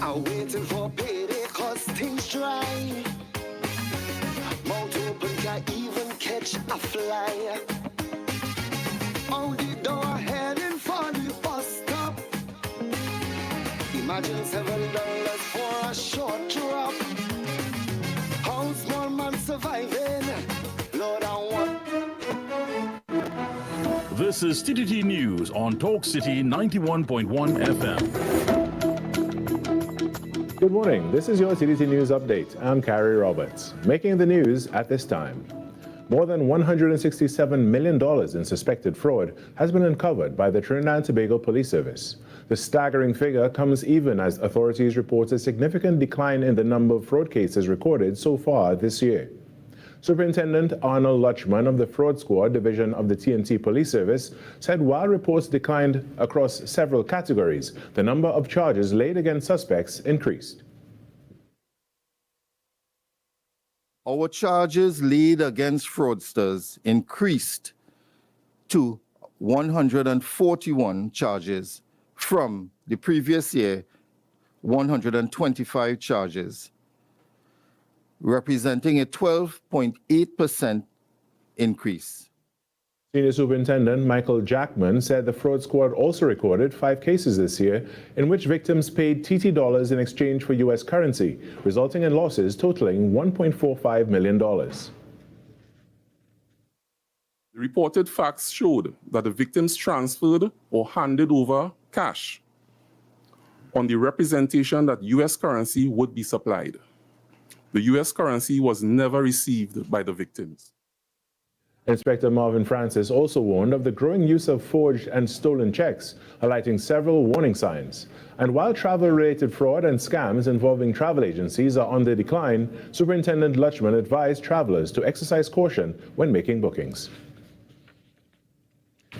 I'm waiting for payday cause things dry. Mouth open can't even catch a fly. On the door heading for the bus stop. Imagine $7 for a short drop. How small man surviving? Lord, I want. This is TTT News on Talk City 91.1 FM. Good morning. This is your TTT News Update. I'm Carrie Roberts. Making the news at this time. More than $167 million in suspected fraud has been uncovered by the Trinidad and Tobago Police Service. The staggering figure comes even as authorities report a significant decline in the number of fraud cases recorded so far this year. Superintendent Arnold Lutchman of the Fraud Squad Division of the TNT Police Service said while reports declined across several categories, the number of charges laid against suspects increased. Our charges laid against fraudsters increased to 141 charges from the previous year, 125 charges, representing a 12.8% increase. Senior Superintendent Michael Jackman said the fraud squad also recorded 5 cases this year in which victims paid TT dollars in exchange for U.S. currency, resulting in losses totaling $1.45 million. The reported facts showed that the victims transferred or handed over cash on the representation that U.S. currency would be supplied. The U.S. currency was never received by the victims. Inspector Marvin Francis also warned of the growing use of forged and stolen checks, highlighting several warning signs. And while travel-related fraud and scams involving travel agencies are on the decline, Superintendent Lutchman advised travelers to exercise caution when making bookings.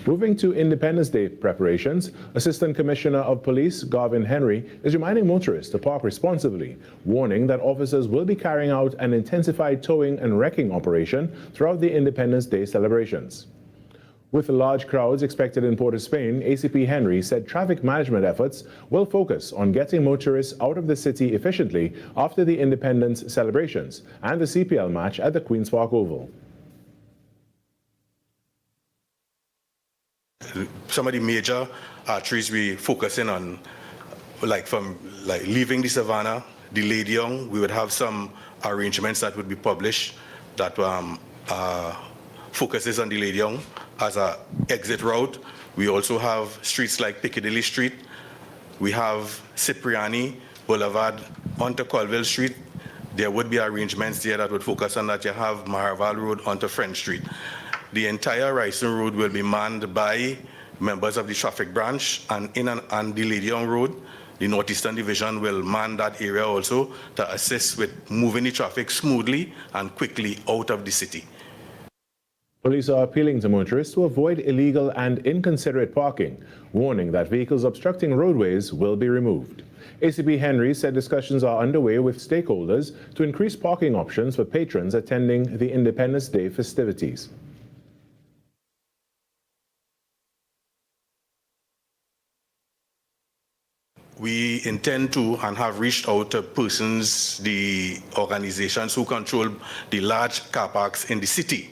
Moving to Independence Day preparations, Assistant Commissioner of Police Garvin Henry is reminding motorists to park responsibly, warning that officers will be carrying out an intensified towing and wrecking operation throughout the Independence Day celebrations. With large crowds expected in Port of Spain, ACP Henry said traffic management efforts will focus on getting motorists out of the city efficiently after the Independence celebrations and the CPL match at the Queen's Park Oval. Some of the major arteries we focusing on, from leaving the Savannah, the Lady Young, we would have some arrangements that would be published that focuses on the Lady Young as an exit route. We also have streets like Piccadilly Street. We have Cipriani Boulevard onto Colville Street. There would be arrangements there that would focus on that. You have Maraval Road onto French Street. The entire Rising Road will be manned by members of the traffic branch, and on the Lady Young Road, the Northeastern Division will man that area also to assist with moving the traffic smoothly and quickly out of the city. Police are appealing to motorists to avoid illegal and inconsiderate parking, warning that vehicles obstructing roadways will be removed. ACP Henry said discussions are underway with stakeholders to increase parking options for patrons attending the Independence Day festivities. We intend to and have reached out to persons, the organizations who control the large car parks in the city,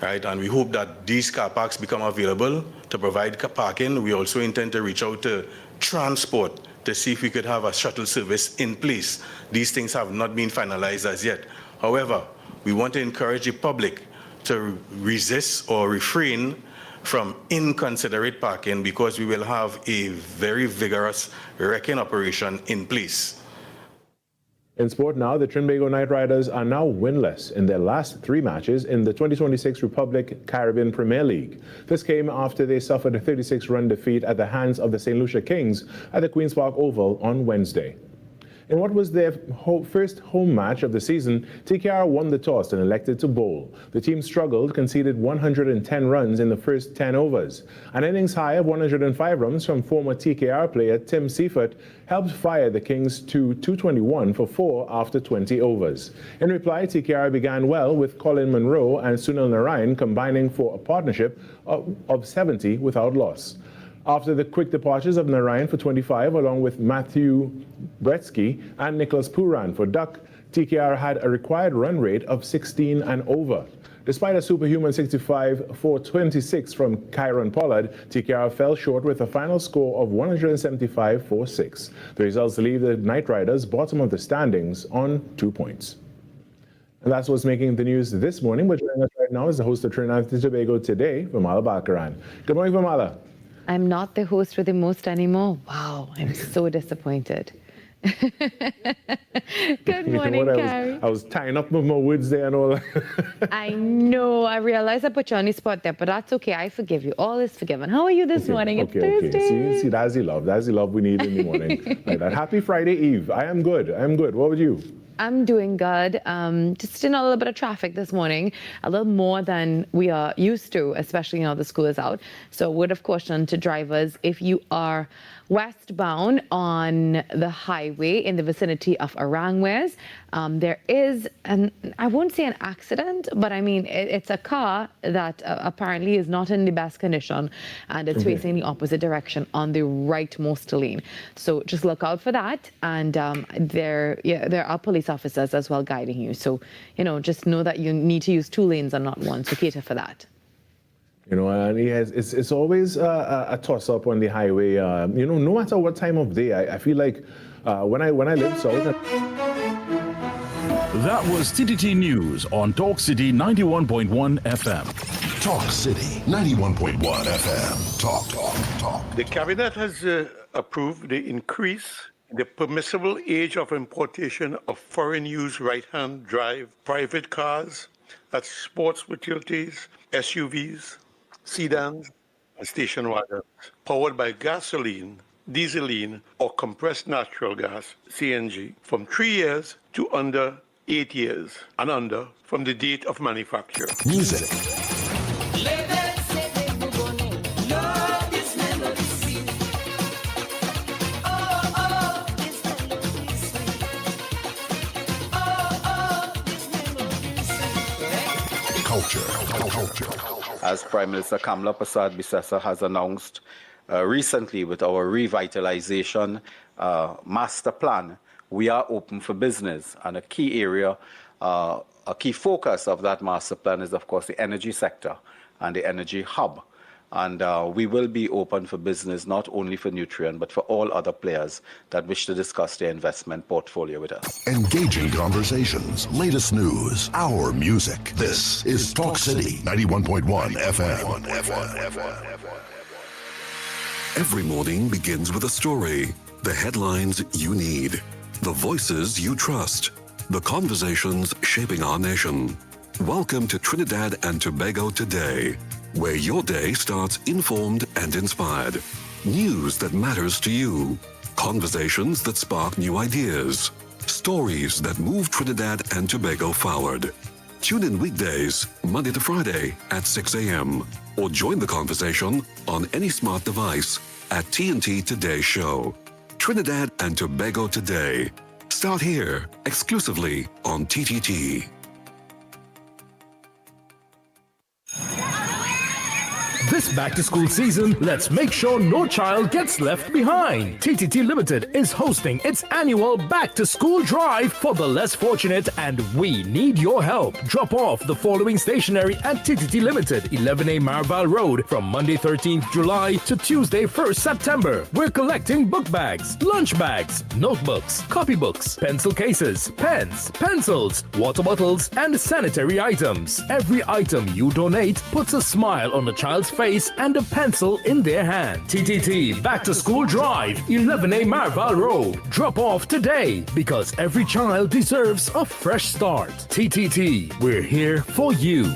right? And we hope that these car parks become available to provide parking. We also intend to reach out to transport to see if we could have a shuttle service in place. These things have not been finalized as yet. However, we want to encourage the public to resist or refrain from inconsiderate parking because we will have a very vigorous wrecking operation in place. In sport now, the Trinbago Knight Riders are now winless in their last 3 matches in the 2026 Republic Caribbean Premier League. This came after they suffered a 36-run defeat at the hands of the St. Lucia Kings at the Queen's Park Oval on Wednesday. In what was their first home match of the season, TKR won the toss and elected to bowl. The team struggled, conceded 110 runs in the first 10 overs. An innings high of 105 runs from former TKR player Tim Seifert helped fire the Kings to 221 for 4 after 20 overs. In reply, TKR began well with Colin Monroe and Sunil Narayan combining for a partnership of 70 without loss. After the quick departures of Narayan for 25, along with Matthew Bretsky, and Nicholas Puran. For Duck, TKR had a required run rate of 16 and over. Despite a superhuman 65-426 from Kyron Pollard, TKR fell short with a final score of 175-46. The results leave the Knight Riders bottom of the standings on 2 points. And that's what's making the news this morning. But joining us right now is the host of Trinidad and Tobago Today, Vamala Bakaran. Good morning, Vamala. I'm not the host with the most anymore. Wow, I'm so disappointed. Good morning, Carrie. I was tying up my words there and all that. I know. I realized I put you on the spot there, but that's okay. I forgive you. All is forgiven. How are you this morning? It's Thursday. See, that's the love. That's the love we need in the morning. Like that. Happy Friday Eve. I am good. What about you? I'm doing good. Just in a little bit of traffic this morning, a little more than we are used to, especially now the school is out. So word of caution to drivers, if you are westbound on the highway in the vicinity of Arangwes, there is I won't say an accident, but I mean, it's a car that apparently is not in the best condition, and it's facing the opposite direction on the rightmost lane. So just look out for that. And there are police officers as well guiding you. So, just know that you need to use 2 lanes and not 1. So cater for that. And it's always a toss-up on the highway. No matter what time of day. I feel like when I live south. That was TTT News on Talk City 91.1 FM. Talk City 91.1 FM. Talk. The cabinet has approved the increase in the permissible age of importation of foreign-use right-hand drive private cars, that's sports utilities, SUVs, sedans, and station wagons, powered by gasoline, dieseline, or compressed natural gas, CNG, from 3 years to under 8 years, and under from the date of manufacture. Music. Culture. As Prime Minister Kamla Persad-Bissessar has announced recently with our revitalization master plan, we are open for business. And a key area, a key focus of that master plan is, of course, the energy sector and the energy hub. And we will be open for business, not only for Nutrien, but for all other players that wish to discuss their investment portfolio with us. Engaging conversations, latest news, our music. This is Talk City 91.1 FM. Every morning begins with a story, the headlines you need, the voices you trust, the conversations shaping our nation. Welcome to Trinidad and Tobago Today, where your day starts informed and inspired. News that matters to you. Conversations that spark new ideas. Stories that move Trinidad and Tobago forward. Tune in weekdays, Monday to Friday at 6 a.m. or join the conversation on any smart device at TNT Today Show. Trinidad and Tobago Today. Start here, exclusively on TTT. This back-to-school season, let's make sure no child gets left behind. TTT Limited is hosting its annual back-to-school drive for the less fortunate, and we need your help. Drop off the following stationery at TTT Limited, 11A Marval Road, from Monday 13th July to Tuesday 1st September. We're collecting book bags, lunch bags, notebooks, copybooks, pencil cases, pens, pencils, water bottles, and sanitary items. Every item you donate puts a smile on the child's face and a pencil in their hand. TTT Back to School Drive, 11A Marval Road. Drop off today, because every child deserves a fresh start. TTT, we're here for you.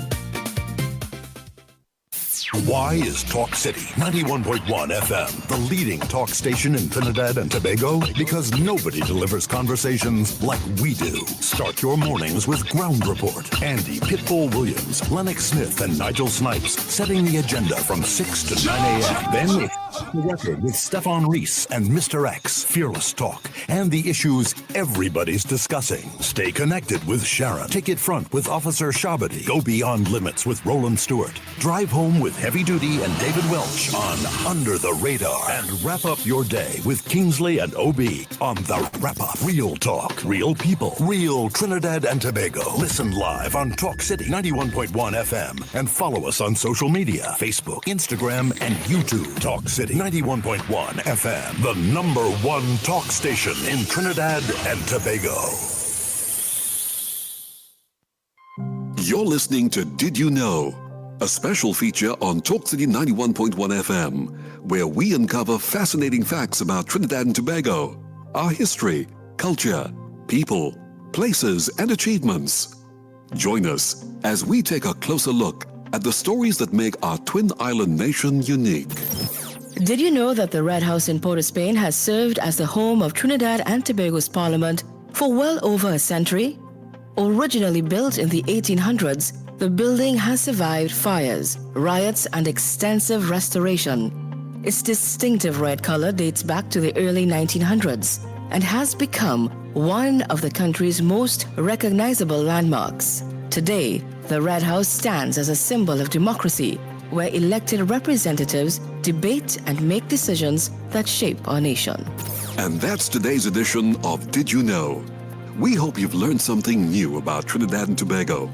Why is Talk City 91.1 FM the leading talk station in Trinidad and Tobago? Because nobody delivers conversations like we do. Start your mornings with Ground Report. Andy Pitbull Williams, Lennox Smith, and Nigel Snipes setting the agenda from 6 to 9 a.m. Then The Record with Stefan Reese and Mr. X, Fearless Talk, and the issues everybody's discussing. Stay connected with Sharon. Take it front with Officer Shabadi. Go beyond limits with Roland Stewart. Drive home with Heavy Duty and David Welch on Under the Radar. And wrap up your day with Kingsley and OB on The Wrap Up. Real talk, real people, real Trinidad and Tobago. Listen live on Talk City 91.1 FM and follow us on social media, Facebook, Instagram, and YouTube. Talk City 91.1 FM, the #1 talk station in Trinidad and Tobago. You're listening to Did You Know? A special feature on Talk City 91.1 FM, where we uncover fascinating facts about Trinidad and Tobago, our history, culture, people, places, and achievements. Join us as we take a closer look at the stories that make our twin island nation unique. Did you know that the Red House in Port of Spain has served as the home of Trinidad and Tobago's parliament for well over a century? Originally built in the 1800s, the building has survived fires, riots, and extensive restoration. Its distinctive red color dates back to the early 1900s and has become one of the country's most recognizable landmarks. Today, the Red House stands as a symbol of democracy, where elected representatives debate and make decisions that shape our nation. And that's today's edition of Did You Know? We hope you've learned something new about Trinidad and Tobago.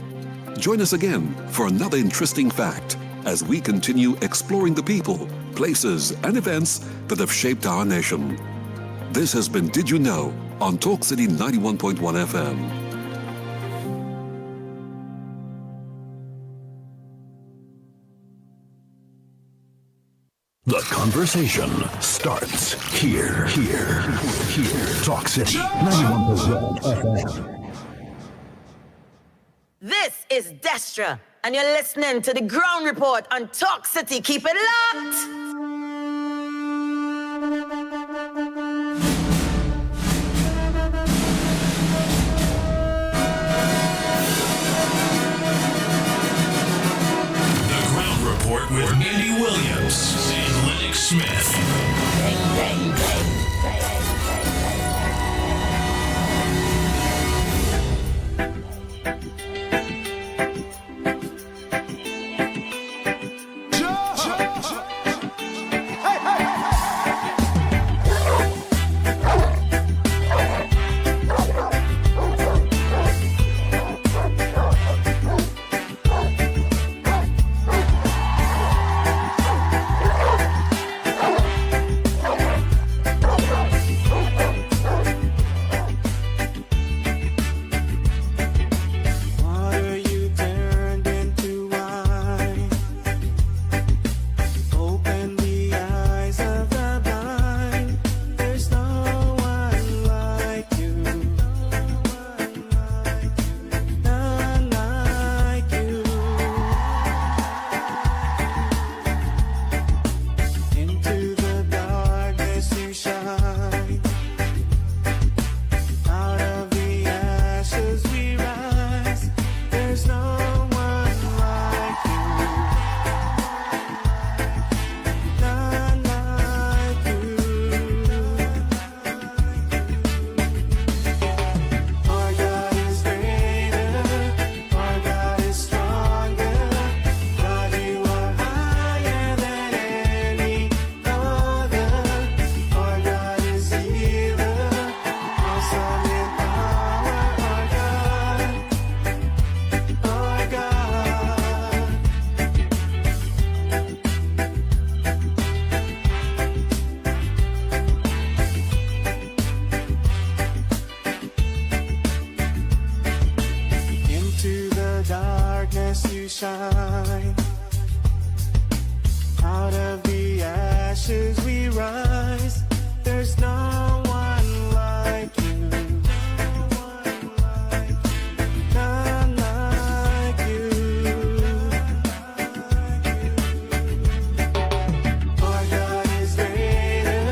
Join us again for another interesting fact as we continue exploring the people, places, and events that have shaped our nation. This has been Did You Know on Talk City 91.1 FM. The conversation starts here. Talk City 91.1 FM. This is Destra, and you're listening to the Ground Report on Talk City. Keep it locked! With Andy Williams and Lennox Smith. Bang, bang, bang. shine. Out of the ashes we rise. There's no one like you. None like you. Our God is greater.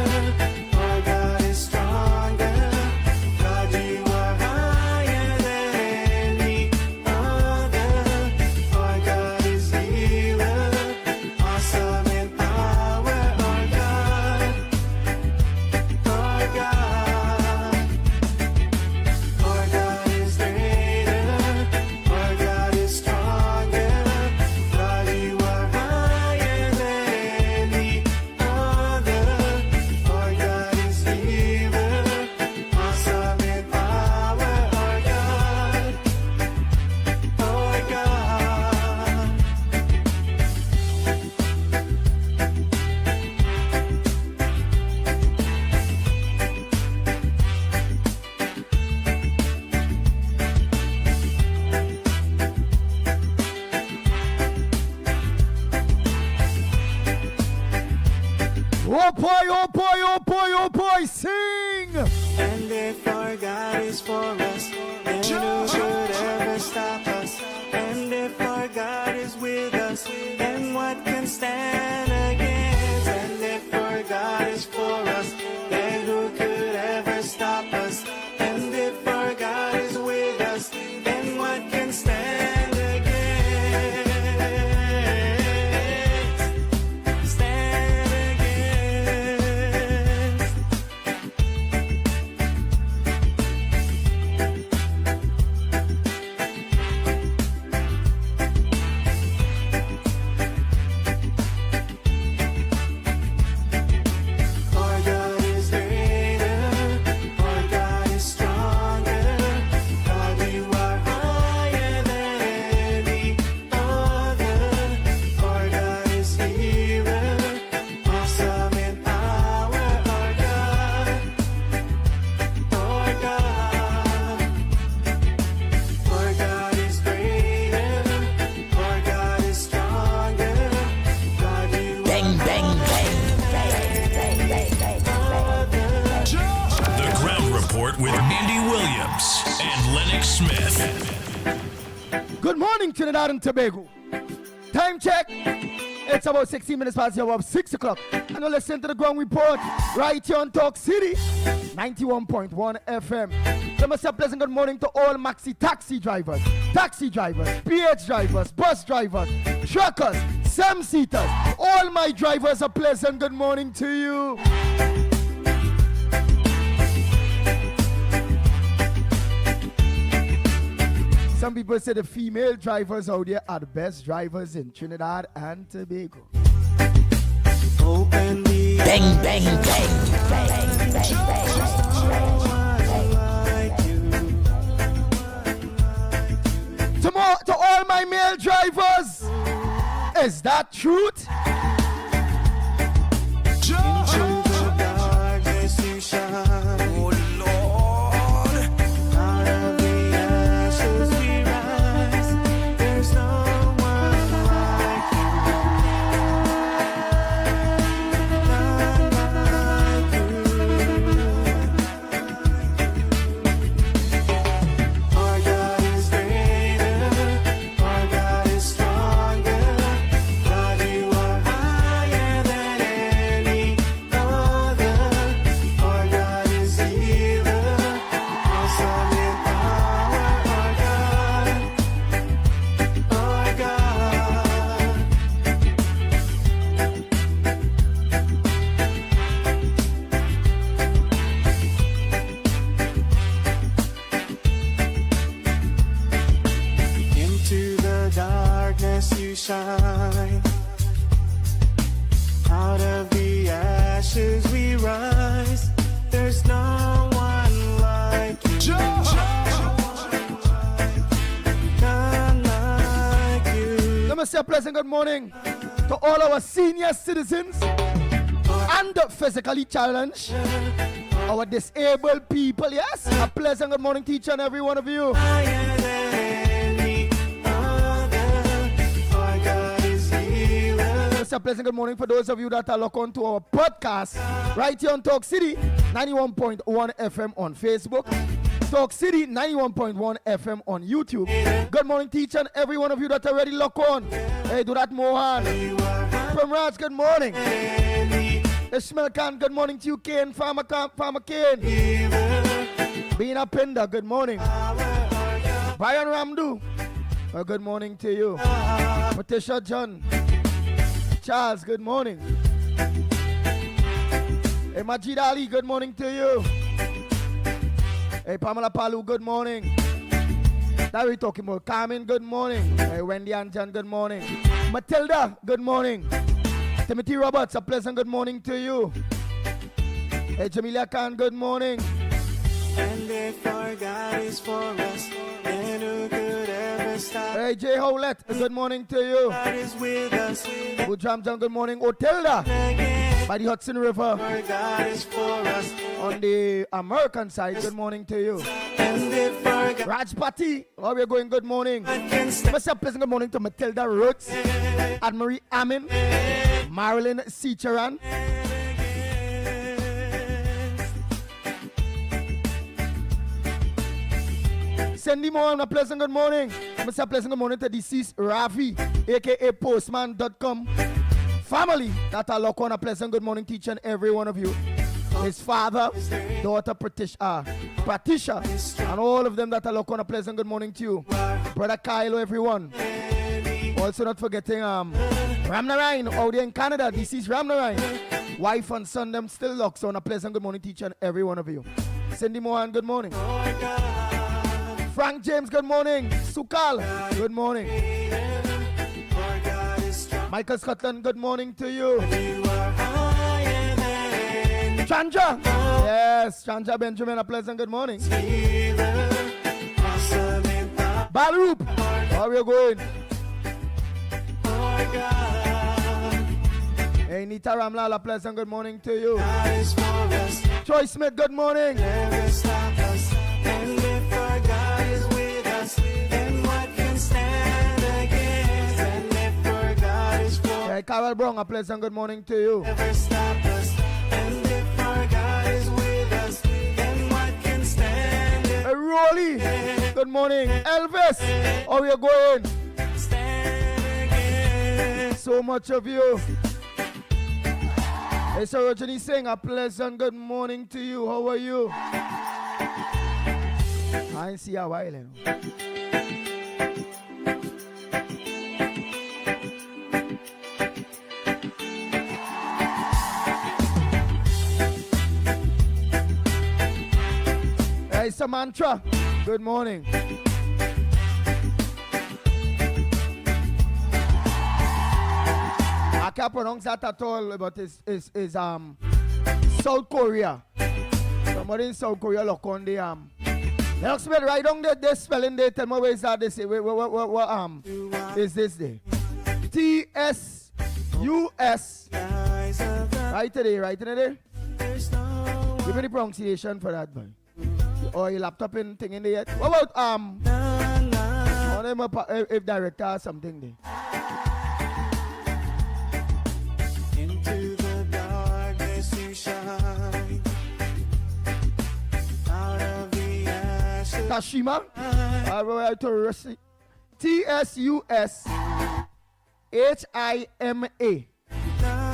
Our God is stronger. God, you are higher than any other. Our God is healer. Awesome in power. Our God. I sing. And if our God is for us, then who could ever stop us? And if our God is with us, then what can stand against? And if our God is for us, then who could ever stop us? And if our God is with us, then what can stand against? Stand against. Our God is greater, our God is stronger. God, you are higher than any other. Our God is healer, awesome in power. Our God, our God. Our God is greater, our God is stronger. God, you bang, bang, bang. The Ground Report with Andy Williams and Lennox Smith. Good morning, Trinidad and Tobago. Time check. It's about 16 minutes past the hour of 6 o'clock. And you listen to the Ground Report right here on Talk City, 91.1 FM. So must say a pleasant good morning to all maxi taxi drivers, PH drivers, bus drivers, truckers, seaters. All my drivers, a pleasant good morning to you. Some people say the female drivers out there are the best drivers in Trinidad and Tobago. Open the Bang, bang, bang. To all my male drivers, is that truth? Into the darkness you shine. Oh Lord, out of the ashes we rise. There's no one like you. Our God is greater, our God is stronger. God, you are higher than any other. Our God is healer, awesome in power. Our God, our God. Into the darkness you shine. Out of the ashes we rise. There's no one like you. None like you. Let me say a pleasant good morning to all our senior citizens and the physically challenged, our disabled people, yes? A pleasant good morning to each and every one of you. Higher than any other. Our God is healer. It's a pleasant good morning for those of you that are locked on to our podcast right here on Talk City, 91.1 FM on Facebook, Talk City, 91.1 FM on YouTube. Good morning to each and every one of you that are already locked on. Hey, do that, Mohan. Primraj, good morning. Ishmael Khan, good morning to you, Kane. Farmer Kane. Bina Pinda, good morning. Brian Ramdu, good morning to you. Matisha John. Charles, good morning. Hey, Majid Ali, good morning to you. Hey, Pamela Palu, good morning. Now we're talking about Carmen, good morning. Hey, Wendy Anjan, good morning. Matilda, good morning. Timothy Roberts, a pleasant good morning to you. Hey, Jamilia Khan, good morning. And if our God is for us, then who could ever stop? Hey, Jay Howlett, good morning to you. God is with us. Bujam, good morning. Otilda, by the Hudson River. Our God is for us. On the American side, good morning to you. And if our God Rajpati, how we're going, good morning. Mr. Pleasant, good morning to Matilda Roots, Anne-Marie Amin, Marilyn Seacharan. Send him on a pleasant good morning. I'm say a pleasant good morning to deceased Ravi, aka Postman.com. Family that are lock on a pleasant good morning to each and every one of you. His father, daughter Patricia, and all of them that are lock on a pleasant good morning to you. Brother Kylo, everyone. Also not forgetting Ramnarayan out there in Canada. Deceased Ramnarayan. Wife and son, them still locks on a pleasant good morning to each and every one of you. Cindy Mohan, good morning. Frank James, good morning. Sukal, good morning. Michael Scotland, good morning to you. Chanja, yes, Chanja Benjamin, a pleasant good morning. Balroop, how are you going? Hey, Nita Ramlal, a pleasant good morning to you. Troy Smith, good morning. Hey, Carol Brown, a pleasant good morning to you. Hey, Rolly, good morning. Elvis, how are you going? So much of you. Hey, Sir Rajani Singh, a pleasant good morning to you. How are you? I ain't see you a while, you know. Hey, Samantha, good morning. I can't pronounce that at all, but it's South Korea. Somebody in South Korea look on the they look spell right on the spelling they tell me where is that they say what is this day? TSUS. Right today. Give me the pronunciation for that man. Or your laptop and thing in there yet? What about if director or something there? Into the darkness you shine. Out of the ashes. Tashima. TSUSHIMA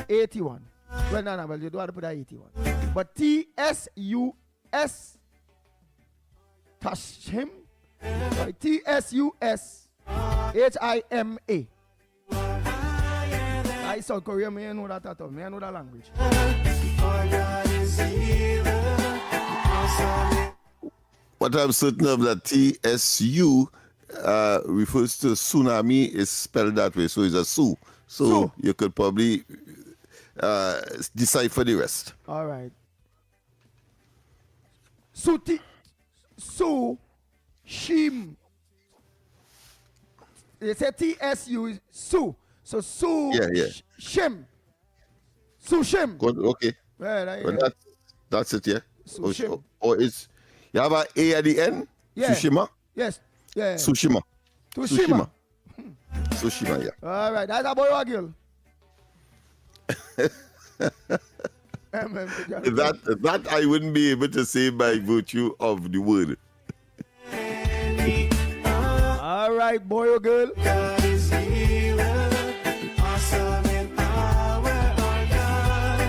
81. Well, no, well, you don't have to put that 81. But TSUS Tashim. Sorry, TSUSHIMA. I South Korea, me know that at all. Me know that language. What I'm certain of that TSU refers to tsunami is spelled that way, so it's a Su. So you could probably decipher the rest. All right. Shim. They say TSU is Su. So Su. Yeah. Shim. Su Shim. Okay. Well, that's it, yeah. Sushim. Or it's you have an A at the end? Yeah. Sushima? Yes. Yeah. Sushima. Sushima. Sushima, yeah. All right. That's a boy or girl. that I wouldn't be able to say by virtue of the word. All right, boy or girl.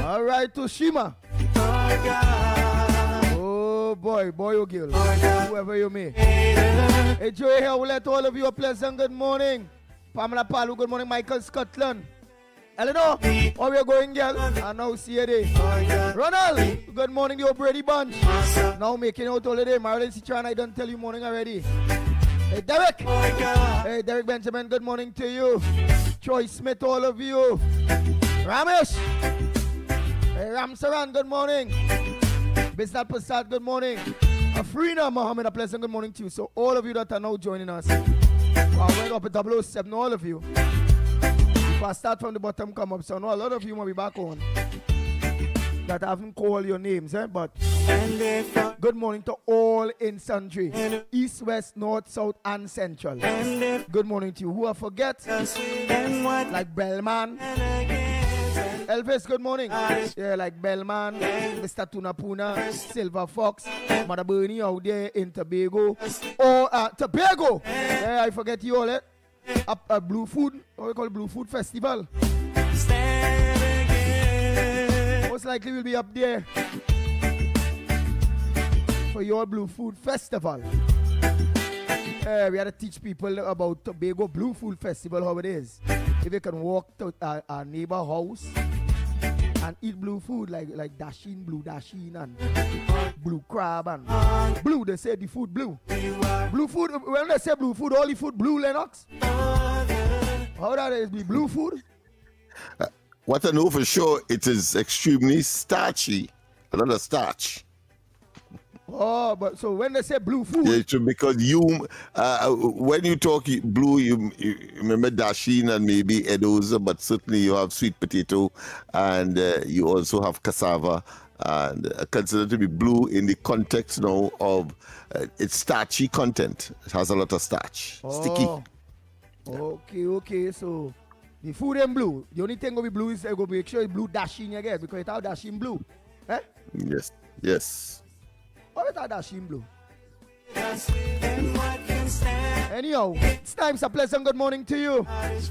All right, Toshima. Oh boy or girl. Whoever you may. Hey, Joey here, we'll let all of you a pleasant good morning. Pamela Palu, good morning. Michael Scotland. Eleanor, how are you going, girl? I now see you there. Ronald, good morning, the Brady Bunch. Now making out all the day. Marilyn Citron, I don't tell you morning already. Hey, Derek. Hey, Derek Benjamin, good morning to you. Troy Smith, all of you. Ramesh. Hey, Ramsaran, good morning. Bisnat Prasad, good morning. Afrina Mohammed, a pleasant good morning to you. So all of you that are now joining us. Wow, went up at 007, all of you. If I start from the bottom, come up. So I know a lot of you will be back on that I haven't called your names, but good morning to all in sundry. East, west, north, south, and central. Good morning to you. Who I forget, like Bellman, Elvis, good morning. Yeah, like Bellman, Mr. Tunapuna, Silver Fox, Mother Bernie out there in Tobago. Oh, Tobago! Yeah, I forget you all, eh? Blue Food, what we call Blue Food Festival. Most likely we'll be up there for your Blue Food Festival. We had to teach people about Tobago Blue Food Festival, how it is. If you can walk to a neighbor house and eat blue food like dasheen, blue dasheen and blue crab and blue, they say the food blue. Blue food, when they say blue food, all the food blue, Lennox? How that is be blue food? What I know for sure, it is extremely starchy. A lot of starch. Oh, but so when they say blue food, yeah, so because when you talk blue, you remember dasheen and maybe edos, but certainly you have sweet potato and you also have cassava, and considered to be blue in the context now of its starchy content. It has a lot of starch, sticky. Okay. So the food in blue. The only thing going to be blue is going to make sure it's blue dasheen again because it have dasheen blue. Eh? Yes. What is that dasheen blue? Anyhow, it's time. So pleasant good morning to you. A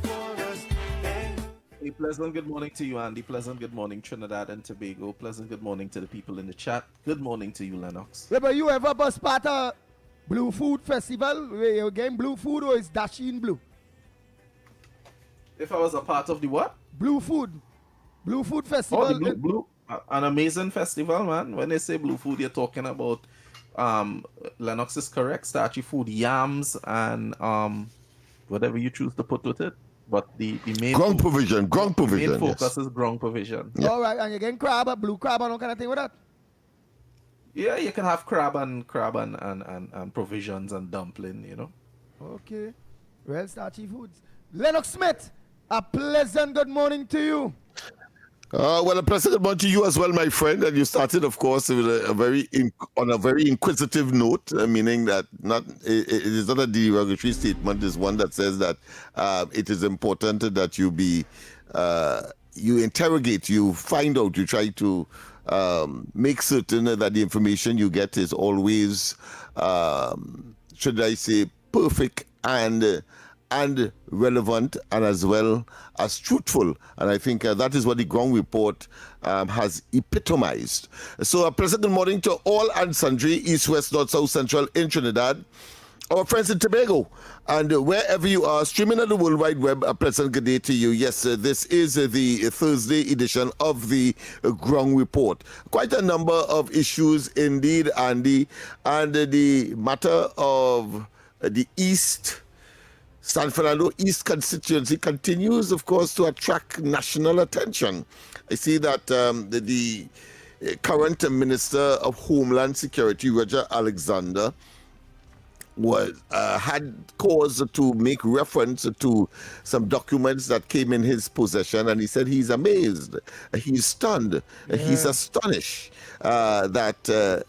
pleasant good morning to you, Andy. Pleasant good morning, Trinidad and Tobago. Pleasant good morning to the people in the chat. Good morning to you, Lennox. Yeah, but you ever bus part of Blue Food Festival where you getting blue food or is dasheen blue? If I was a part of the what? Blue Food Festival. Oh, the blue. An amazing festival, man. When they say blue food, you're talking about Lennox is correct, starchy food, yams and whatever you choose to put with it. But the main ground provision. Main focus is ground provision. Yeah. All right, and you're getting crab, blue crab and all kind of thing with that. Yeah, you can have crab and provisions and dumpling, you know. Okay. Well, starchy foods. Lennox Smith, a pleasant good morning to you. Well, a pleasant good morning to you as well, my friend. And you started, of course, with on a very inquisitive note, meaning that it is not a derogatory statement. It's one that says that it is important that you you interrogate, you find out, you try to make certain that the information you get is always, should I say, perfect and relevant and as well as truthful. And I think that is what the ground report has epitomized. So a pleasant good morning to all and sundry, east, west, north, south, central in Trinidad, our friends in Tobago, and wherever you are, streaming on the World Wide Web, a pleasant good day to you. Yes, this is the Thursday edition of the Ground Report. Quite a number of issues indeed, Andy, and the matter of the San Fernando East constituency continues, of course, to attract national attention. I see that the current Minister of Homeland Security, Roger Alexander, had cause to make reference to some documents that came in his possession, and he said he's amazed, he's stunned, he's astonished that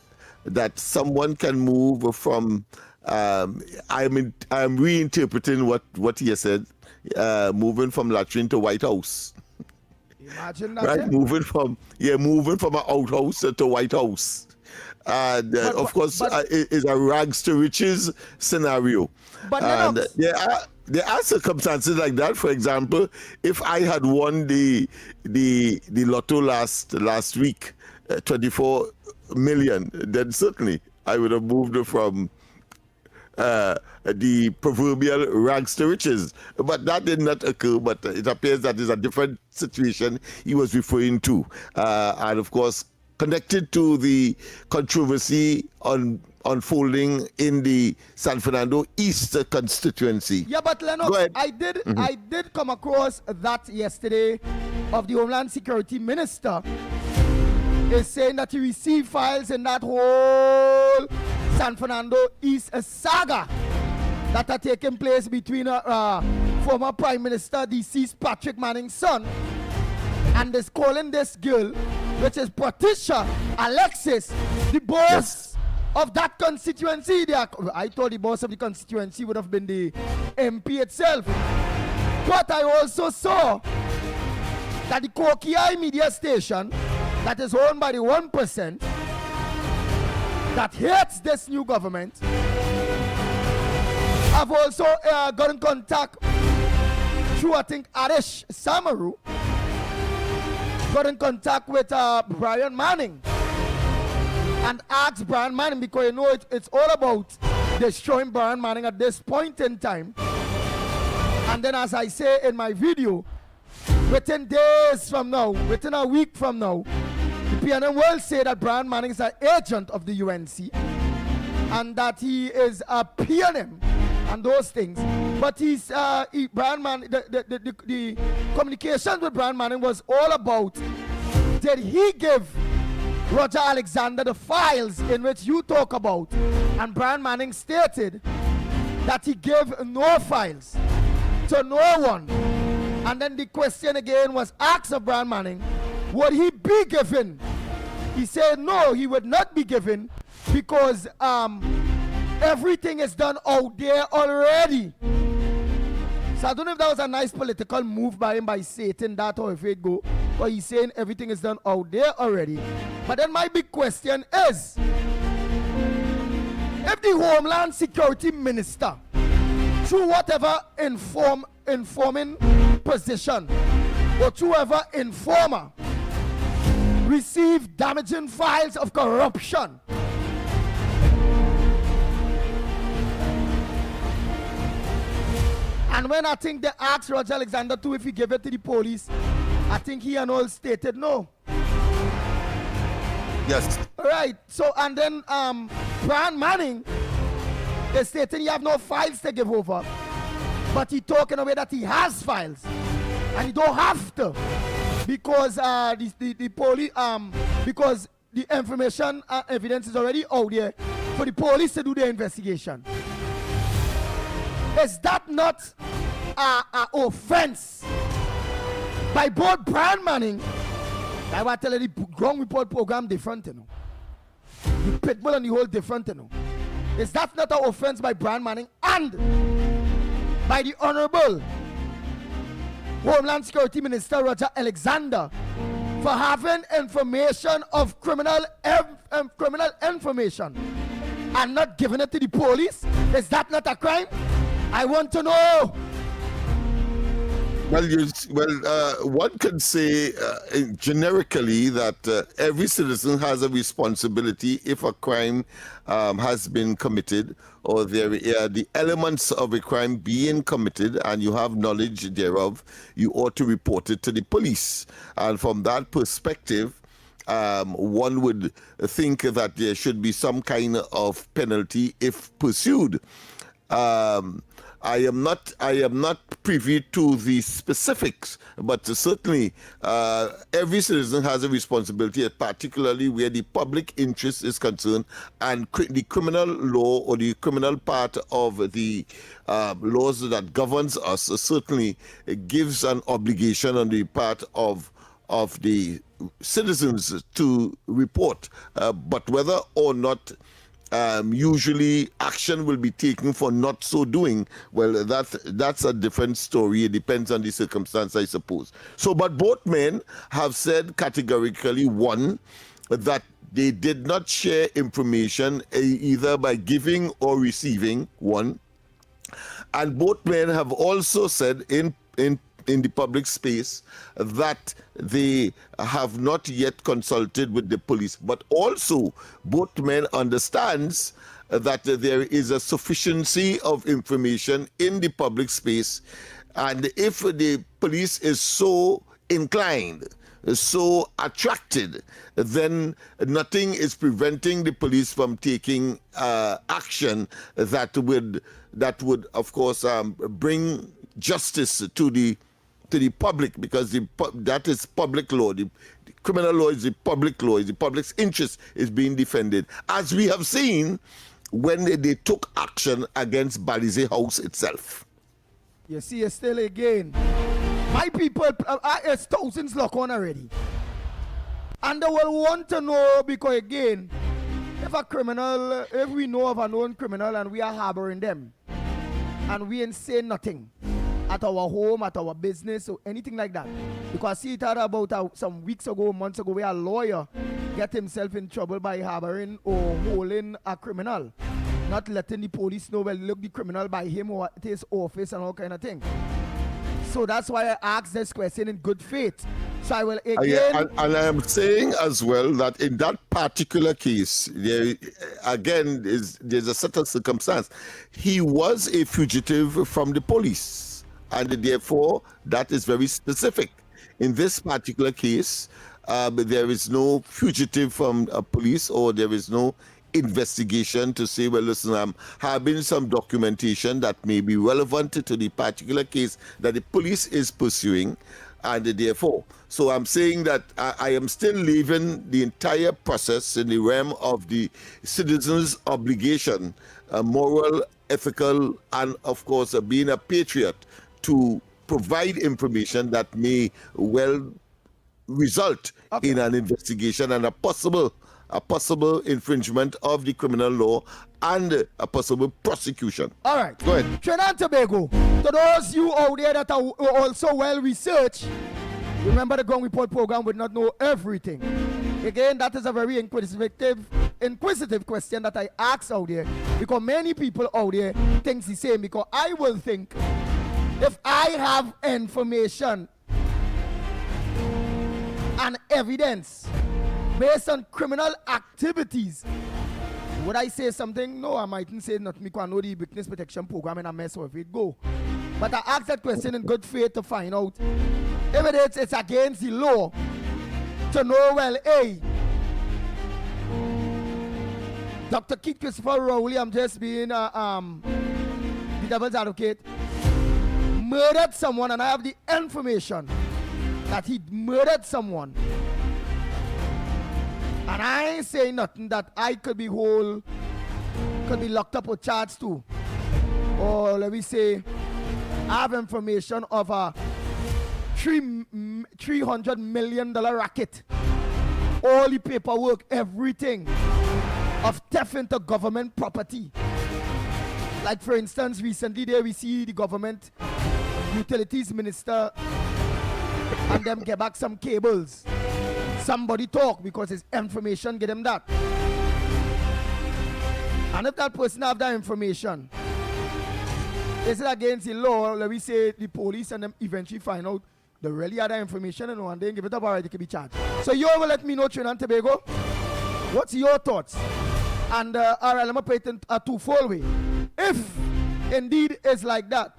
someone can move from. I'm reinterpreting what he has said. Moving from latrine to White House. Imagine that. Right, moving from an outhouse to White House, and of course, it's a rags to riches scenario. But and there are circumstances like that. For example, if I had won the lotto last week, 24 million, then certainly I would have moved from the proverbial rags to riches. But that did not occur, but it appears that is a different situation he was referring to. And of course, connected to the controversy unfolding in the San Fernando East constituency. Yeah, but Lennox, I did come across that yesterday of the Homeland Security Minister is saying that he received files in that whole San Fernando East saga that are taking place between former Prime Minister deceased Patrick Manning's son and is calling this girl, which is Patricia Alexis, the boss of that constituency. I thought the boss of the constituency would have been the MP itself. But I also saw that the Kokia media station that is owned by the 1% that hates this new government have also got in contact through, I think, Arish Samaru, got in contact with Brian Manning and asked Brian Manning, because you know it's all about destroying Brian Manning at this point in time. And then, as I say in my video, within days from now, within a week from now, the PNM will say that Brian Manning is an agent of the UNC and that he is a PNM and those things. But Brian Manning, the communication with Brian Manning was all about, did he give Roger Alexander the files in which you talk about? And Brian Manning stated that he gave no files to no one. And then the question again was asked of Brian Manning, would he be given? He said no, he would not be given because everything is done out there already. So I don't know if that was a nice political move by him by stating that or if it go, but he's saying everything is done out there already. But then my big question is, if the Homeland Security Minister, through whatever informing position or through whoever informer, receive damaging files of corruption, and when I think they asked Roger Alexander too if he gave it to the police, I think he and all stated no. Yes. Right. So and then Brian Manning is stating he have no files to give over, but he talking away that he has files, and he don't have to because the police because the information evidence is already out there for the police to do their investigation. Is that not an offense by both Brian Manning? I want to tell you the ground report program different, you know. The pitbull and the whole different, you know. Is that not an offense by Brian Manning and by the Honorable Homeland Security Minister Roger Alexander for having information of criminal information and not giving it to the police? Is that not a crime? I want to know. Well, one can say generically that every citizen has a responsibility if a crime has been committed or there are the elements of a crime being committed and you have knowledge thereof, you ought to report it to the police. And from that perspective, one would think that there should be some kind of penalty if pursued. I am not privy to the specifics, but certainly every citizen has a responsibility, particularly where the public interest is concerned, and the criminal law or the criminal part of the laws that governs us certainly gives an obligation on the part of the citizens to report, but whether or not usually action will be taken for not so doing, well, that's a different story. It depends on the circumstance, I suppose. So, but both men have said categorically, one, that they did not share information either by giving or receiving, one. And both men have also said in the public space that they have not yet consulted with the police, but also both men understands that there is a sufficiency of information in the public space, and if the police is so inclined, so attracted, then nothing is preventing the police from taking action that would of course bring justice to the public, because that is public law. The criminal law is the public law. The public's interest is being defended, as we have seen when they took action against Balize House itself. You see, still again, my people, it's thousands lock on already, and they will want to know, because again, if we know of a known criminal and we are harboring them and we ain't saying nothing, at our home, at our business, or anything like that. Because see it about some weeks ago, months ago, where a lawyer get himself in trouble by harboring or holding a criminal, not letting the police know, well, look the criminal by him or at his office and all kind of thing. So that's why I asked this question in good faith. So I will again... Yeah, and I am saying as well that in that particular case, there's a certain circumstance. He was a fugitive from the police, and therefore that is very specific. In this particular case, there is no fugitive from police, or there is no investigation to say, well, listen, I'm having some documentation that may be relevant to the particular case that the police is pursuing, and therefore, so I'm saying that I am still leaving the entire process in the realm of the citizen's obligation, moral, ethical, and of course, being a patriot, to provide information that may well result in an investigation and a possible infringement of the criminal law and a possible prosecution. All right. Go ahead. Trinidad and Tobago, to those you out there that are also well researched, remember the Ground Report program would not know everything. Again, that is a very inquisitive question that I ask out there, because many people out there think the same, because I will think if I have information and evidence based on criminal activities, would I say something? No, I mightn't say nothing because I know the witness protection program and I mess with it. Go. But I asked that question in good faith to find out if it's against the law to know, well, hey, Dr. Keith Christopher Rowley, I'm just being the devil's advocate, murdered someone, and I have the information that he murdered someone. And I ain't saying nothing that I could be locked up or charged to. Or let me say, I have information of a $300 million racket. All the paperwork, everything of theft into government property. Like for instance, recently there we see the government utilities minister and them get back some cables. Somebody talk because his information get them that. And if that person have that information, is it against the law? Let me say the police and them eventually find out they really have that information and they give it up, alright, they can be charged. So you will let me know, Trinidad and Tobago, what's your thoughts? And alright, let me put it in a twofold way. If indeed it's like that,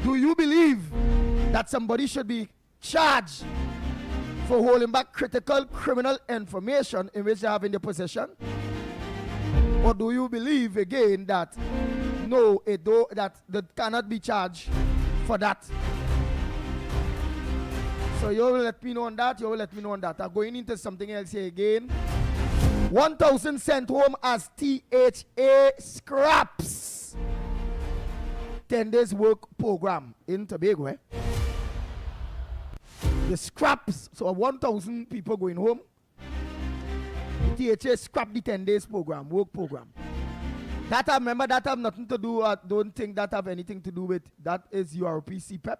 do you believe that somebody should be charged for holding back critical criminal information in which they have in their possession? Or do you believe again that no, that they cannot be charged for that? So you will let me know on that, I'm going into something else here again. 1,000 sent home as THA scraps. 10 days work program in Tobago, eh? The scraps, so 1,000 people going home. The THA scrap the 10 days program, work program. That I remember, that have nothing to do, I don't think that have anything to do with, that is URP CPEP.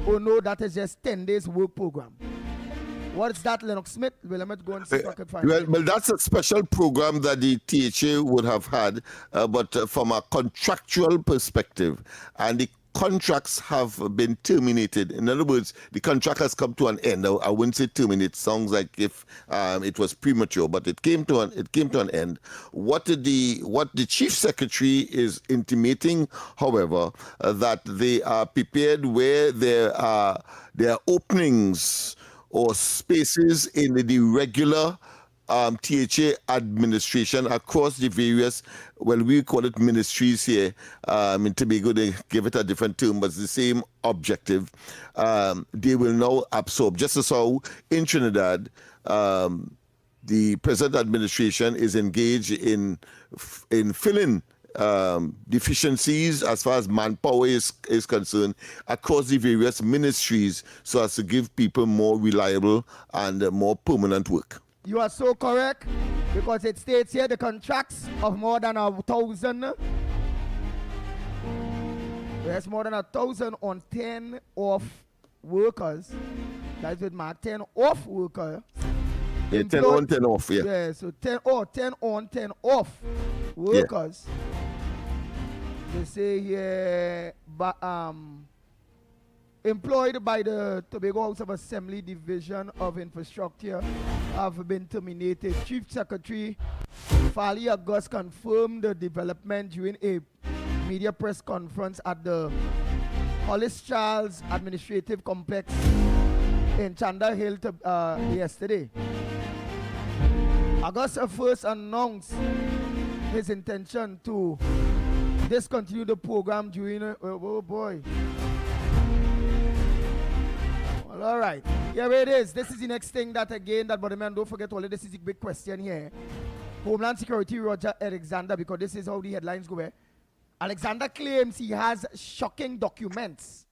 Oh no, that is just 10 days work program. What is that, Lennox Smith? Well, let me go and see if I can find it. Well, that's a special program that the THA would have had, but from a contractual perspective. And the contracts have been terminated. In other words, the contract has come to an end. I wouldn't say terminate. It sounds like if it was premature, but it came to an end. What the chief secretary is intimating, however, that they are prepared where there are openings or spaces in the regular THA administration across the various, well, we call it ministries here. In Tobago, they give it a different term, but it's the same objective. They will now absorb, just as how in Trinidad, the present administration is engaged in filling deficiencies as far as manpower is concerned across the various ministries, so as to give people more reliable and more permanent work. You are so correct, because it states here the contracts of more than 1,000. Wait There's more than 1,000 on 10 off workers. That's with mark 10 off worker. Yeah, 10 on, 10 off, yeah. Yeah, so 10 on, 10 off workers. They say here, employed by the Tobago House of Assembly Division of Infrastructure have been terminated. Chief Secretary Fali August confirmed the development during a media press conference at the Hollis Charles Administrative Complex in Chanda Hill yesterday. August first announced his intention to discontinue the program during oh boy. Well, all right, here it is. This is the next thing that but man, don't forget all this is the big question here. Homeland Security Roger Alexander, because this is how the headlines go. Alexander claims he has shocking documents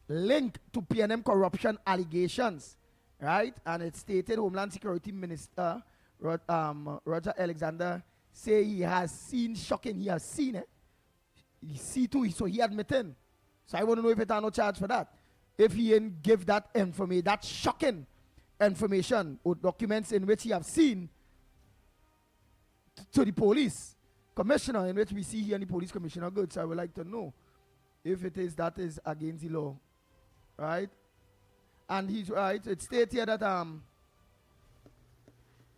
linked to PNM corruption allegations, right? And it stated Homeland Security Minister Roger Alexander say he has seen shocking. He has seen it. He see too, so he admitting. So I want to know if it are no charge for that. If he didn't give that information, that shocking information or documents in which he have seen to the police commissioner, in which we see here in the police commissioner good. So I would like to know if it is that is against the law, right? And he's right. It states here that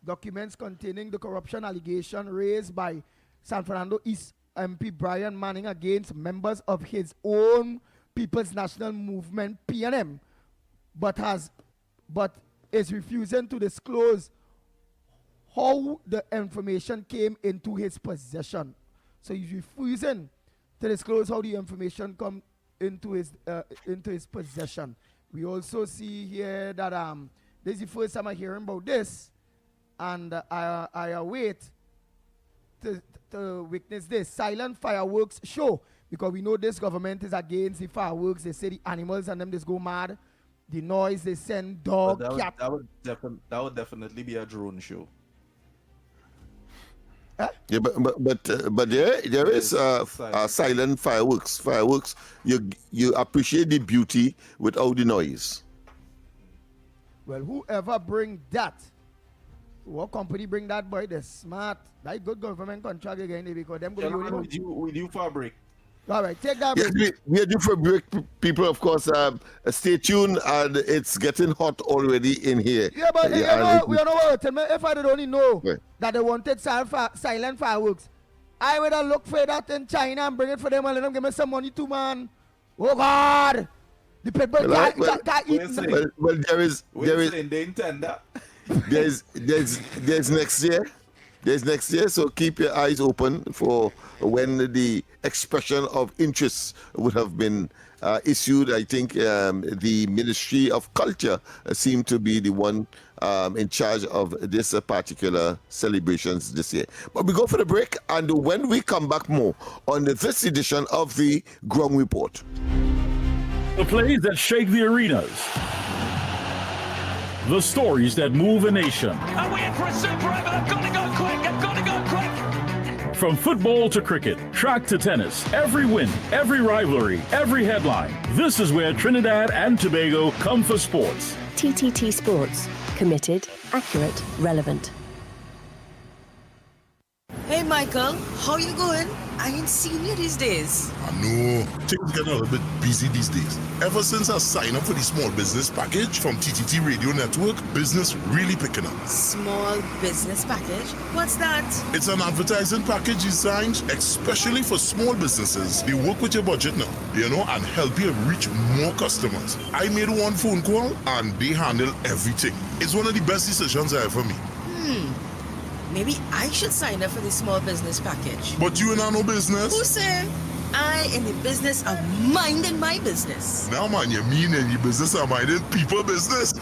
documents containing the corruption allegation raised by San Fernando East MP Brian Manning against members of his own People's National Movement (PNM), but is refusing to disclose how the information came into his possession. So he's refusing to disclose how the information come into his possession. We also see here that this is the first time I'm hearing about this, and I await to witness this silent fireworks show, because we know this government is against the fireworks. They say the animals and them just go mad. The noise, they send dog, cat. That would definitely be a drone show. Yeah, but there is silent fireworks. Fireworks, you appreciate the beauty without the noise. Well, whoever bring that, what company bring that boy? They're smart. That good government contract again, because them go we do fabric. All right, take that break. Yes, we are due for a break, people. Of course, stay tuned, and it's getting hot already in here. Yeah, but we don't know. Tell me, if I did only know that they wanted silent fireworks, I would have looked for that in China and bring it for them and let them give me some money too, man. Oh God, the people can't eat. Well, there is. They intend that. There's next year. There's next year, so keep your eyes open for when the expression of interest would have been issued. I think the Ministry of Culture seemed to be the one in charge of this particular celebrations this year. But we go for the break, and when we come back, more on this edition of the Ground Report. The plays that shake the arenas. The stories that move a nation. Are we in for a super over? They've got to go quick. They've got to go quick. From football to cricket, track to tennis, every win, every rivalry, every headline. This is where Trinidad and Tobago come for sports. TTT Sports. Committed, accurate, relevant. Hey, Michael, how you going? I ain't seen you these days. I know. Things getting a little bit busy these days. Ever since I signed up for the small business package from TTT Radio Network, business really picking up. Small business package? What's that? It's an advertising package designed especially for small businesses. They work with your budget now, and help you reach more customers. I made one phone call and they handle everything. It's one of the best decisions I ever made. Maybe I should sign up for the small business package. But you ain't no business. Who said? I in the business of minding my business. Now, man, you mean in your business of minding people business?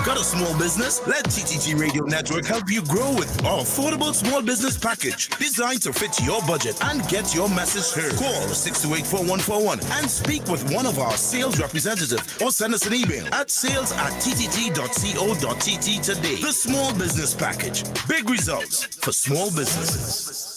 Got a small business? Let TTT Radio Network help you grow with our affordable small business package designed to fit your budget and get your message heard. Call 628-4141 and speak with one of our sales representatives, or send us an email at sales@ttt.co.tt today. The small business package. Big results for small businesses.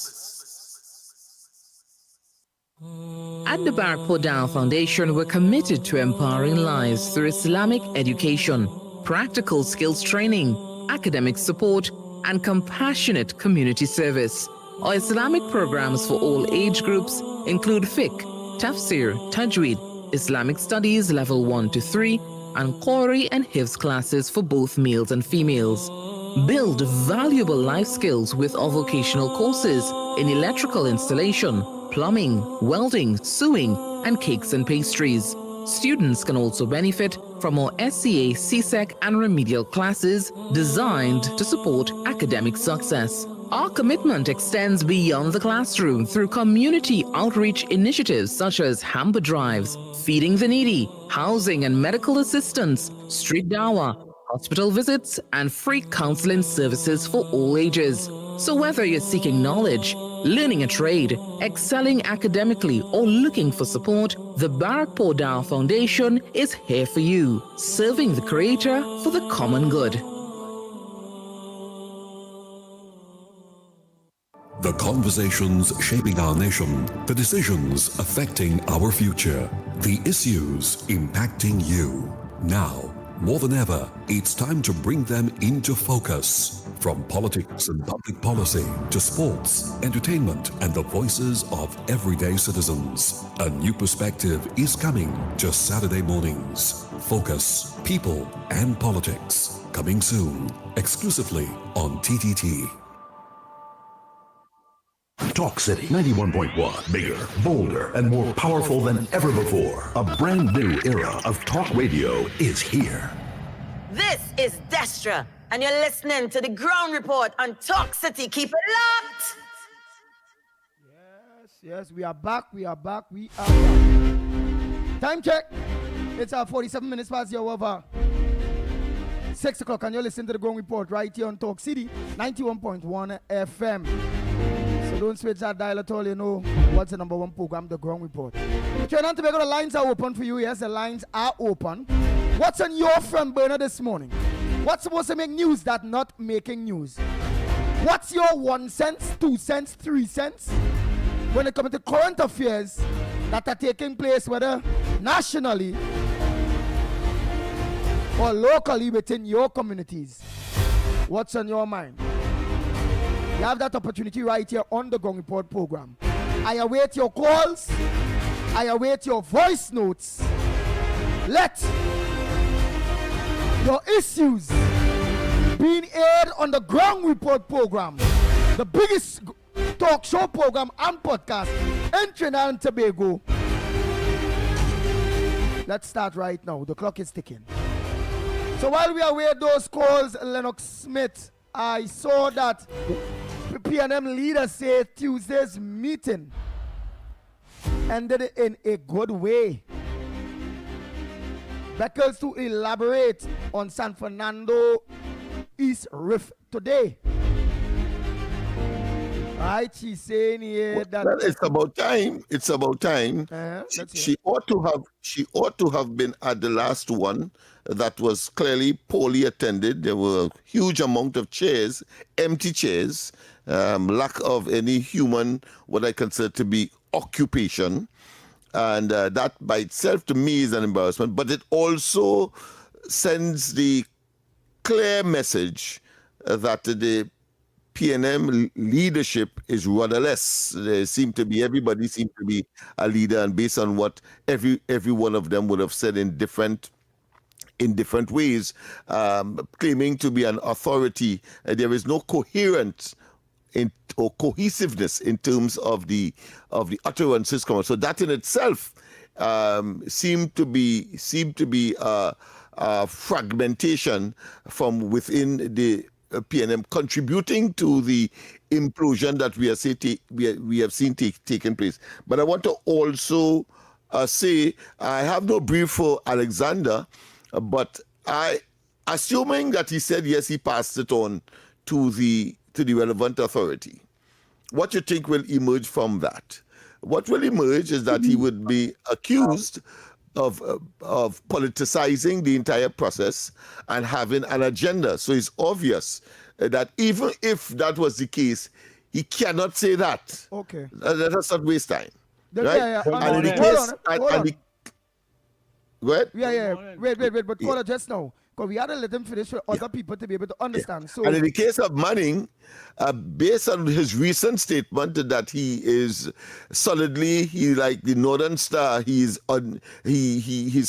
At the Barak Dow Foundation, we're committed to empowering lives through Islamic education, practical skills training, academic support, and compassionate community service. Our Islamic programs for all age groups include fiqh, tafsir, tajweed, Islamic studies level 1 to 3, and Qori and Hifz classes for both males and females. Build valuable life skills with our vocational courses in electrical installation, plumbing, welding, sewing, and cakes and pastries. Students can also benefit from our SCA, CSEC, and remedial classes designed to support academic success. Our commitment extends beyond the classroom through community outreach initiatives such as hamper drives, feeding the needy, housing and medical assistance, street dawah, hospital visits, and free counseling services for all ages. So whether you're seeking knowledge, learning a trade, excelling academically, or looking for support, the Barak Dow Foundation is here for you, serving the Creator for the common good. The conversations shaping our nation, the decisions affecting our future, the issues impacting you. Now, more than ever, it's time to bring them into focus. From politics and public policy to sports, entertainment, and the voices of everyday citizens. A new perspective is coming to Saturday mornings. Focus, People, and Politics. Coming soon, exclusively on TTT. Talk City 91.1. Bigger, bolder, and more powerful than ever before. A brand new era of talk radio is here. This is Destra, and you're listening to the Ground Report on Talk City. Keep it locked. Yes, we are back. Time check. It's 47 minutes past the hour. 6 o'clock, and you're listening to the Ground Report right here on Talk City 91.1 FM. So don't switch that dial at all, you know what's the number one program, the Ground Report. Trinidad and Tobago, the lines are open for you. Yes, the lines are open. What's on your front burner this morning? What's supposed to make news that not making news? What's your 1 cent, 2 cents, 3 cents when it comes to current affairs that are taking place, whether nationally or locally within your communities? What's on your mind? You have that opportunity right here on the Ground Report program. I await your calls. I await your voice notes. Let your issues being aired on the Ground Report program, the biggest talk show program and podcast in Trinidad and Tobago. Let's start right now. The clock is ticking. So while we await those calls, Lennox Smith, I saw that PNM leaders say Tuesday's meeting ended in a good way. Beckles to elaborate on San Fernando East Rift today. Right, she's saying here that well, it's about time. It's about time. She ought to have been at the last one that was clearly poorly attended. There were a huge amount of chairs, empty chairs, lack of any human, what I consider to be occupation. And that by itself to me is an embarrassment, but it also sends the clear message that the PNM leadership is rudderless. Everybody seemed to be a leader, and based on what every one of them would have said in different ways, claiming to be an authority, there is no coherence or cohesiveness in terms of the utterances coming. So that in itself seemed to be a fragmentation from within the PNM, contributing to the implosion that we have seen taking place. But I want to also say I have no brief for Alexander, but assuming that he said yes, he passed it on to the relevant authority. What you think will emerge from that? What will emerge is that he would be accused of politicizing the entire process and having an agenda. So it's obvious that even if that was the case, he cannot say that. Okay. Let us not waste time. Yeah. And in the case, go ahead. Yeah. Wait. But caller, just now, because we had to let him finish for other people to be able to understand. So, and in the case of Manning, based on his recent statement that he is solidly, he like the Northern Star, he's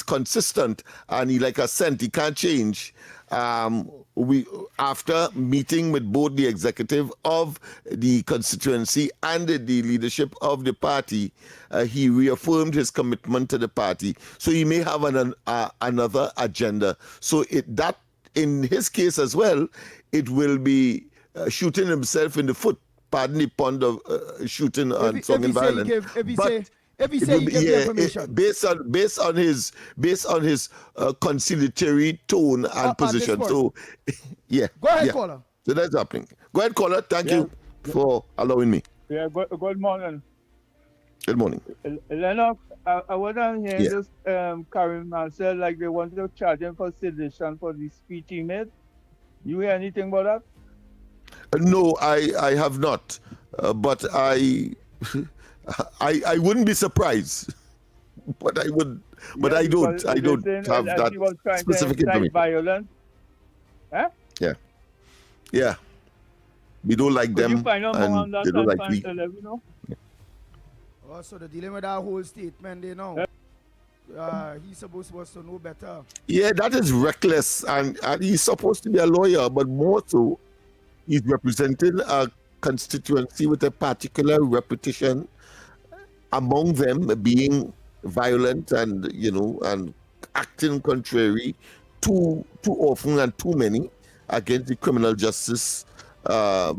consistent, and he like a scent, he can't change. We, after meeting with both the executive of the constituency and the leadership of the party, he reaffirmed his commitment to the party. So he may have another agenda. So that in his case as well, it will be shooting himself in the foot. Pardon the pun of shooting and song and violence. If he say he give the information, based on his conciliatory tone and position. So, yeah. Go ahead, yeah. caller. So that's happening. Go ahead, caller. Thank you for allowing me. Yeah. Good morning. Good morning. Lennox, I wasn't hearing this Karim Marcel like they wanted to charge him for sedition for the speech he made. You hear anything about that? No, I have not. But I wouldn't be surprised, but I would, but I don't have that specific information. Violence. Huh? Yeah. We don't like them, you find out more on and that they don't like me. Oh, so they're dealing with that whole statement, they know. He's supposed to know better. Yeah, that is reckless, and he's supposed to be a lawyer, but more so, he's representing a constituency with a particular reputation, among them being violent and and acting contrary too often and too many against the criminal justice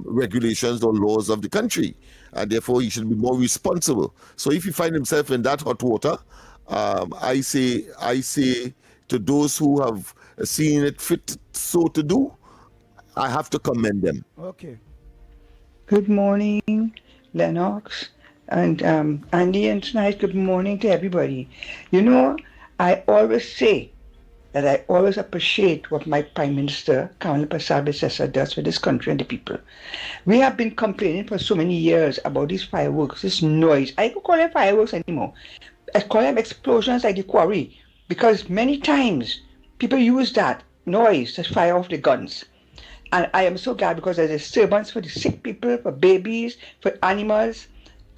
regulations or laws of the country, and therefore he should be more responsible. So if he finds himself in that hot water, I say to those who have seen it fit so to do, I have to commend them. Okay. Good morning, Lennox. And Andy and tonight, good morning to everybody. You know, I always say that I always appreciate what my Prime Minister, Kamala Persad-Bissessar, does for this country and the people. We have been complaining for so many years about these fireworks, this noise. I don't call them fireworks anymore. I call them explosions like the quarry, because many times people use that noise to fire off the guns. And I am so glad because there's disturbance for the sick people, for babies, for animals.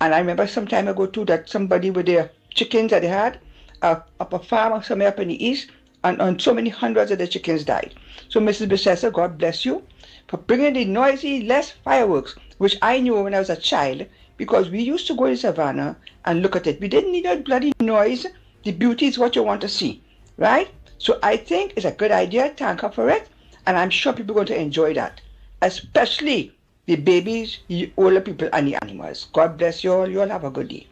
And I remember some time ago too that somebody with their chickens that they had up a farm somewhere up in the east, and so many hundreds of the chickens died. So Mrs. Bissessar, God bless you for bringing the noisy, less fireworks, which I knew when I was a child, because we used to go to Savannah and look at it. We didn't need that bloody noise. The beauty is what you want to see, right? So I think it's a good idea. Thank her for it. And I'm sure people are going to enjoy that, especially the babies, the older people, and the animals. God bless you all. You all have a good day.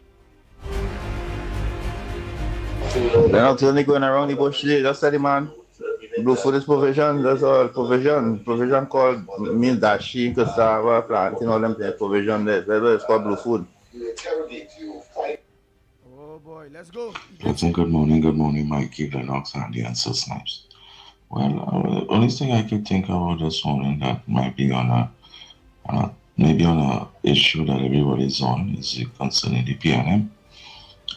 They're not only going around the bush today. Just tell the man, blue food is provision. That's all provision. Provision called means dashi, cassava, planting, all them things. Provision there. It's called blue food. Oh boy, let's go. Good morning, Mikey, Lennox, Andy, and Sir Snipes. Well, the only thing I could think about this morning that might be on a issue that everybody's on is concerning the PNM.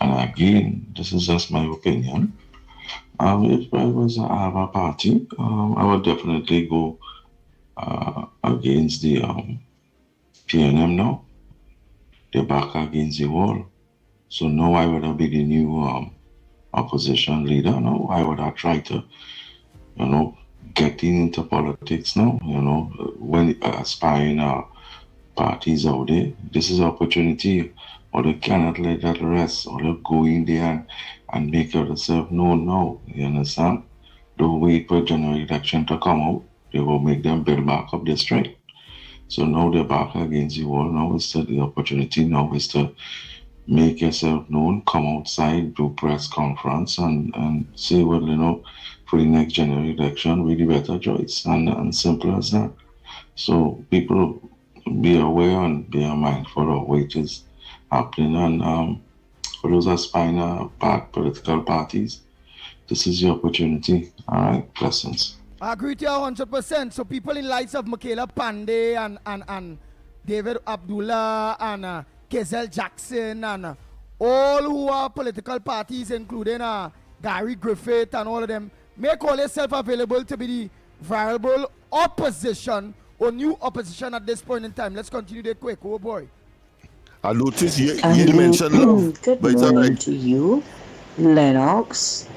And again, this is just my opinion. If I was to have a party, I would definitely go against the PNM now. They're back against the wall. So now I would be the new opposition leader. Now I would have tried to, getting into politics now, when aspiring parties out there. This is an opportunity, or they cannot let that rest, or they go in there and make yourself known now. You understand? Don't wait for general election to come out. They will make them build back up their strength. So now they're back against the wall. Now is the opportunity now is to make yourself known, come outside, do press conference and say, well, for the next general election, really better choice. And simple as that. So people be aware and be mindful of what is happening. And for those aspiring political parties, this is your opportunity. All right, blessings. I agree to you 100%. So people in lights of Michaela Pandey and David Abdullah and Kezel Jackson and all who are political parties, including Gary Griffith and all of them, make all yourself available to be the viable opposition or new opposition at this point in time. Let's continue that quick. Oh boy. I noticed you mentioned love. Good morning to you, Lennox,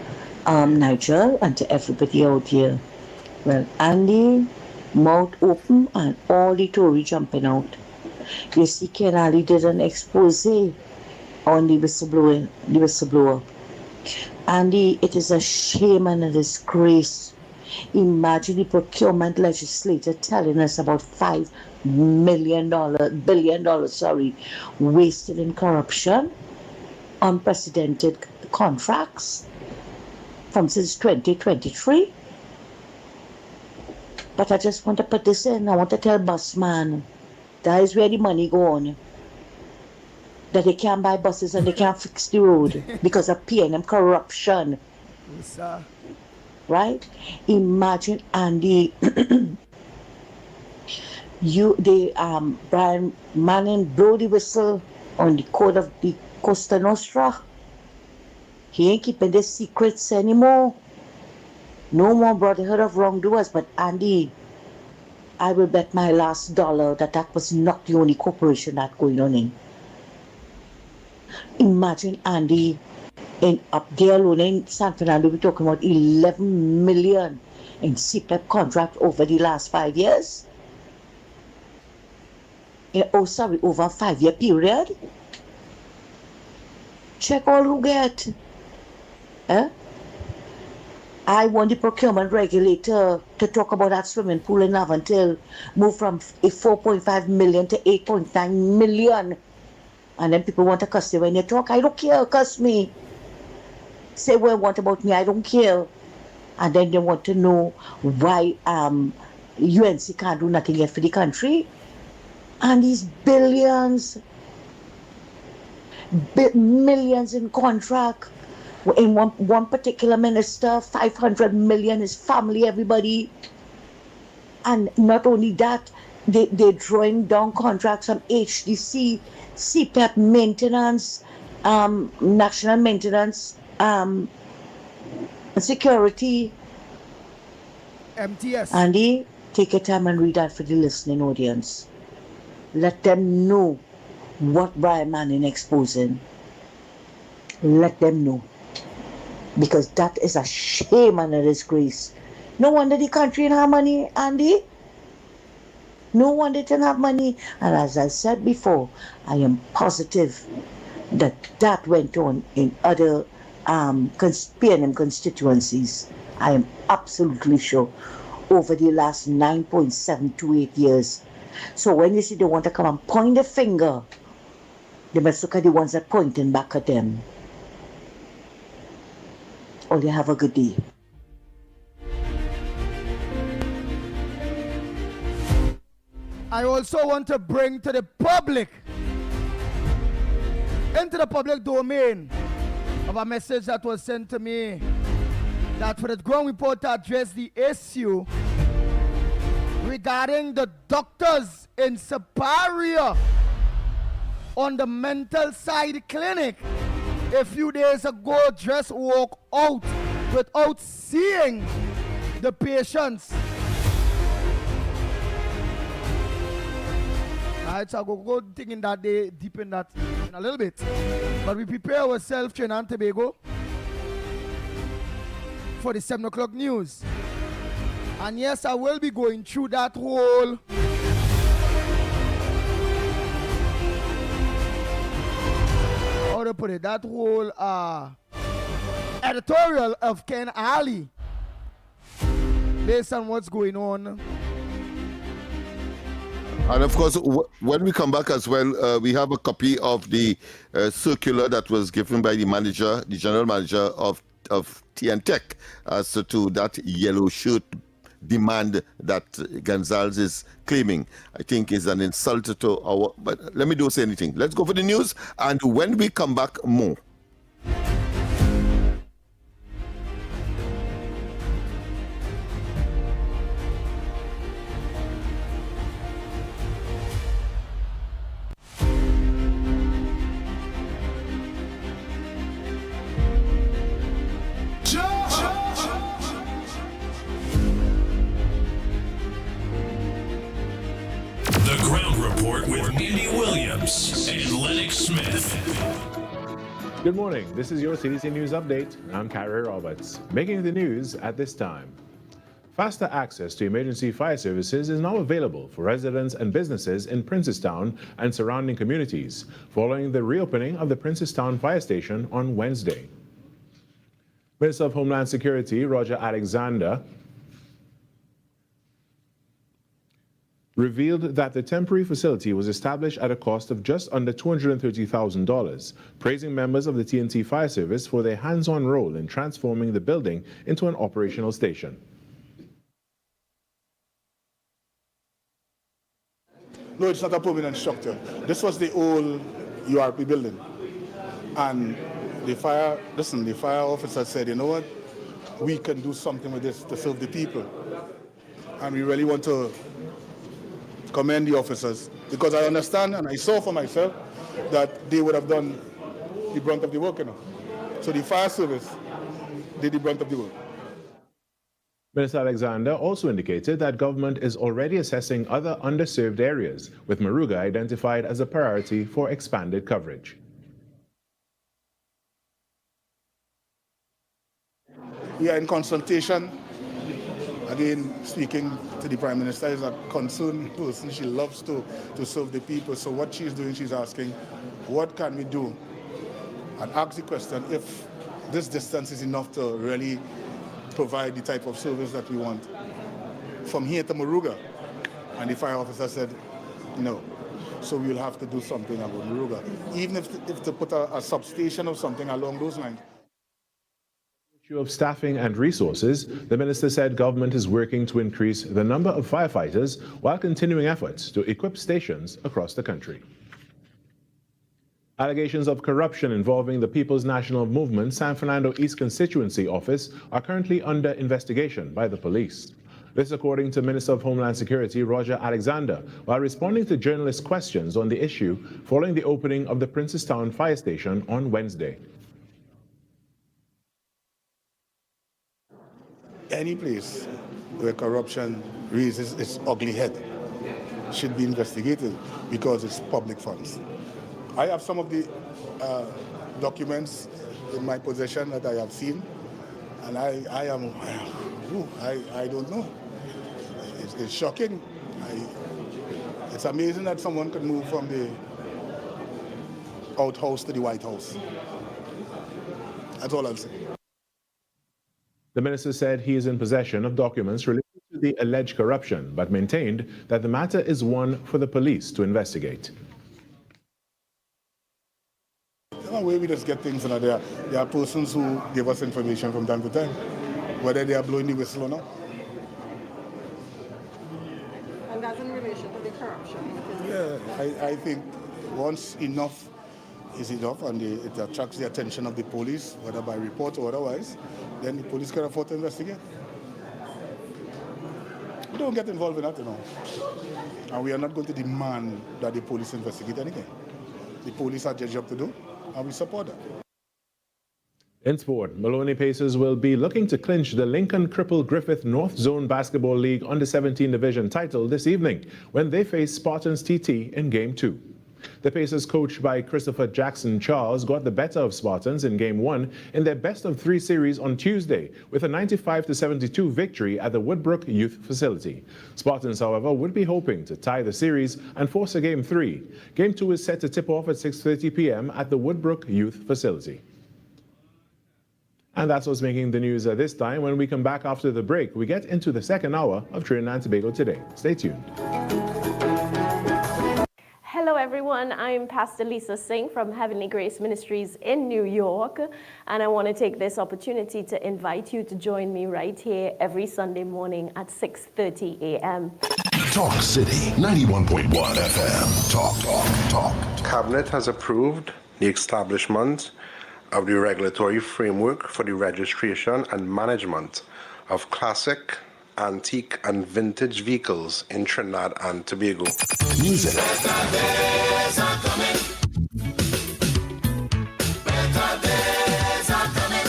Nigel, and to everybody out here. Well, Andy, mouth open and all the Tory jumping out. You see, Ken Ali did an expose on the whistleblower. Andy, it is a shame and a disgrace. Imagine the procurement legislator telling us about $5 billion, wasted in corruption, unprecedented contracts from since 2023. But I just want to put this in. I want to tell Busman, that is where the money go on. That they can't buy buses and they can't fix the road because of P&M corruption. Yes, sir. Right? Imagine, Andy, Brian Manning blow the whistle on the code of the Costa Nostra. He ain't keeping the secrets anymore. No more brotherhood of wrongdoers, but Andy, I will bet my last dollar that was not the only corporation that going on in. Imagine, Andy, up there alone in San Fernando, we're talking about 11 million in CPEP contract over the last 5 years. Over a 5-year period. Check all who get. I want the procurement regulator to talk about that swimming pool in Laventille move from 4.5 million to 8.9 million. And then people want to cuss you when they talk. I don't care, cuss me. Say what you want about me, I don't care. And then they want to know why UNC can't do nothing yet for the country. And these billions, millions in contract. In one particular minister, 500 million, his family, everybody. And not only that, they're drawing down contracts from HDC, CPEP maintenance, national maintenance, security. MTS. Andy, take your time and read that for the listening audience. Let them know what Brian Manning exposing. Let them know. Because that is a shame and a disgrace. No wonder the country didn't have money, Andy. No wonder it didn't have money. And as I said before, I am positive that went on in other P&M constituencies. I am absolutely sure over the last 9.728 years. So when you see they want to come and point the finger, they must look at the ones that are pointing back at them. Or you have a good day. I also want to bring to the public, into the public domain, of a message that was sent to me, that for the ground report to address the issue regarding the doctors in Superior on the mental side clinic a few days ago just walk out without seeing the patients. Alright, so I'll go digging that day, deep in that in a little bit. But we prepare ourselves, Trinidad and Tobago, for the 7 o'clock news. And yes, I will be going through that whole how to put it, that whole editorial of Ken Ali based on what's going on. And of course, when we come back as well, we have a copy of the circular that was given by the manager, the general manager of TN Tech, as to that yellow shirt demand that Gonzalez is claiming. I think is an insult to our. But let me do say anything. Let's go for the news, and when we come back, more. Smith. Good morning. This is your CDC News Update. I'm Carrie Roberts. Making the news at this time. Faster access to emergency fire services is now available for residents and businesses in Princestown and surrounding communities following the reopening of the Princestown Fire Station on Wednesday. Minister of Homeland Security Roger Alexander revealed that the temporary facility was established at a cost of just under $230,000, praising members of the TNT Fire Service for their hands-on role in transforming the building into an operational station. No, it's not a permanent structure. This was the old URP building. And the fire officer said, you know what, we can do something with this to serve the people. And we really want to commend the officers, because I understand and I saw for myself that they would have done the brunt of the work, So the fire service did the brunt of the work. Minister Alexander also indicated that government is already assessing other underserved areas, with Moruga identified as a priority for expanded coverage. We are in consultation. Again, speaking to the Prime Minister is a concerned person. She loves to serve the people. So what she's doing, she's asking, what can we do? And ask the question if this distance is enough to really provide the type of service that we want. From here to Moruga. And the fire officer said, no. So we'll have to do something about Moruga. Even if to put a substation or something along those lines. Issue of staffing and resources, the minister said government is working to increase the number of firefighters while continuing efforts to equip stations across the country. Allegations of corruption involving the People's National Movement San Fernando East Constituency Office are currently under investigation by the police. This according to Minister of Homeland Security Roger Alexander, while responding to journalists' questions on the issue following the opening of the Princestown Fire Station on Wednesday. Any place where corruption raises its ugly head should be investigated because it's public funds. I have some of the documents in my possession that I have seen, and I don't know. It's shocking. It's amazing that someone could move from the outhouse to the White House. That's all I'll say. The minister said he is in possession of documents related to the alleged corruption, but maintained that the matter is one for the police to investigate. The way we just get things, there are persons who give us information from time to time, whether they are blowing the whistle or not. And that's in relation to the corruption? Yeah, I think once enough is enough and it attracts the attention of the police, whether by report or otherwise, then the police can afford to investigate. We don't get involved in that, And we are not going to demand that the police investigate anything. The police have their job to do, and we support that. In sport, Maloney Pacers will be looking to clinch the Lincoln Cripple Griffith North Zone Basketball League Under-17 Division title this evening when they face Spartans TT in Game 2. The Pacers, coached by Christopher Jackson Charles, got the better of Spartans in Game 1 in their best-of-3 series on Tuesday with a 95-72 victory at the Woodbrook Youth Facility. Spartans, however, would be hoping to tie the series and force a Game 3. Game 2 is set to tip off at 6:30 p.m. at the Woodbrook Youth Facility. And that's what's making the news at this time. When we come back after the break, we get into the second hour of Trinidad and Tobago Today. Stay tuned. Hello everyone, I'm Pastor Lisa Singh from Heavenly Grace Ministries in New York, and I want to take this opportunity to invite you to join me right here every Sunday morning at 6:30 a.m. Talk City 91.1 FM. Talk. Cabinet has approved the establishment of the regulatory framework for the registration and management of classic, antique, and vintage vehicles in Trinidad and Tobago. Music. Better days are coming. Better days are coming.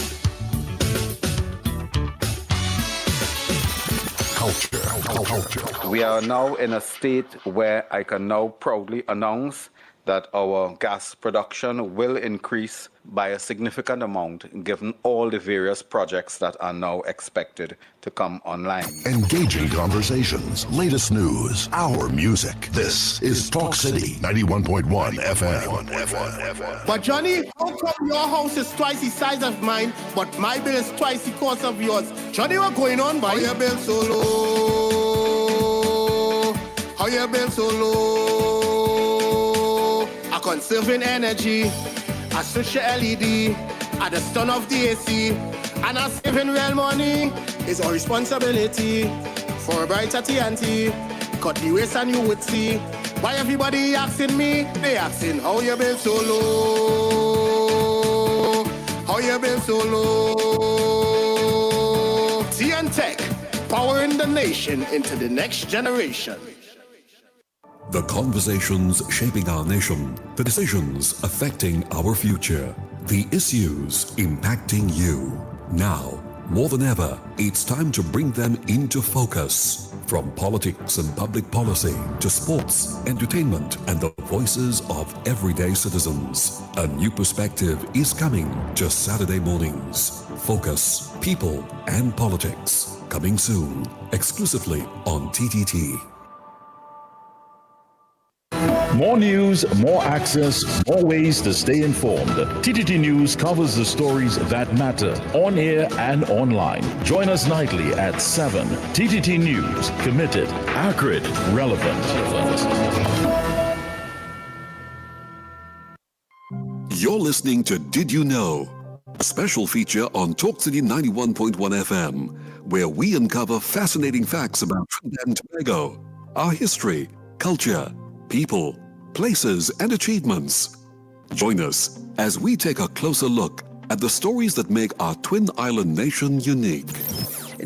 Culture. We are now in a state where I can now proudly announce that our gas production will increase by a significant amount given all the various projects that are now expected to come online. Engaging conversations, latest news, our music. This is Talk City 91.1 FM. But Johnny, how come your house is twice the size of mine, but my bill is twice the cost of yours? Johnny, what's going on, boy? How your bill so low? How your bill so low? I'm conserving energy. I switch the LED at the stun of the AC, and I'm saving real money. It's our responsibility for a brighter TNT. Cut the waste and you would see. Why everybody asking me? They asking how you been so low? How you been so low? TN Tech, powering the nation into the next generation. The conversations shaping our nation, the decisions affecting our future, the issues impacting you. Now, more than ever, it's time to bring them into focus. From politics and public policy to sports, entertainment, and the voices of everyday citizens. A new perspective is coming to Saturday mornings. Focus, People, and Politics. Coming soon, exclusively on TTT. More news, more access, more ways to stay informed. TTT News covers the stories that matter on air and online. Join us nightly at 7. TTT News, committed, accurate, relevant. You're listening to Did You Know? A special feature on Talk City 91.1 FM, where we uncover fascinating facts about Trinidad and Tobago, our history, culture, people, places, and achievements. Join us as we take a closer look at the stories that make our twin island nation unique.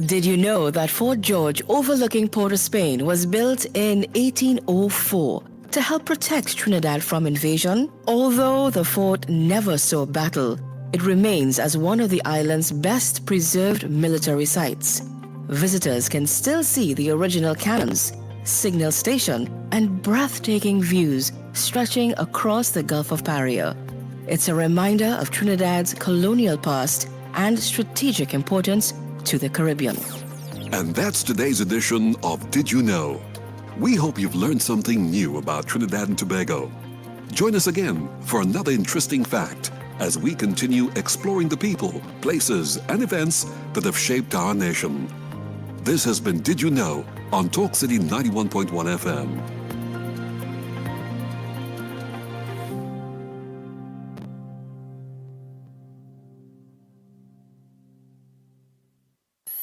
Did you know that Fort George overlooking Port of Spain was built in 1804 to help protect Trinidad from invasion? Although the fort never saw battle, it remains as one of the island's best preserved military sites. Visitors can still see the original cannons, signal station, and breathtaking views stretching across the Gulf of Paria. It's a reminder of Trinidad's colonial past and strategic importance to the Caribbean. And that's today's edition of Did You Know? We hope you've learned something new about Trinidad and Tobago. Join us again for another interesting fact as we continue exploring the people, places, and events that have shaped our nation. This has been Did You Know? On Talk City 91.1 FM.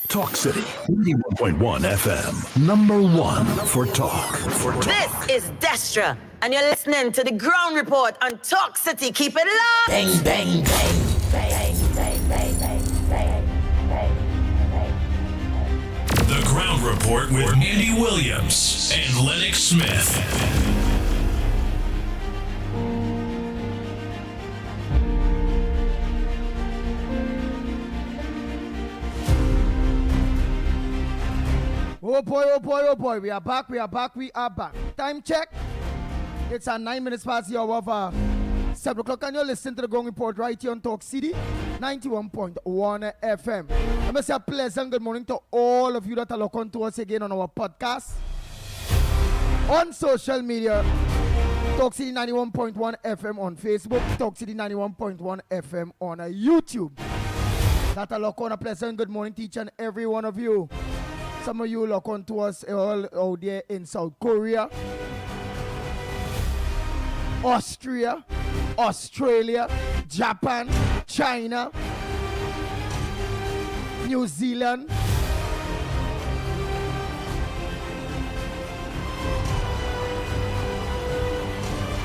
Talk City 91.1 FM. Number one for talk. This is Destra, and you're listening to the Ground Report on Talk City. Keep it locked. Bang, bang, bang. Bang, bang, bang, bang, bang, bang. The Ground Report with Andy Williams and Lennox Smith. Oh boy, oh boy, oh boy. We are back, we are back, we are back. Time check. It's 9 minutes past the hour of 7 o'clock, and you're listening to the Ground Report right here on Talk City 91.1 FM. I must say a pleasant good morning to all of you that are looking to us again on our podcast, on social media, Talk City 91.1 FM on Facebook, Talk City 91.1 FM on YouTube. That are looking a pleasant good morning to each and every one of you. Some of you look on to us all out there in South Korea, Austria, Australia, Japan, China, New Zealand,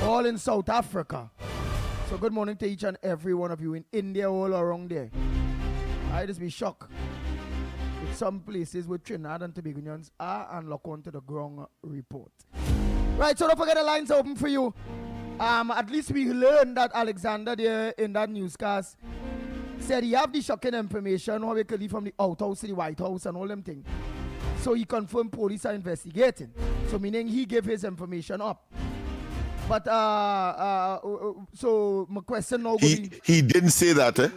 all in South Africa. So good morning to each and every one of you in India, all around there. I just be shocked with some places where Trinidad and Tobagonians are, and look on to the Ground Report. Right, so don't forget the lines are open for you. At least we learned that Alexander there in that newscast said he have the shocking information how we could leave from the outhouse to the White House and all them things. So he confirmed police are investigating. So meaning he gave his information up. But so my question now. He didn't say that, eh?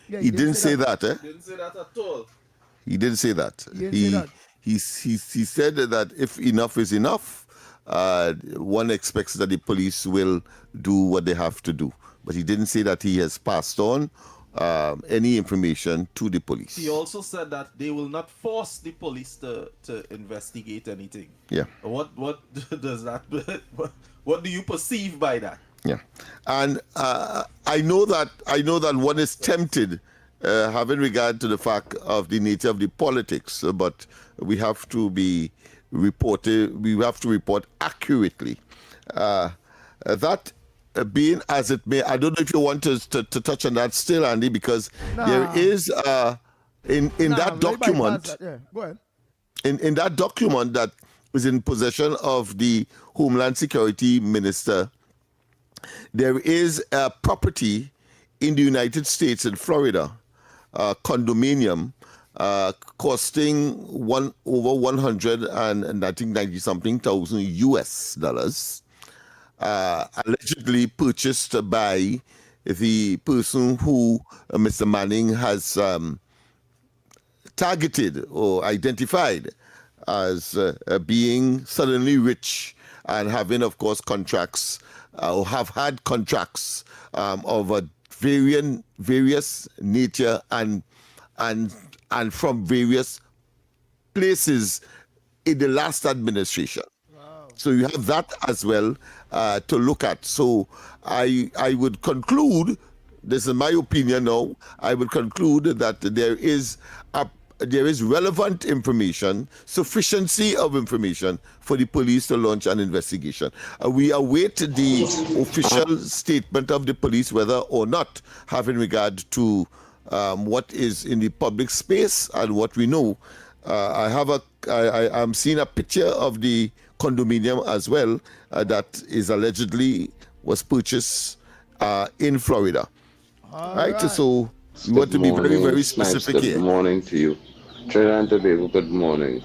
Yeah, he didn't say that, eh? Didn't say that at all. He didn't say that. He said that if enough is enough, one expects that the police will do what they have to do. But he didn't say that he has passed on any information to the police. He also said that they will not force the police to investigate anything. Yeah. What does that? What do you perceive by that? Yeah, and I know that one is tempted, having regard to the fact of the nature of the politics, but we have to be reported. We have to report accurately. That being as it may, I don't know if you want to touch on that still, Andy, because there is in that document. Go ahead. In that document that is in possession of the Homeland Security Minister, there is a property in the United States in Florida, condominium, costing over 190 something thousand US dollars, allegedly purchased by the person who Mr. Manning has targeted or identified as being suddenly rich and having, of course, contracts or have had contracts of a various nature and from various places in the last administration. Wow. So you have that as well to look at. So I would conclude, this is my opinion now, I would conclude that there is relevant information, sufficiency of information for the police to launch an investigation. We await the official statement of the police whether or not, having regard to what is in the public space and what we know. I'm seeing a picture of the condominium as well that is allegedly was purchased in Florida. All right. So we want to be very, very specific here. Good morning to you. Trinidad and Tobago, good morning.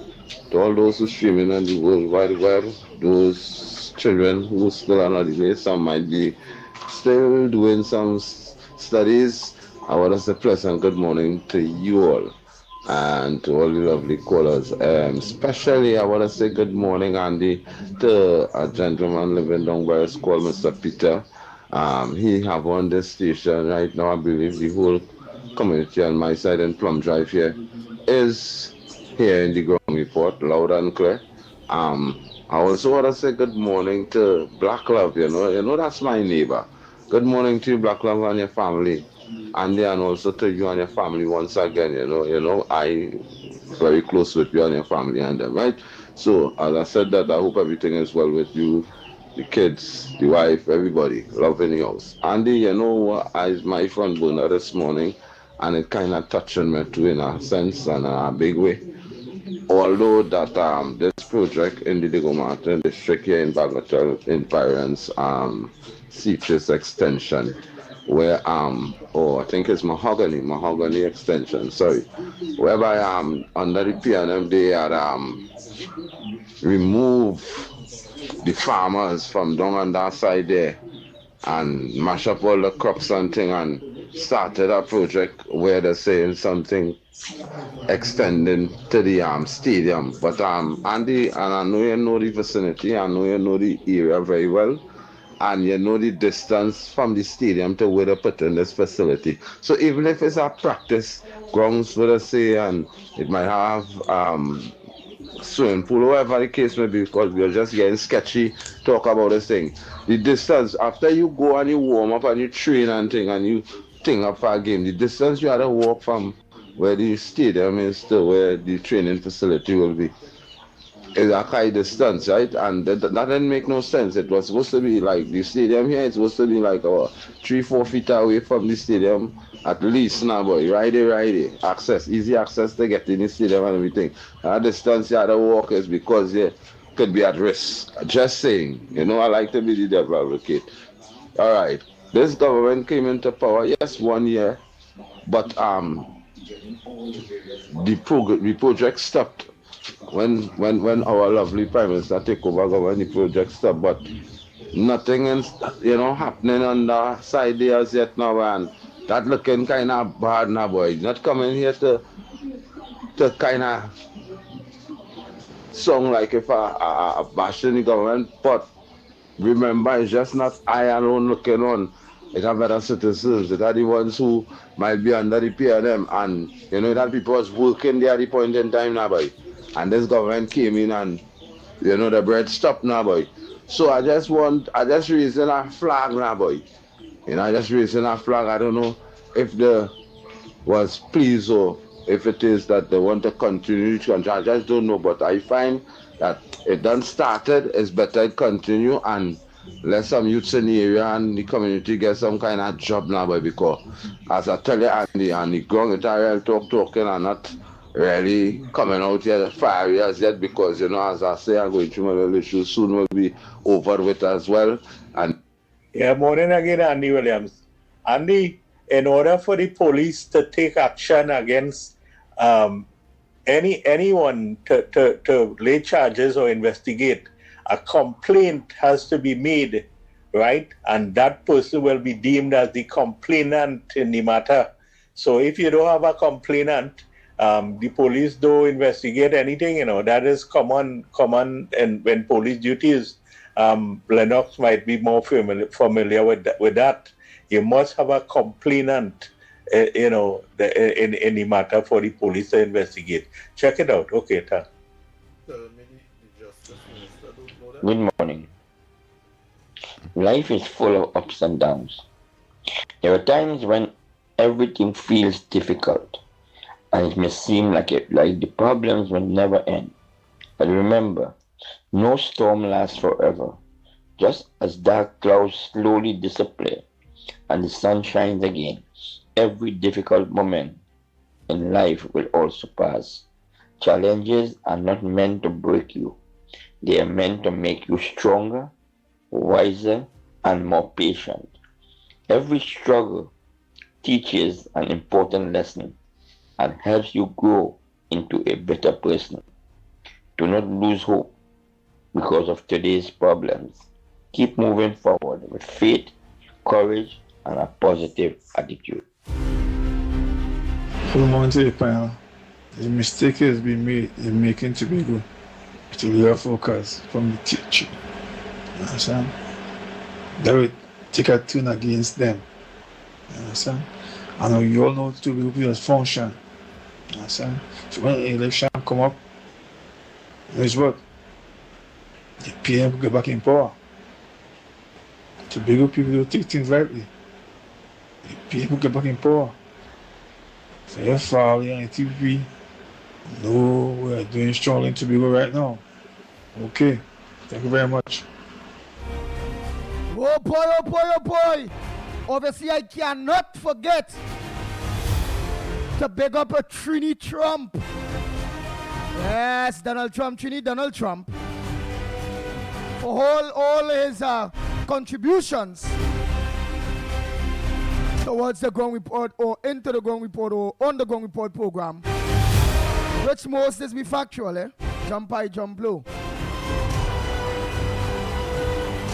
To all those who streaming on the World Wide Web, those children who still are not here, some might be still doing some studies. I want to say pleasant good morning to you all and to all the lovely callers. Especially I want to say good morning, Andy, to a gentleman living down where it's called Mr. Peter. He have on this station right now. I believe the whole community on my side in Plum Drive here is here in the ground report, loud and clear. I also want to say good morning to Black Love, you know that's my neighbor. Good morning to you, Black Love, and your family. And also to you and your family once again, you know, I very close with you and your family and them, right? So as I said that, I hope everything is well with you, the kids, the wife, everybody, love in the house. Andy, you know, is my front burner this morning, and it kind of touching me too in a sense and a big way. Although that this project in the Diego Martin district here in Bagatelle in Pirates, Citrus extension, where I think it's mahogany extension, sorry, whereby under the PNM they had removed the farmers from down on that side there and mash up all the crops and thing and started a project where they're saying something extending to the stadium. But Andy, and I know you know the vicinity, I know you know the area very well, and you know the distance from the stadium to where they put in this facility. So even if it's a practice grounds, let us say, and it might have swimming pool, whatever the case may be, because we're just getting sketchy talk about this thing. The distance, after you go and you warm up and you train and thing and you think up for a game, the distance you had to walk from where the stadium is to where the training facility will be is a high distance, right? And that didn't make no sense. It was supposed to be like the stadium here, it's supposed to be like 3-4 feet away from the stadium at least now, boy. Right access, easy access to get in the stadium and everything. That distance you had to walk is because you could be at risk. Just saying, you know, I like to be the devil advocate. All right, this government came into power, yes, 1 year, but the project stopped. When our lovely Prime Minister take over government, the project stopped, but nothing is, happening on the side there as yet now, and that looking kind of bad now, boy. Not coming here to kind of sound like if I bashing the government, but remember, it's just not I alone looking on. It have other citizens. It are the ones who might be under the PNM, and that people was working there at the point in time now, boy. And this government came in and the bread stopped now, boy. So I just raising a flag now, boy. I just raising a flag. I don't know if they was pleased or if it is that they want to continue to control. I just don't know, but I find that it done started, it's better it continue and let some youths in the area and the community get some kind of job now, boy, because as I tell you, and the ground it are talking and not really coming out here 5 years yet, because as I say, I'm going through my little issues soon will be over with as well. And morning again, Andy Williams. Andy, in order for the police to take action against anyone to lay charges or investigate, a complaint has to be made, right? And that person will be deemed as the complainant in the matter. So if you don't have a complainant, the police don't investigate anything, that is common, and when police duties, Lennox might be more familiar with that. You must have a complainant, in the matter for the police to investigate. Check it out. Okay, thanks. Good morning. Life is full of ups and downs. There are times when everything feels difficult, and it may seem like the problems will never end. But remember, no storm lasts forever. Just as dark clouds slowly disappear and the sun shines again, every difficult moment in life will also pass. Challenges are not meant to break you. They are meant to make you stronger, wiser, and more patient. Every struggle teaches an important lesson and helps you grow into a better person. Do not lose hope because of today's problems. Keep moving forward with faith, courage, and a positive attitude. Good morning to the panel. The mistake has been made in making Tobago to real focus from the teacher. You understand? That would take a tune against them. You understand? I know you all know Tobago people's function. You understand? So when the election come up, it's what? The PM will get back in power. Tobago people will take things lightly. The PM will get back in power. So you're following on TPP. No, we're doing strongly in Tobago right now. Okay. Thank you very much. Oh boy, oh boy, oh boy. Obviously, I cannot forget to big up a Trini Trump. Yes, Donald Trump, Trini Donald Trump. For all his contributions towards the Ground Report or into the Ground Report or on the Ground Report program, which most is be factual, jump high, jump low.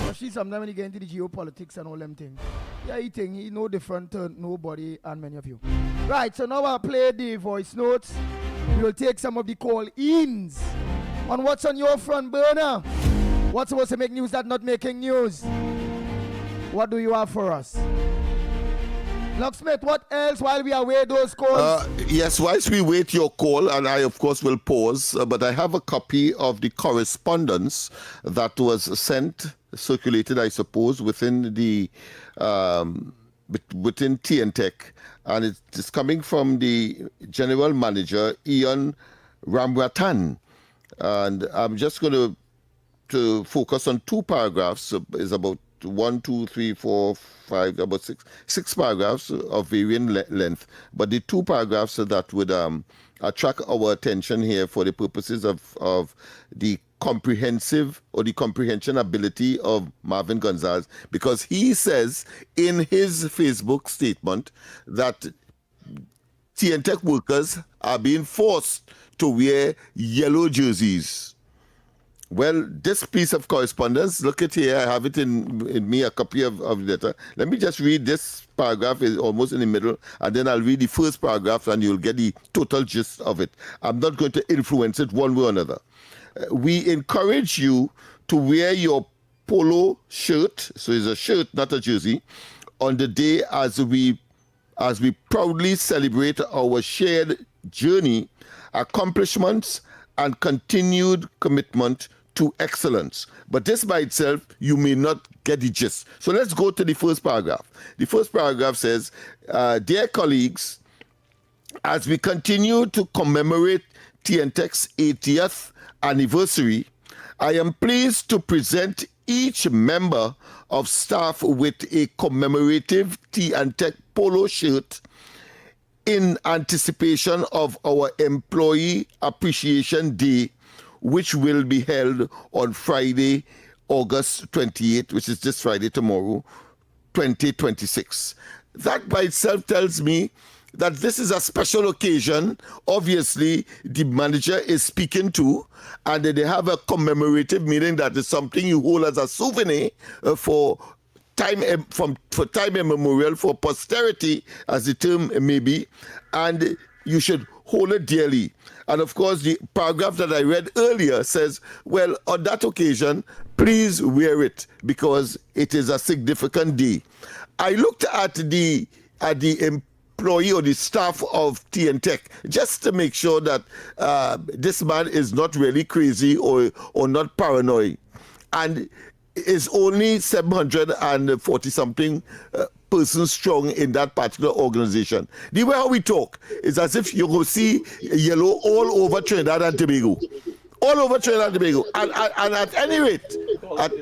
Especially sometimes when you get into the geopolitics and all them things. Yeah, he no different to nobody and many of you. Right, so now I'll play the voice notes. We will take some of the call-ins on what's on your front burner. What's supposed to make news that not making news? What do you have for us? Locksmith, what else while we await those calls? Yes, whilst we wait your call, and I, of course, will pause, but I have a copy of the correspondence that was circulated, I suppose, within the within TNTech, and it is coming from the General Manager, Ian Ramratan. And I'm just going to focus on two paragraphs. It's about 1, 2, 3, 4, 5, about six paragraphs of varying length. But the two paragraphs that would attract our attention here for the purposes of the comprehensive or the comprehension ability of Marvin Gonzalez, because he says in his Facebook statement that TNTech workers are being forced to wear yellow jerseys. Well, this piece of correspondence, look at here, I have it in me, a copy of the letter. Let me just read this paragraph, is almost in the middle, and then I'll read the first paragraph and you'll get the total gist of it. I'm not going to influence it one way or another. We encourage you to wear your polo shirt, so it's a shirt, not a jersey, on the day as we proudly celebrate our shared journey, accomplishments, and continued commitment to excellence. But this by itself, you may not get the gist. So let's go to the first paragraph. The first paragraph says, dear colleagues, as we continue to commemorate TNTech's 80th anniversary, I am pleased to present each member of staff with a commemorative TNTech polo shirt in anticipation of our Employee Appreciation Day, which will be held on Friday, August 28th, which is this Friday, tomorrow, 2026. That by itself tells me that this is a special occasion. Obviously, the manager is speaking to, and they have a commemorative meaning that is something you hold as a souvenir for time immemorial, for posterity, as the term may be, and you should hold it dearly. And of course, the paragraph that I read earlier says, well, on that occasion, please wear it because it is a significant day. I looked at the employee or the staff of TNTech just to make sure that this man is not really crazy or not paranoid. And is only 740 something persons strong in that particular organization. The way how we talk is as if you will see yellow all over Trinidad and Tobago. All over Trinidad and Tobago. And at any rate, at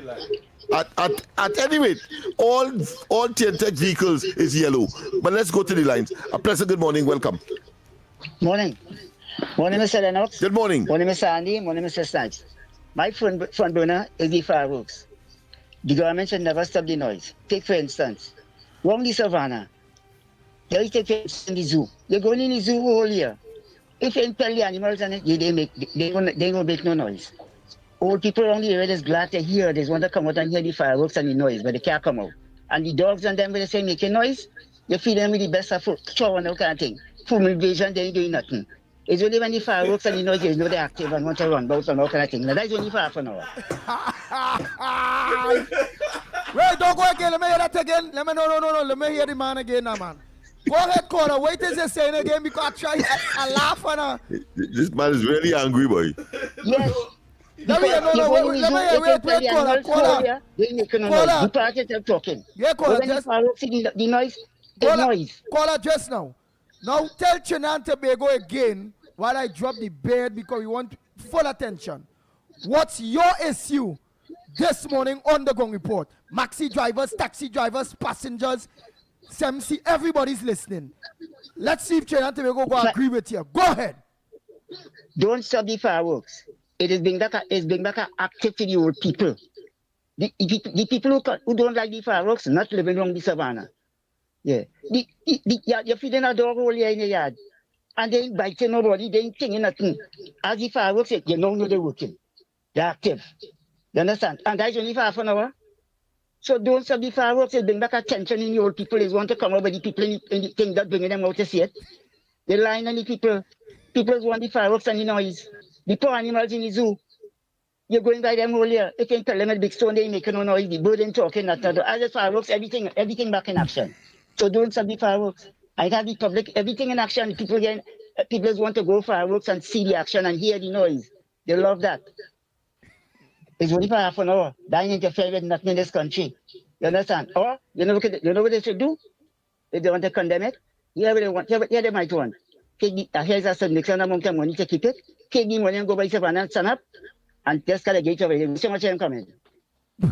any rate, all TNTech vehicles is yellow. But let's go to the lines. A pleasant good morning. Welcome. Morning. Morning, Mr. Lennox. Good morning. Morning, Mr. Andy. Morning, Mr. Snipes. My front burner is the fireworks. The government should never stop the noise. Take, for instance, along the savannah, there is take in the zoo. You're going in the zoo all year. If you impel the animals on it, they don't make no noise. Old people around the area is glad to hear. They want to come out and hear the fireworks and the noise, but they can't come out. And the dogs and them, when they say making noise, you feed them with the best of food, chow and that kind of thing. Fumigation, they ain't doing nothing. It's only when the fireworks and the noise, you know they're active and want to run about and all kind of thing. Now that's only for half an hour. Wait, don't go again. Let me hear that again. No. Let me hear the man again now, man. Go ahead, caller. Wait till you say it again because I laugh and This man is really angry, boy. Yes. Let me hear, wait, caller. The party is talking. Yeah, caller, just the noise, the noise. Caller, just now. Now tell Trinidad and Tobago again while I drop the bed because we want full attention. What's your issue this morning on the Gong Report? Maxi drivers, taxi drivers, passengers, SMC, everybody's listening. Let's see if Trinidad and Tobago go agree with you. Go ahead. Don't stop the fireworks. It is being back active to the old people. The people who don't like the fireworks not living along the savannah. Yeah. You're feeding a dog all here in the yard. And they ain't biting nobody, they ain't thinking nothing. As the fireworks, you know they're working. They're active. You understand? And that's only for half an hour. So don't stop the fireworks, it bring back attention in the old people. They want to come over, but the people in the thing that bringing them out to see it. They're lying on the people. People want the fireworks and the noise. The poor animals in the zoo. You're going by them all here. If you tell them a big stone, they ain't making no noise. The bird ain't talking, nothing. As the fireworks, everything back in action. So don't stop the fireworks. I have the public, everything in action. People want to go fireworks and see the action and hear the noise. They love that. It's only for half an hour. That ain't interfere with nothing in this country. You understand? Or you know what they should do? If they want to condemn it, here they might want. Here's a certain amount of money to keep it. Take the money and go by savannah and stand up and just got a gate over here. So much I'm coming. All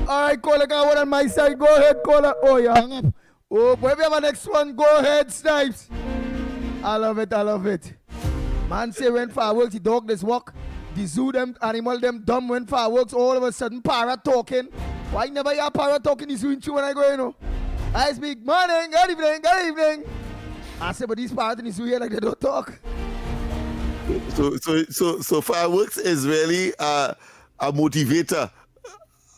right, caller, got one on my side. Go ahead, caller. Oh, you hung up. Oh, boy, we have a next one. Go ahead, Snipes. I love it. Man say when fireworks, the dog this walk. The zoo, them animal, them dumb when fireworks. All of a sudden, parrot talking. Why never hear parrot talking the zoo in when I go, you know? I speak, morning, good evening. I say, but these parrots in the zoo here like they don't talk. So fireworks is really a motivator,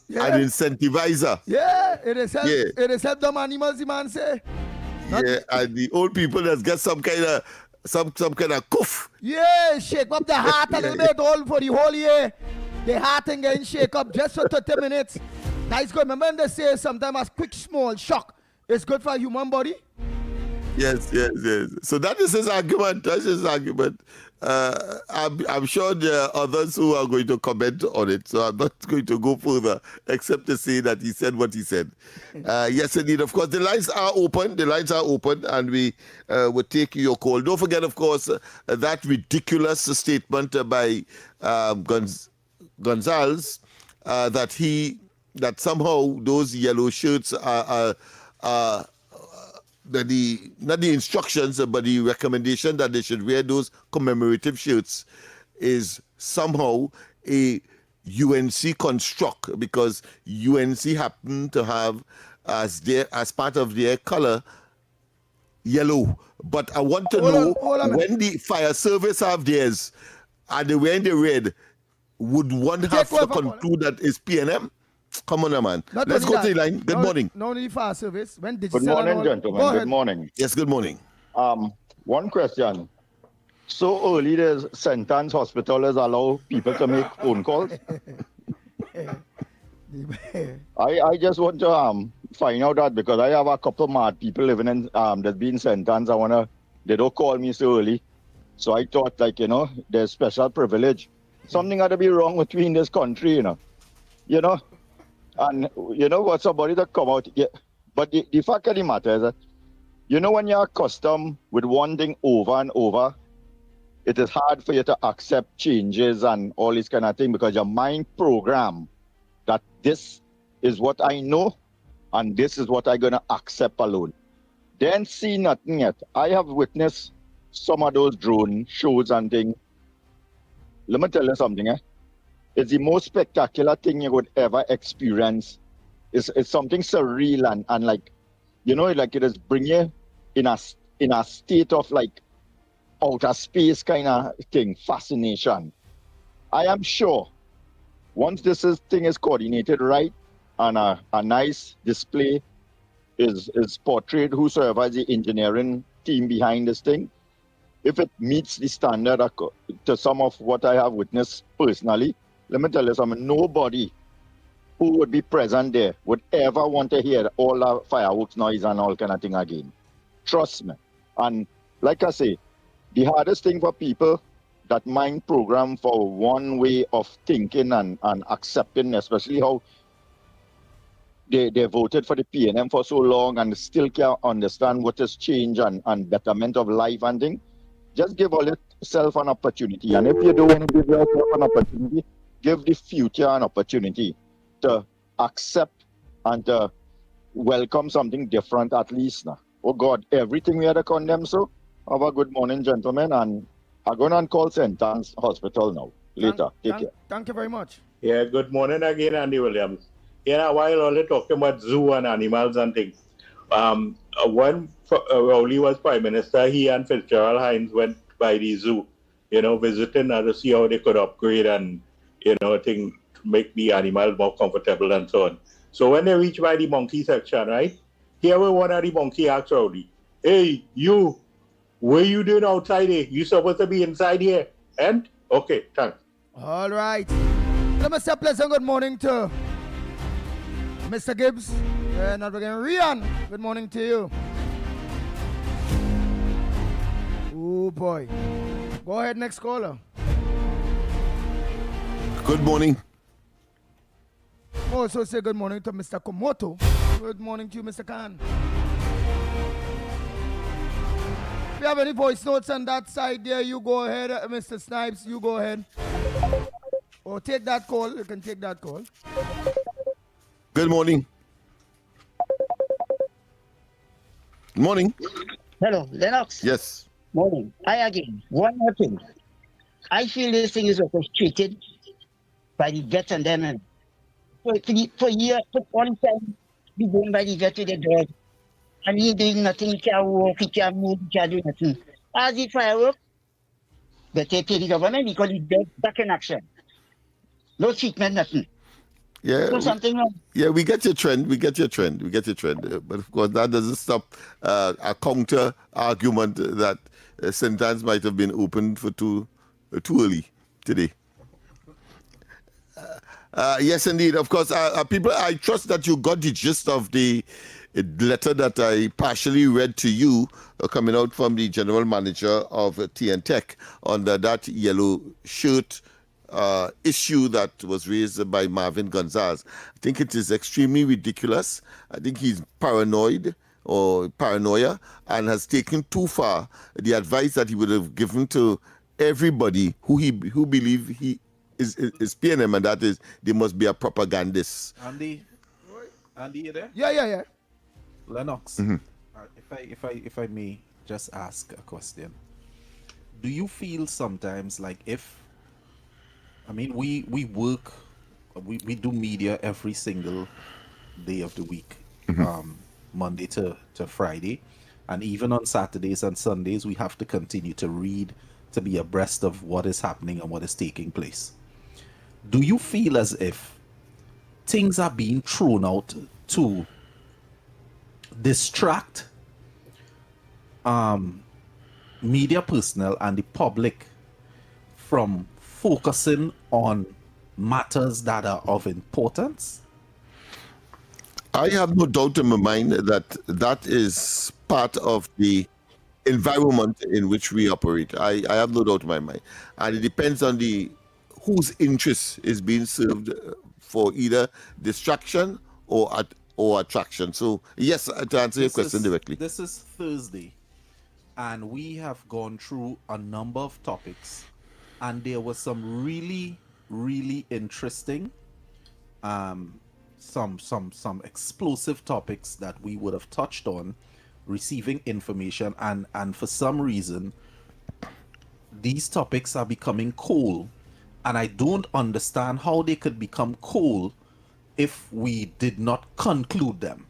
an incentivizer. Yeah, it is help. Yeah. It is help them animals, the man say. Yeah, and the old people that get some kind of cuff. Yeah, shake up the heart a little bit all for the whole year. The heart and getting shake up just for 30 minutes. That's good. Remember they say sometimes a quick small shock is good for a human body. Yes. So that is his argument. That's his argument. I'm sure there are others who are going to comment on it, so I'm not going to go further except to say that he said what he said. Yes, indeed. Of course, the lines are open, and we would take your call. Don't forget, of course, that ridiculous statement by Gonzalez that somehow those yellow shirts are not the instructions, but the recommendation that they should wear those commemorative shirts is somehow a UNC construct, because UNC happen to have as part of their color yellow. But I want to know when the fire service have theirs and they're wearing the red, would one have to conclude that it's PNM? Come on, man. Let's go to the line. Good morning. No need for service. When did Good morning, gentlemen. Good morning. Yes, good morning. One question. So early, the St. Anne's Hospital has allowed people to make phone calls. I just want to find out that, because I have a couple of mad people living in that be in St. Anne's. They don't call me so early. So I thought, there's special privilege. Something had to be wrong between this country, And what, somebody that come out, yeah. But the fact of the matter is that, when you're accustomed with one thing over and over, it is hard for you to accept changes and all this kind of thing, because your mind program that this is what I know and this is what I'm going to accept alone. Then see nothing yet. I have witnessed some of those drone shows and things. Let me tell you something, It's the most spectacular thing you would ever experience. It's something surreal and like it is bring you in a state of like outer space kind of thing, fascination. I am sure once thing is coordinated right and a nice display is portrayed, whosoever is the engineering team behind this thing, if it meets the standard to some of what I have witnessed personally, let me tell you something, nobody who would be present there would ever want to hear all the fireworks noise and all kind of thing again. Trust me. And like I say, the hardest thing for people that mind program for one way of thinking and accepting, especially how they voted for the PNM for so long and still can't understand what is change and betterment of life and thing, just give all yourself an opportunity. And if you don't want to give yourself an opportunity, give the future an opportunity to accept and to welcome something different at least now. Oh God, everything we had to condemn, so have a good morning, gentlemen, and I'm going to call St. Anne's Hospital now. Later. Take care. Thank you very much. Yeah, good morning again, Andy Williams. While all talking about zoo and animals and things, when Rowley was Prime Minister, he and Fitzgerald Hines went by the zoo, visiting to see how they could upgrade and, to make the animals more comfortable and so on. So when they reached by the monkey section, right, here we one of the monkey asked Rowley, "Hey, you, what are you doing outside here? You supposed to be inside here?" And, okay, thanks. All right. Let me say a pleasant good morning to Mr. Gibbs. And again, Rian, good morning to you. Oh boy. Go ahead, next caller. Good morning. Also say good morning to Mr. Komoto. Good morning to you, Mr. Khan. If you have any voice notes on that side there, you go ahead. Mr. Snipes, you go ahead. Or take that call. You can take that call. Good morning. Morning. Hello, Lennox. Yes. Morning. Again, one more thing. I feel this thing is orchestrated by the vets and them. And for years, for all time, be going by the vet with the dog. And he doing nothing, he can't walk, he can't move, he can't do nothing. As the fireworks, But they pay the government because it's back in action. No treatment, nothing. Yeah, So something wrong. yeah, we get your trend. But of course, that doesn't stop a counter argument that St. Anne's might have been opened for too early today. Yes, indeed. Of course, people. I trust that you got the gist of the letter that I partially read to you, coming out from the general manager of TN Tech under that yellow shirt issue that was raised by Marvin Gonzalez. I think it is extremely ridiculous. I think he's paranoid or paranoia and has taken too far the advice that he would have given to everybody who believe he is PNM, and that is they must be a propagandist. Andy, you there? Yeah. Lennox, if I may just ask a question, do you feel sometimes like we work, we do media every single day of the week, Monday to Friday, and even on Saturdays and Sundays we have to continue to read, to be abreast of what is happening and what is taking place. Do you feel as if things are being thrown out to distract media personnel and the public from focusing on matters that are of importance? I have no doubt in my mind that is part of the environment in which we operate. I have no doubt in my mind. And it depends on whose interest is being served for either distraction or attraction. So, yes, to answer your question directly. This is Thursday, and we have gone through a number of topics, and there was some really, really interesting, some explosive topics that we would have touched on, receiving information, and for some reason, these topics are becoming cold, and I don't understand how they could become cold if we did not conclude them.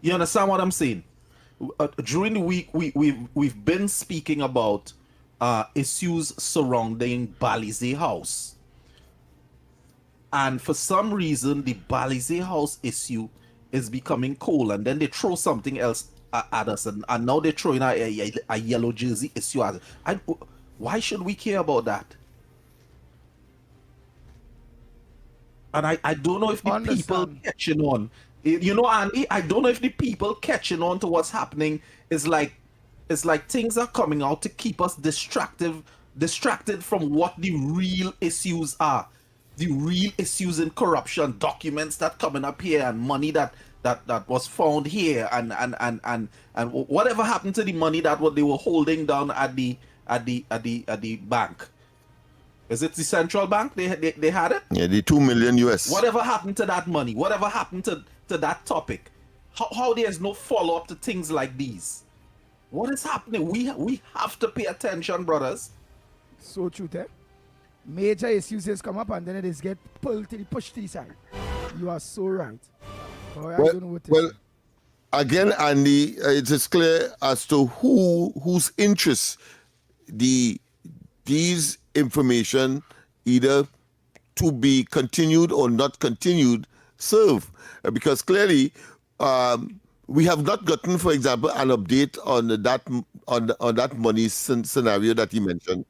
You understand what I'm saying? During the week, we've been speaking about issues surrounding Balize House. And for some reason, the Balize House issue is becoming cold. And then they throw something else at us. And now they're throwing a yellow jersey issue at us. Why should we care about that? And I don't know if the people catching on. You know, Andy, I don't know if the people catching on to what's happening is like things are coming out to keep us distracted from what the real issues are. The real issues in corruption, documents that coming up here, and money that was found here, and whatever happened to the money that what they were holding down at the bank. Is it the central bank? They had it? Yeah, the $2 million US. Whatever happened to that money? Whatever happened to that topic? How there's no follow-up to things like these? What is happening? We have to pay attention, brothers. So true, eh? Major issues just come up and then it is get pushed to the side. You are so right. I don't know what well, again, Andy, it is clear as to whose interests these information, either to be continued or not continued, serve. Because clearly, we have not gotten, for example, an update on that money scenario that he mentioned.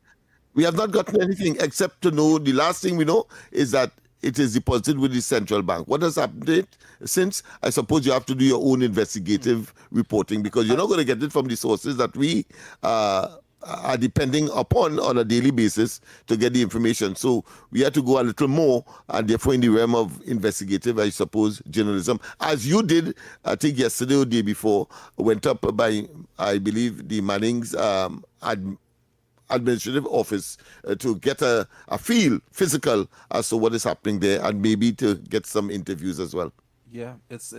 We have not gotten anything except to know the last thing we know is that it is deposited with the central bank. What has happened to it since? I suppose you have to do your own investigative reporting, because you're not going to get it from the sources that we are depending upon on a daily basis to get the information. So we have to go a little more, and therefore in the realm of investigative, I suppose, journalism, as you did, I think yesterday or the day before, went up by, I believe, the Manning's administrative office to get a physical as to what is happening there, and maybe to get some interviews as well. Yeah, it's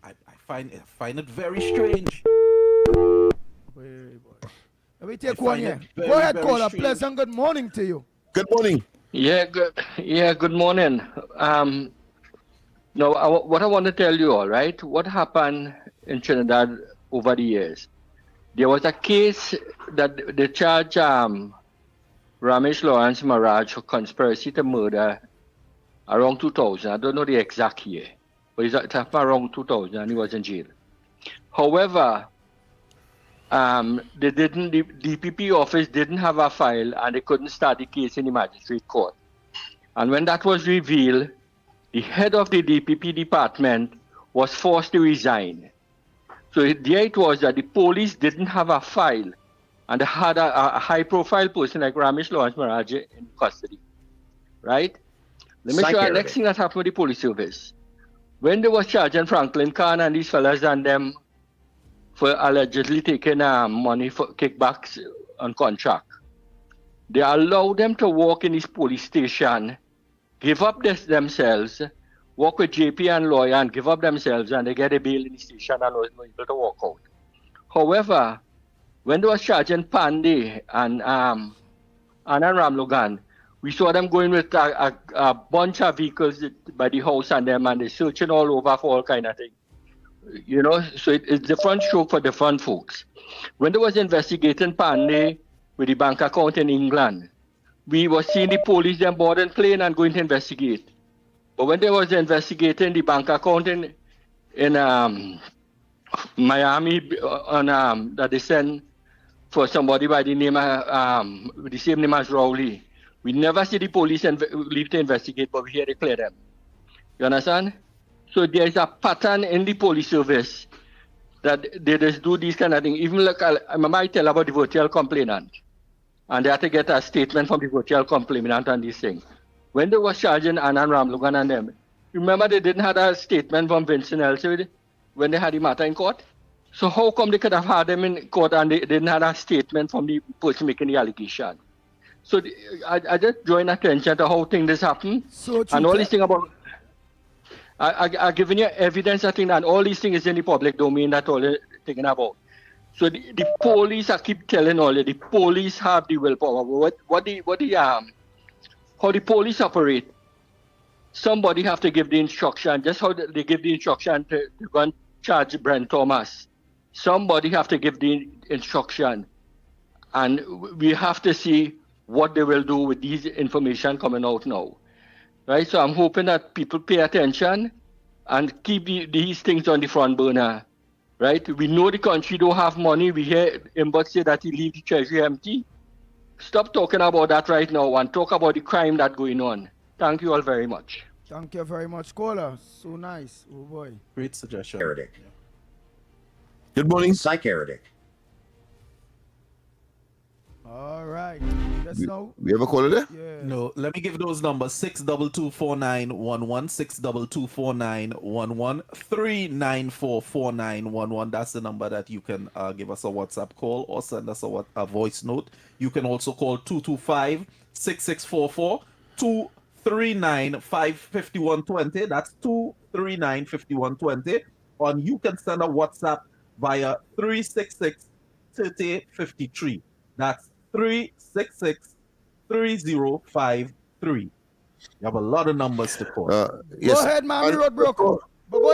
I find it very strange. Let me take one here. Go ahead, caller. Pleasant good morning to you. Good morning. Yeah, good morning. What I want to tell you all, right? What happened in Trinidad over the years? There was a case that they charged Ramesh Lawrence Maharaj for conspiracy to murder around 2000. I don't know the exact year, but it's around 2000 and he was in jail. However, the DPP office didn't have a file and they couldn't start the case in the magistrate court. And when that was revealed, the head of the DPP department was forced to resign. So there it was that the police didn't have a file and they had a high-profile person like Ramesh Lawrence Maharaj in custody, right? Let me show you the next thing that happened with the police service. When they were charging Franklin Khan and these fellas and them for allegedly taking money for kickbacks on contract, they allowed them to walk in this police station, give up themselves, work with JP and lawyer and give up themselves, and they get a bail in the station and were able to walk out. However, when they were charging Pandey and Ramlogan, we saw them going with a bunch of vehicles by the house and them, and they're searching all over for all kind of things. You know, so it's different stroke for different folks. When they was investigating Pandey with the bank account in England, we were seeing the police them boarding plane and going to investigate. But when they was investigating the bank account in Miami that they sent for somebody by the name of the same name as Rowley, we never see the police leave to investigate, but we hear they clear them. You understand? So there is a pattern in the police service that they just do these kind of things. Even like I remember I tell about the virtual complainant, and they had to get a statement from the virtual complainant on this thing. When they were charging Anand Ramlogan and them, remember they didn't have a statement from Vincent Elsewood when they had the matter in court? So how come they could have had them in court and they didn't have a statement from the person making the allegation? So I just drawing attention to how things happen. So and all these things about, I giving you evidence, I think, and all these things is in the public domain, that's all they're thinking about. So the police, I keep telling all you, the police have the willpower. How the police operate, somebody have to give the instruction, just how they give the instruction to go and charge Brent Thomas. Somebody have to give the instruction, and we have to see what they will do with these information coming out now. Right, so I'm hoping that people pay attention and keep these things on the front burner. Right, we know the country don't have money. We hear Imbot say that he leave the treasury empty. Stop talking about that right now and talk about the crime that's going on. Thank you all very much. Thank you very much, caller. So nice. Oh boy. Great suggestion. Eredic. Good morning. Psych Eredic. All right. Let's know. We have a caller there? Yeah. No, let me give those numbers: 6224911, 6224911, 3944911. That's the number that you can give us a WhatsApp call or send us a voice note. You can also call 225-6644, 239-55120. That's 239-5120. Or you can send a WhatsApp via 366-3053. That's 366-3053. You have a lot of numbers to call. Yes. Go ahead, man. We road broke. But go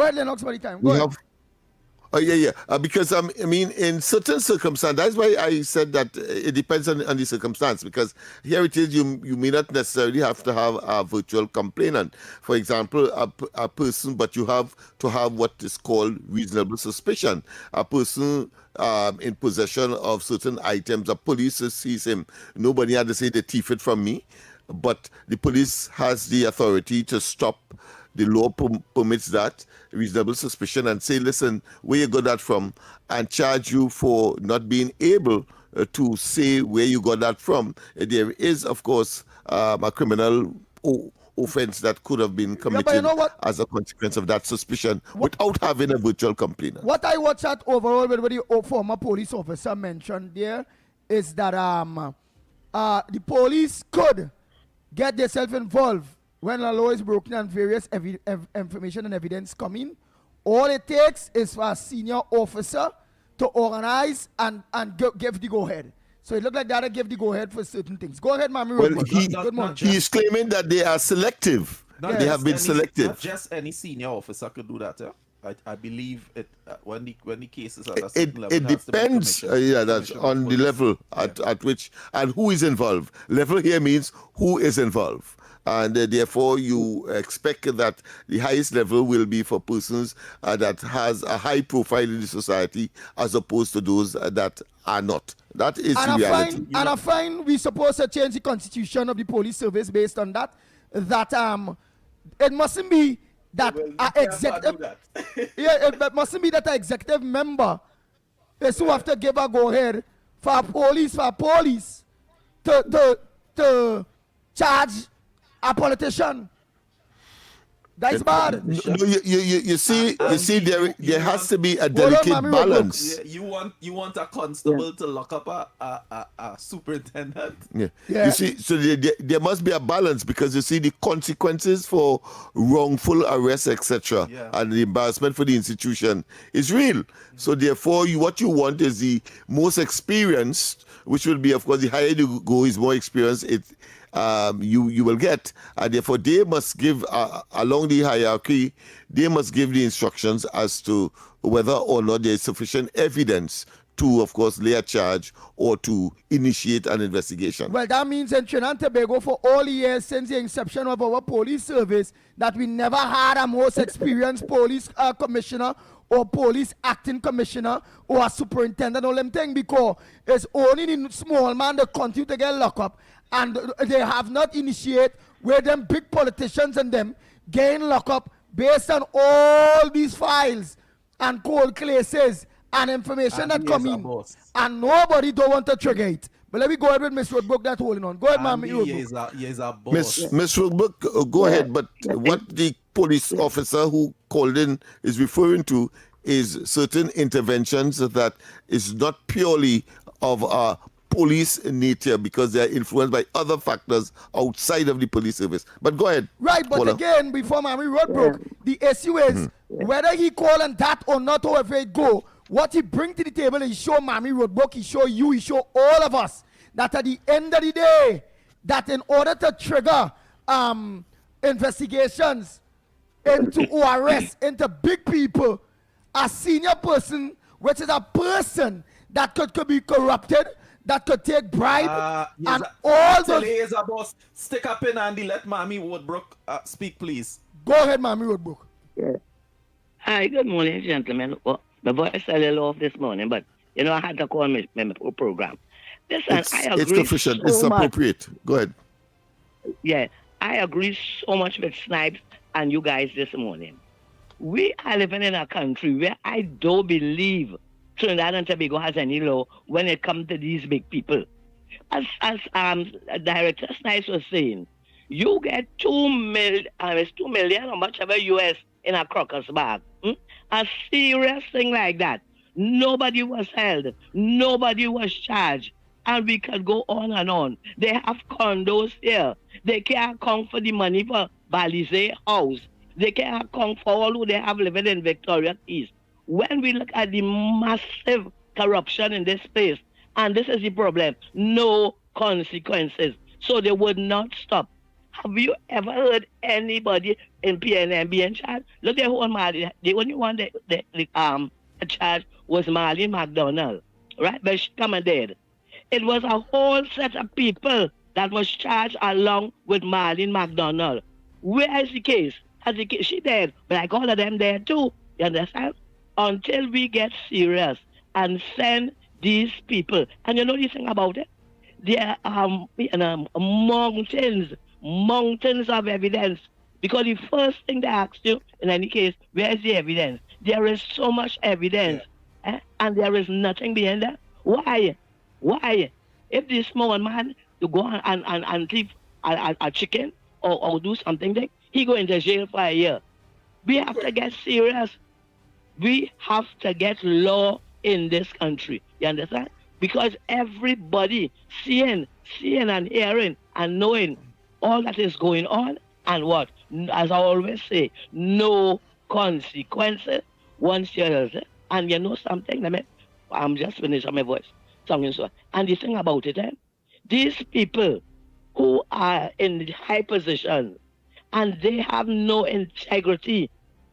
ahead, Lennox, for the time. Go ahead. Because I mean, in certain circumstances, that's why I said that it depends on the circumstance. Because here it is, you may not necessarily have to have a virtual complainant. For example, a person, but you have to have what is called reasonable suspicion. A person in possession of certain items, the police sees him. Nobody had to say they thief it from me, but the police has the authority to stop. The law permits that reasonable suspicion and say, listen, where you got that from, and charge you for not being able to say where you got that from. There is, of course, a criminal offense that could have been committed as a consequence of that suspicion without having a virtual complainant. What I watched at overall with what the former police officer mentioned there is that the police could get themselves involved when a law is broken and various information and evidence come in. All it takes is for a senior officer to organize and give the go-ahead. So it looked like that gave the go-ahead for certain things. Go ahead, Mami. Well, good morning. He is claiming that they are selective. They have been selective. Not just any senior officer could do that, yeah? I believe it when the case is at a It, certain level. it has to be depends, commissioned- that's commissioned on the police. level at which and who is involved. Level here means who is involved. And therefore, you expect that the highest level will be for persons that has a high profile in the society as opposed to those that are not. That is the reality. I find we supposed to change the constitution of the police service based on that. That it mustn't be that executive. It mustn't be that an executive member is who have to give a go ahead for police to charge a politician. That's bad. No, you see, there has to be a delicate balance. You want a constable to lock up a superintendent. Yeah. You see, so there must be a balance because you see the consequences for wrongful arrest, etc., and the embarrassment for the institution is real. So therefore, what you want is the most experienced, which will be, of course, the higher you go, is more experience. You will get, and therefore they must give along the hierarchy. They must give the instructions as to whether or not there is sufficient evidence to, of course, lay a charge or to initiate an investigation. Well, that means in Trinidad and Tobago, for all years since the inception of our police service, that we never had a most experienced police commissioner or police acting commissioner or a superintendent or them thing, because it's only the small man that continue to get locked up, and they have not initiated where them big politicians and them getting locked up based on all these files and cold cases and information that come in, and nobody don't want to trigger it. But let me go ahead with Miss Roadbook that's holding on. Go ahead, ma'am. Miss Roadbook, go ahead. But what the police officer who called in is referring to is certain interventions that is not purely of a police nature because they are influenced by other factors outside of the police service. But go ahead. Right, but again, before Mammy Roadbrook, the issue is whether he call on that or not, however it go, what he bring to the table, he show Mammy Roadbrook, he show you, he show all of us that at the end of the day, that in order to trigger investigations into arrests, into big people, a senior person, which is a person that could be corrupted, that could take bribe, and all those. Is a boss. Stick up in Andy. Let Mammy Woodbrook speak, please. Go ahead, Mammy Woodbrook. Yeah. Hi, good morning, gentlemen. Well, the voice a little off this morning, but I had to call my program. Listen, I agree. It's sufficient. It's appropriate. Go ahead. Yeah, I agree so much with Snipes and you guys this morning. We are living in a country where I don't believe Trinidad and Tobago has any law when it comes to these big people. As Director Snipes was saying, you get 2 million or much ever US in a crocker's bag. A serious thing like that. Nobody was held. Nobody was charged. And we could go on and on. They have condos here. They can't account for the money for Balize House. They can't account for all who they have living in Victoria East. When we look at the massive corruption in this place, and this is the problem, no consequences. So they would not stop. Have you ever heard anybody in PNM being charged? Look at who Marlene. The only one that charged was Marlene McDonald, right? But she come and dead. It was a whole set of people that was charged along with Marlene McDonald. Where is the case? She dead, but like all of them dead too. You understand? Until we get serious and send these people, and you know the thing about it, there are mountains of evidence. Because the first thing they ask you, in any case, where is the evidence? There is so much evidence, and there is nothing behind that. Why? If this small man to go and thief a chicken or do something like, he go into jail for a year. We have to get serious. We have to get law in this country. You understand? Because everybody seeing and hearing and knowing all that is going on, and what? As I always say, no consequences once you hear it. And you know something? I'm just finishing my voice. And the thing about it, these people who are in high positions and they have no integrity,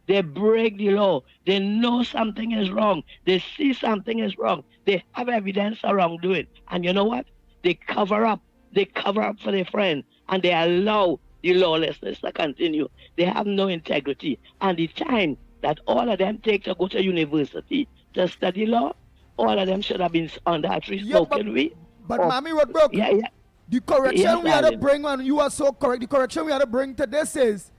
They break the law. They know something is wrong. They see something is wrong. They have evidence around doing it. And you know what? They cover up. They cover up for their friend. And they allow the lawlessness to continue. They have no integrity. And the time that all of them take to go to university to study law, all of them should have been under a tree smoking weed. But Mammy Roadbrook, the correction we had to bring, and you are so correct, the correction we had to bring to this is,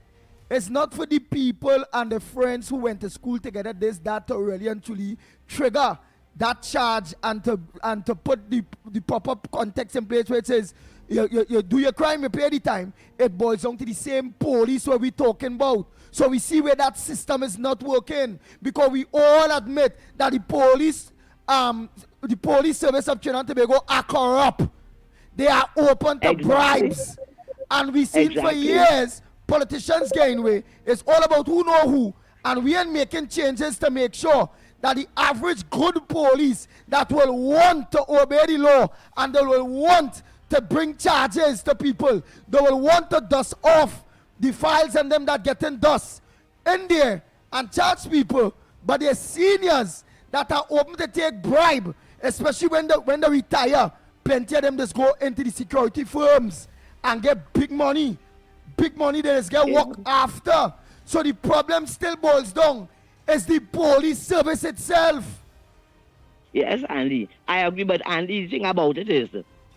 it's not for the people and the friends who went to school together, that to really and truly trigger that charge and to put the proper context in place where it says, you do your crime, you pay the time. It boils down to the same police where we're talking about. So we see where that system is not working, because we all admit that the police service of Trinidad and Tobago are corrupt. They are open to bribes. And we see it for years. Politicians getting way. It's all about who know who, and we are making changes to make sure that the average good police that will want to obey the law and they will want to bring charges to people, they will want to dust off the files and them that getting dust in there and charge people. But there's seniors that are open to take bribe, especially when they retire. Plenty of them just go into the security firms and get big money. Big money they just get work after. So the problem still boils down is the police service itself. Yes, Andy, I agree. But Andy, the thing about it is,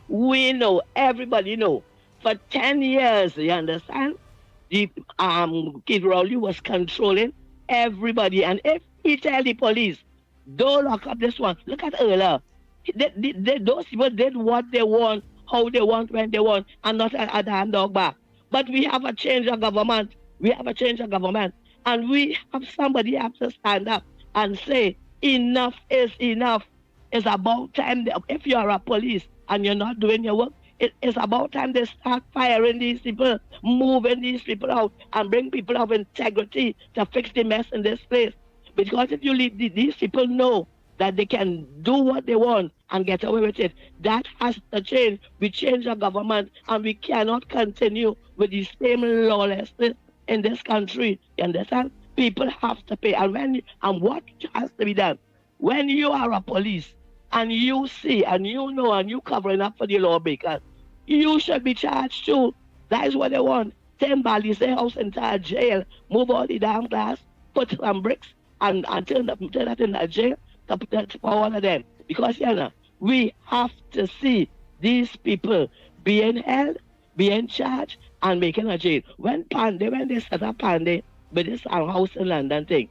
we know, everybody know, for 10 years, you understand, the Kid Rowley was controlling everybody. And if he tell the police, don't lock up this one, look at Erla. Those people did what they want, how they want, when they want, and not a damn dog back. But we have a change of government. And we have somebody have to stand up and say, enough is enough. It's about time. If you are a police and you're not doing your work, it's about time they start firing these people, moving these people out, and bring people of integrity to fix the mess in this place. Because if you leave these people know that they can do what they want and get away with it, that has to change. We change our government, and we cannot continue with the same lawlessness in this country. You understand? People have to pay. And what has to be done? When you are a police and you see and you know and you covering up for the lawmakers, you should be charged too. That is what they want. 10 bodies, their house entire jail, move all the damn glass, put some bricks, and turn that in the jail for all of them. Because we have to see these people being held, being charged, and making a jail. When they set up Pandey with this house in London thing,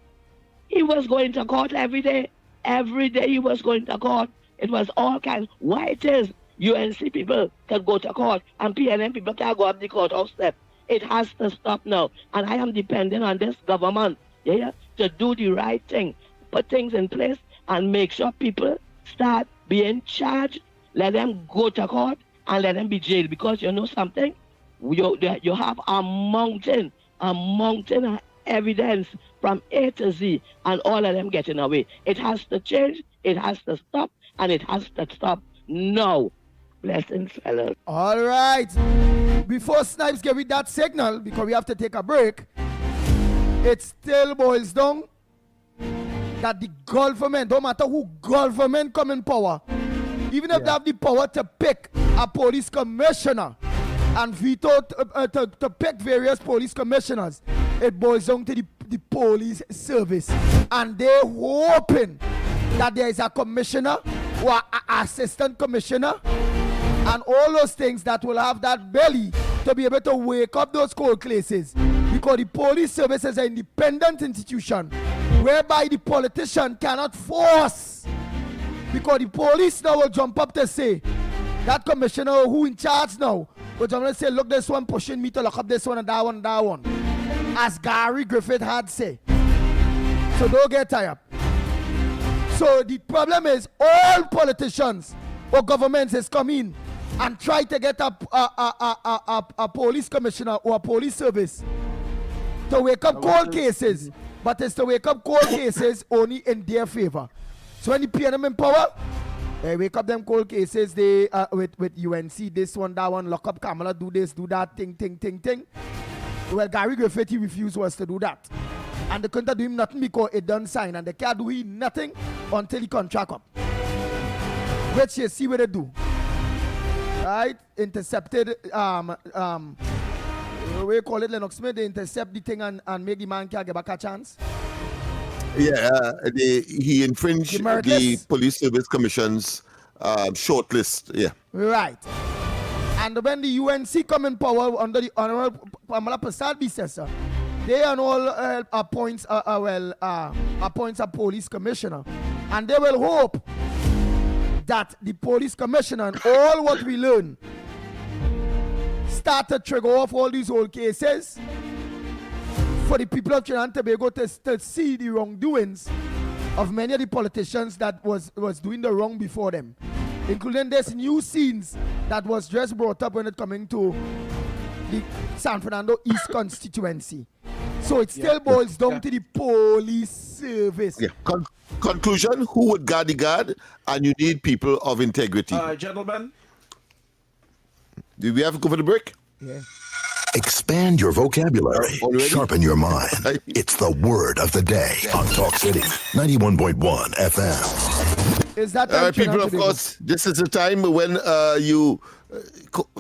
he was going to court every day. Every day he was going to court. It was all kinds. Why it is UNC people can go to court and PNM people can go up the courthouse step. It has to stop now. And I am depending on this government to do the right thing, put things in place, and make sure people start being charged, let them go to court, and let them be jailed. Because you know something? You have a mountain of evidence from A to Z, and all of them getting away. It has to change, it has to stop, and it has to stop now. Blessings, fellas. All right. Before Snipes give me that signal, because we have to take a break, it still boils down that the government, no matter who government come in power, even if they have the power to pick a police commissioner and veto to pick various police commissioners, it boils down to the police service. And they're hoping that there is a commissioner or an assistant commissioner and all those things that will have that belly to be able to wake up those cold cases. Because the police service is an independent institution whereby the politician cannot force. Because the police now will jump up to say, that commissioner who in charge now will jump up and say, look, this one pushing me to lock up this one and that one and that one. As Gary Griffith had said. So don't get tired. So the problem is all politicians or governments is come in and try to get a police commissioner or a police service to wake up cold cases, but it's to wake up cold cases only in their favor. So when the PNM in power, they wake up them cold cases, they with UNC, this one, that one, lock up Kamala, do this, do that, thing. Well, Gary Griffith, he refused was to do that. And they couldn't do him nothing because it done sign, and they can't do him nothing until the contract up. Which you see what they do. Right? Intercepted, we call it Lennox Smith, they intercept the thing and make the man can't get back a chance. Yeah, he infringed the Police Service Commission's shortlist. Yeah. Right. And when the UNC come in power under the Honorable Pamela Prasad Bisesa, they and all appoints a police commissioner, and they will hope that the police commissioner and all what we learn start to trigger off all these old cases for the people of Trinidad and Tobago to see the wrongdoings of many of the politicians that was doing the wrong before them, including this new scenes that was just brought up when it coming to the San Fernando East constituency. So it still boils down to the police service. Yeah. Conclusion, who would guard the guard? And you need people of integrity. Gentlemen. Do we have to go for the break? Yeah. Expand your vocabulary. Sharpen your mind. It's the word of the day on Talk City 91.1 FM. Is that all right, people? Of course, this is the time when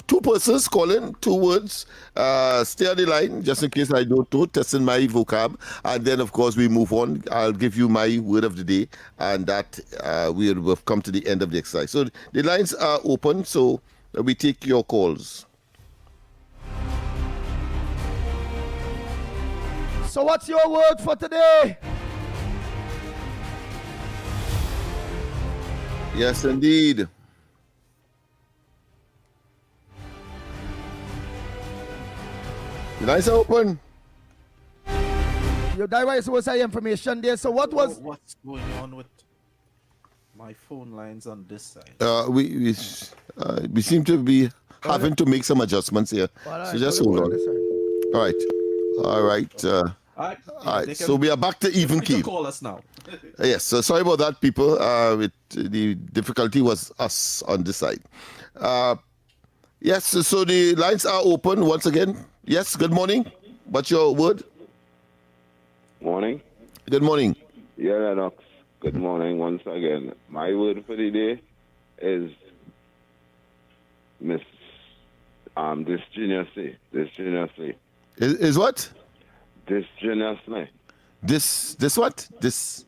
two persons call in, 2 words. Stay on the line just in case I don't know, testing my vocab, and then of course we move on. I'll give you my word of the day, and that we will come to the end of the exercise. So the lines are open, so we take your calls. So what's your word for today? Yes, indeed. The lines are open. Your device was say information there. So what was? What's going on with my phone lines on this side? We seem to be having to make some adjustments here. So just hold on. All right. All right. So we are back to even keel. Call us now. Yes. So sorry about that, people. The difficulty was us on this side. Yes. So the lines are open once again. Yes. Good morning. What's your word? Morning. Good morning. Yeah, Lennox. Good morning once again. My word for the day is disgeniusly. Disgeniusly. Is what? Disgeniusly. This what? This.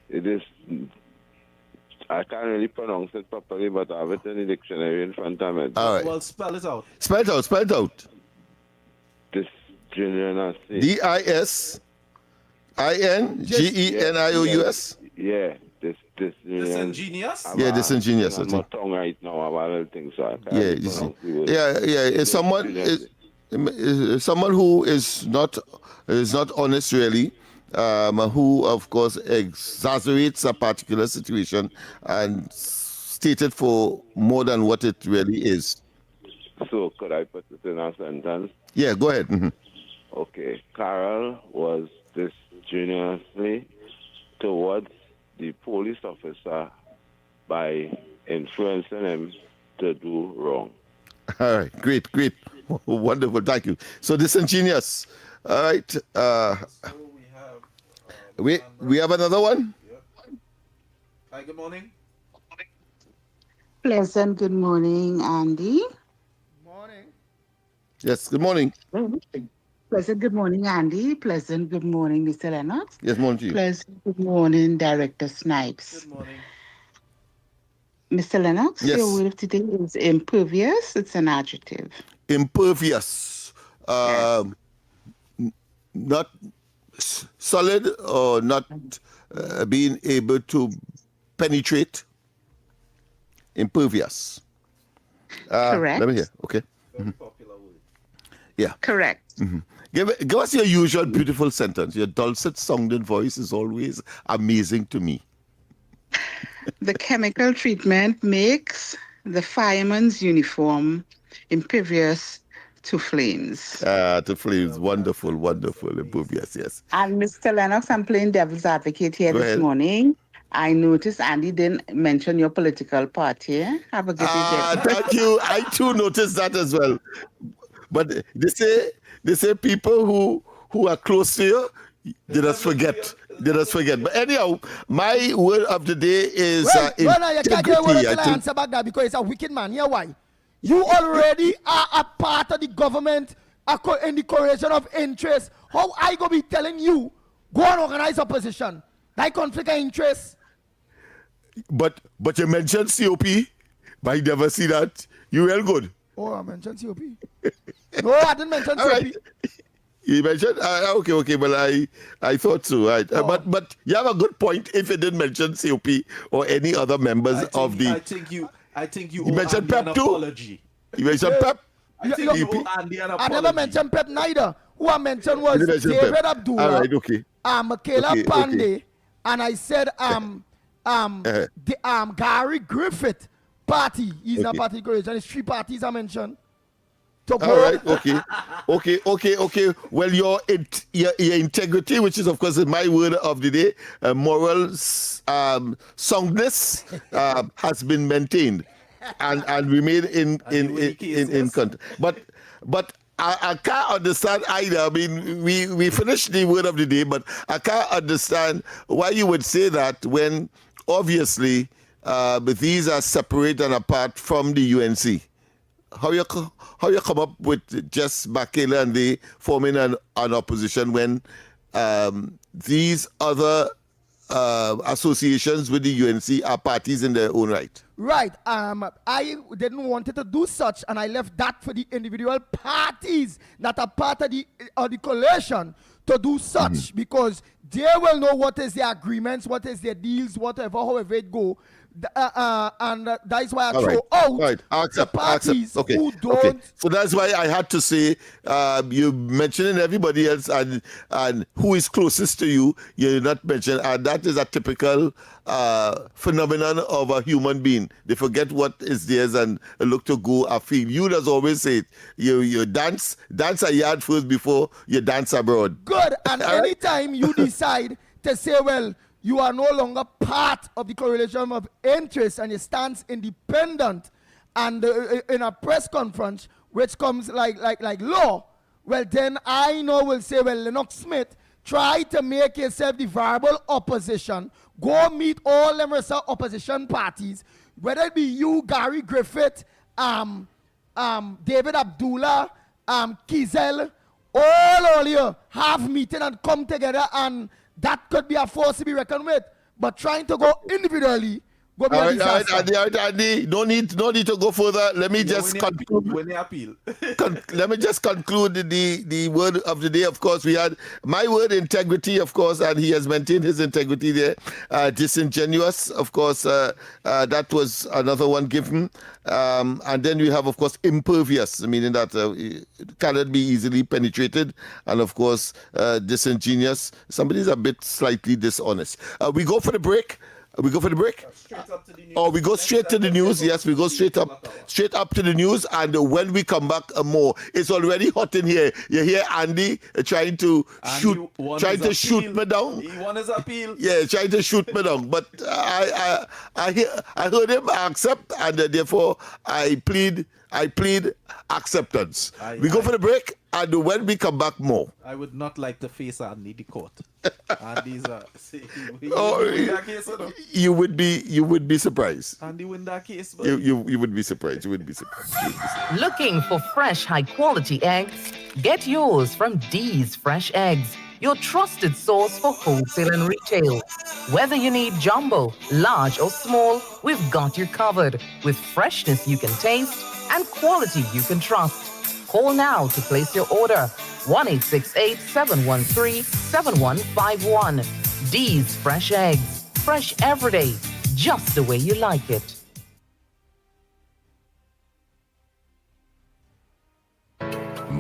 It is. I can't really pronounce it properly, but I have it in the dictionary in front of me. All right. Well, spell it out. Spell it out. Spell it out. Disgeniusly. DISINGENIOUS. Yeah. Disingenuous? Yeah, disingenuous. I'm not tongue right now about other things. So I can't You see. It's someone who is not honest really, who of course exaggerates a particular situation and state it for more than what it really is. So could I put it in a sentence? Yeah, go ahead. Mm-hmm. Okay. Carol was disgeniusly towards the police officer by influencing him to do wrong. All right, great, wonderful, thank you. So disingenuous. All right. We have another one. Hi, good morning. Pleasant good morning, Andy. Yes, good morning. Pleasant good morning, Andy. Pleasant good morning, Mr. Lennox. Yes, morning to you. Pleasant good morning, Director Snipes. Good morning. Mr. Lennox, Yes. your word of today is impervious. It's an adjective. Impervious. Not solid or not being able to penetrate. Impervious. Correct. Let me hear. Okay. Very popular word. Yeah. Correct. Mm-hmm. Give us your usual beautiful sentence. Your dulcet sounding voice is always amazing to me. The chemical treatment makes the fireman's uniform impervious to flames. To flames. Wonderful, impervious, yes. And Mr. Lennox, I'm playing devil's advocate here Go this ahead. morning. I noticed Andy didn't mention your political party. Have a good day. Thank you. I too noticed that as well. But they say people who are close to you, they just forget. They just forget. But anyhow, my word of the day is you can't get word until I think. answer back that because it's a wicked man. Here why? You already are a part of the government in the correlation of interest. How I go be telling you go and organize opposition? That conflict of interest. But you mentioned COP, but I never see that. You well good. Oh, I mentioned COP. No, I didn't mention COP. Right. You mentioned okay, well I thought so, right? But you have a good point if you didn't mention COP or any other members of the. I think you mentioned Andy Pep too. Apology. You mentioned Pep. I think you owe Andy an I apology. never mentioned Pep neither. Who I mentioned was You mentioned David Pep. Abdullah, All right, okay. Michaela Okay, Pandey, okay. and I said Gary Griffith party. He's not Okay. party coalition. It's 3 parties I mentioned. To All go. right, okay. Well, your integrity, which is of course my word of the day, moral soundness has been maintained and remained in content. But I can't understand either. I mean, we finished the word of the day, but I can't understand why you would say that when obviously these are separate and apart from the UNC. How you come up with just Bakela and they forming an opposition when these other associations with the UNC are parties in their own right? Right. I didn't want to do such, and I left that for the individual parties that are part of the coalition to do such because they will know what is their agreements, what is their deals, whatever, however it go. And that is why I throw out the parties who don't. Okay. So that's why I had to say you mentioning everybody else and who is closest to you, you're not mentioning, and that is a typical phenomenon of a human being. They forget what is theirs and look to go afield. You just always say it. You dance a yard first before you dance abroad. Good. And anytime you decide to say, well, you are no longer part of the correlation of interest and you stand independent and in a press conference which comes like law, well then I know will say, well, Lennox Smith, try to make yourself the viable opposition. Go meet all them opposition parties, whether it be you, Gary Griffith, David Abdullah, Kizel, all you have meeting and come together, and that could be a force to be reckoned with. But trying to go individually, go be a disaster. All right, Andy, no need to go further. Let me just conclude. When they appeal. Let me just conclude the word of the day. Of course, we had my word, integrity, of course, and he has maintained his integrity there. Disingenuous, of course, that was another one given. And then we have, of course, impervious, meaning that it cannot be easily penetrated. And, of course, disingenuous. Somebody's a bit slightly dishonest. We go for the break. We go for the break? Or we go straight to the news? Yes, we go straight up to the news. And when we come back, more. It's already hot in here. You hear Andy trying to shoot me down. He won his appeal. Yeah, trying to shoot me down. But I heard him accept, and therefore I plead acceptance. We go for the break, and when we come back, more. I would not like to face Andy the court. Andy's you would be surprised. Andy win that case. You would be surprised. Looking for fresh, high-quality eggs? Get yours from D's Fresh Eggs, your trusted source for wholesale and retail. Whether you need jumbo, large or small, we've got you covered with freshness you can taste and quality you can trust. Call now to place your order. 1-868-713-7151. D's Fresh Eggs. Fresh every day, just the way you like it.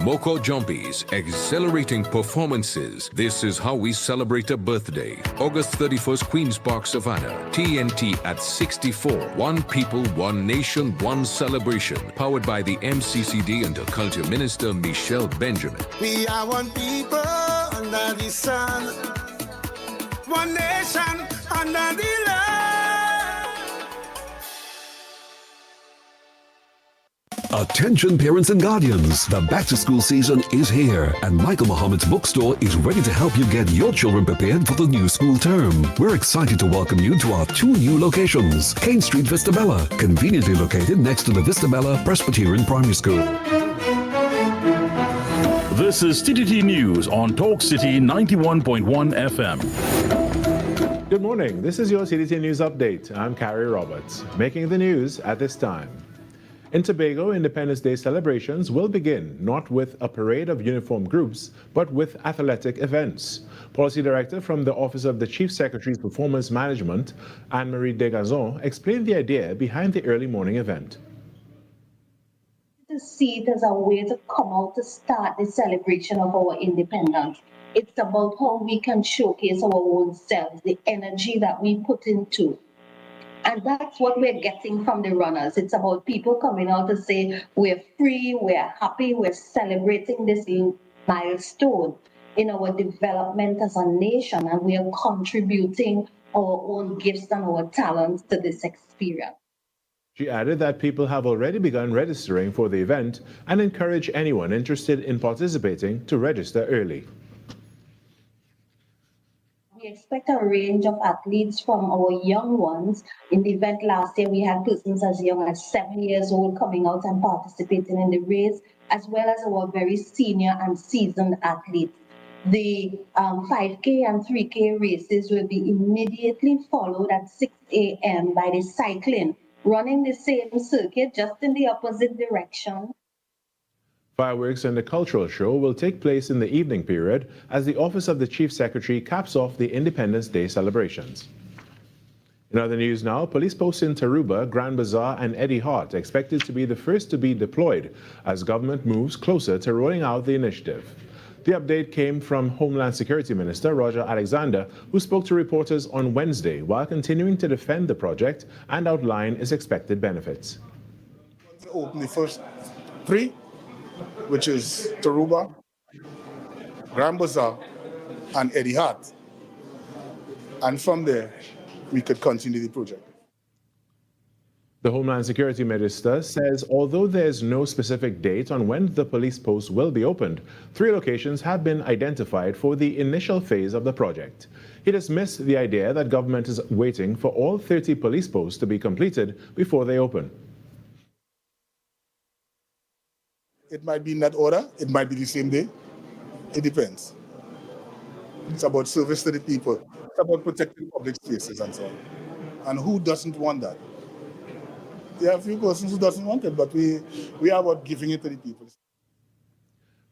Moko Jumpies, exhilarating performances. This is how we celebrate a birthday. August 31st, Queen's Park, Savannah. TNT at 64. One people, one nation, one celebration. Powered by the MCCD and the Culture Minister, Michelle Benjamin. We are one people under the sun. One nation under the land. Attention parents and guardians, the back to school season is here and Michael Muhammad's bookstore is ready to help you get your children prepared for the new school term. We're excited to welcome you to our 2 new locations, Kane Street, Vistabella, conveniently located next to the Vistabella Presbyterian Primary School. This is TTT News on Talk City 91.1 FM. Good morning. This is your TTT News Update. I'm Carrie Roberts. Making the news at this time. In Tobago, Independence Day celebrations will begin not with a parade of uniformed groups, but with athletic events. Policy Director from the Office of the Chief Secretary's Performance Management, Anne-Marie Degazon, explained the idea behind the early morning event. To see it as a way to come out to start the celebration of our independence. It's about how we can showcase our own selves, the energy that we put into. And that's what we're getting from the runners. It's about people coming out to say, we're free, we're happy, we're celebrating this milestone in our development as a nation, and we are contributing our own gifts and our talents to this experience. She added that people have already begun registering for the event and encourage anyone interested in participating to register early. We expect a range of athletes from our young ones. In the event last year, we had persons as young as 7 years old coming out and participating in the race, as well as our very senior and seasoned athletes. The 5K and 3K races will be immediately followed at 6 a.m. by the cycling, running the same circuit just in the opposite direction. Fireworks and the cultural show will take place in the evening period as the Office of the Chief Secretary caps off the Independence Day celebrations. In other news now, police posts in Taruba, Grand Bazaar and Eddie Hart expected to be the first to be deployed as government moves closer to rolling out the initiative. The update came from Homeland Security Minister Roger Alexander, who spoke to reporters on Wednesday while continuing to defend the project and outline its expected benefits. Open the first 3, which is Taruba, Grand Bazaar, and Eddie Hart. And from there, we could continue the project. The Homeland Security Minister says although there's no specific date on when the police posts will be opened, 3 locations have been identified for the initial phase of the project. He dismissed the idea that government is waiting for all 30 police posts to be completed before they open. It might be in that order, it might be the same day. It depends. It's about service to the people. It's about protecting public spaces and so on. And who doesn't want that? There are a few persons who doesn't want it, but we are about giving it to the people.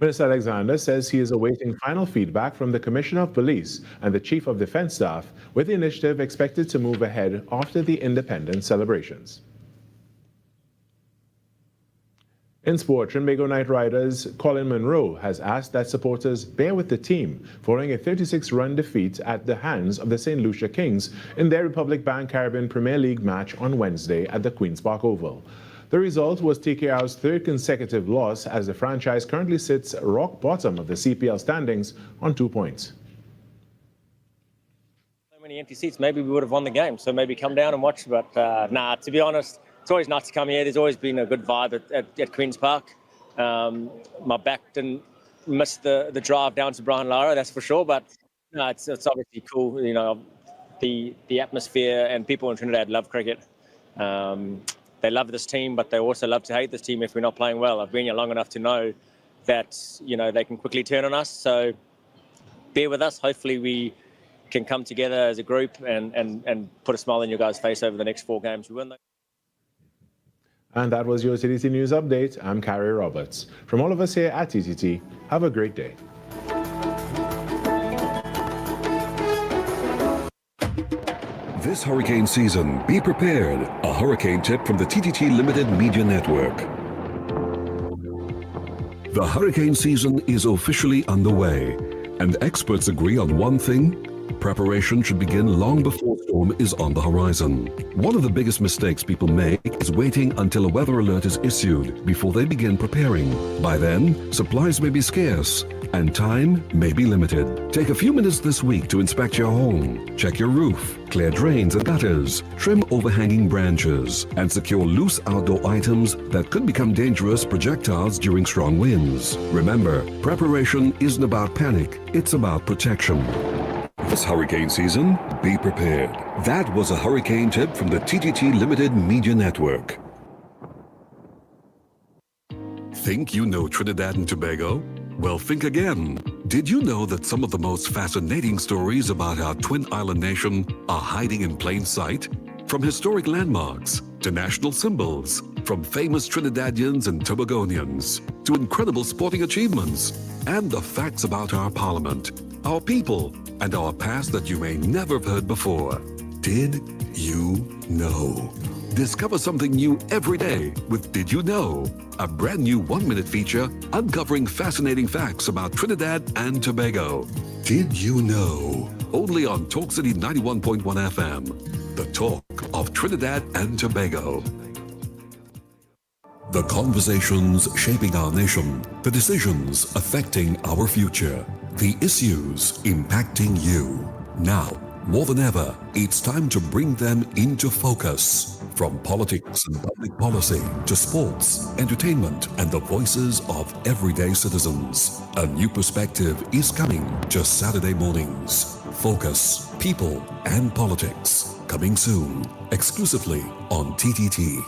Minister Alexander says he is awaiting final feedback from the Commissioner of Police and the Chief of Defense Staff, with the initiative expected to move ahead after the independence celebrations. In sport, Trinbago Knight Riders' Colin Monroe has asked that supporters bear with the team following a 36-run defeat at the hands of the St. Lucia Kings in their Republic Bank Caribbean Premier League match on Wednesday at the Queen's Park Oval. The result was TKR's 3rd consecutive loss as the franchise currently sits rock bottom of the CPL standings on 2 points. So many empty seats, maybe we would have won the game, so maybe come down and watch, but to be honest, it's always nice to come here. There's always been a good vibe at Queen's Park. My back didn't miss the drive down to Brian Lara, that's for sure. But no, it's obviously cool. You know, the atmosphere and people in Trinidad love cricket. They love this team, but they also love to hate this team if we're not playing well. I've been here long enough to know that they can quickly turn on us. So bear with us. Hopefully we can come together as a group and put a smile on your guys' face over the next 4 games. We win those. And that was your TTT News Update. I'm Carrie Roberts. From all of us here at TTT, have a great day. This hurricane season, be prepared. A hurricane tip from the TTT Limited Media Network. The hurricane season is officially underway, and experts agree on one thing: preparation should begin long before the storm is on the horizon. One of the biggest mistakes people make is waiting until a weather alert is issued before they begin preparing. By then, supplies may be scarce, and time may be limited. Take a few minutes this week to inspect your home, check your roof, clear drains and gutters, trim overhanging branches, and secure loose outdoor items that could become dangerous projectiles during strong winds. Remember, preparation isn't about panic, it's about protection. This hurricane season, be prepared. That was a hurricane tip from the TTT Limited Media Network. Think you know Trinidad and Tobago? Well, think again. Did you know that some of the most fascinating stories about our twin island nation are hiding in plain sight? From historic landmarks to national symbols, from famous Trinidadians and Tobagonians to incredible sporting achievements, and the facts about our parliament, our people, and our past that you may never have heard before. Did you know? Discover something new every day with Did You Know? A brand new 1-minute feature uncovering fascinating facts about Trinidad and Tobago. Did you know? Only on Talk City 91.1 FM. The talk of Trinidad and Tobago. The conversations shaping our nation, the decisions affecting our future, the issues impacting you. Now, more than ever, it's time to bring them into focus. From politics and public policy to sports, entertainment, and the voices of everyday citizens. A new perspective is coming to Saturday mornings. Focus, People, and Politics. Coming soon, exclusively on TTT.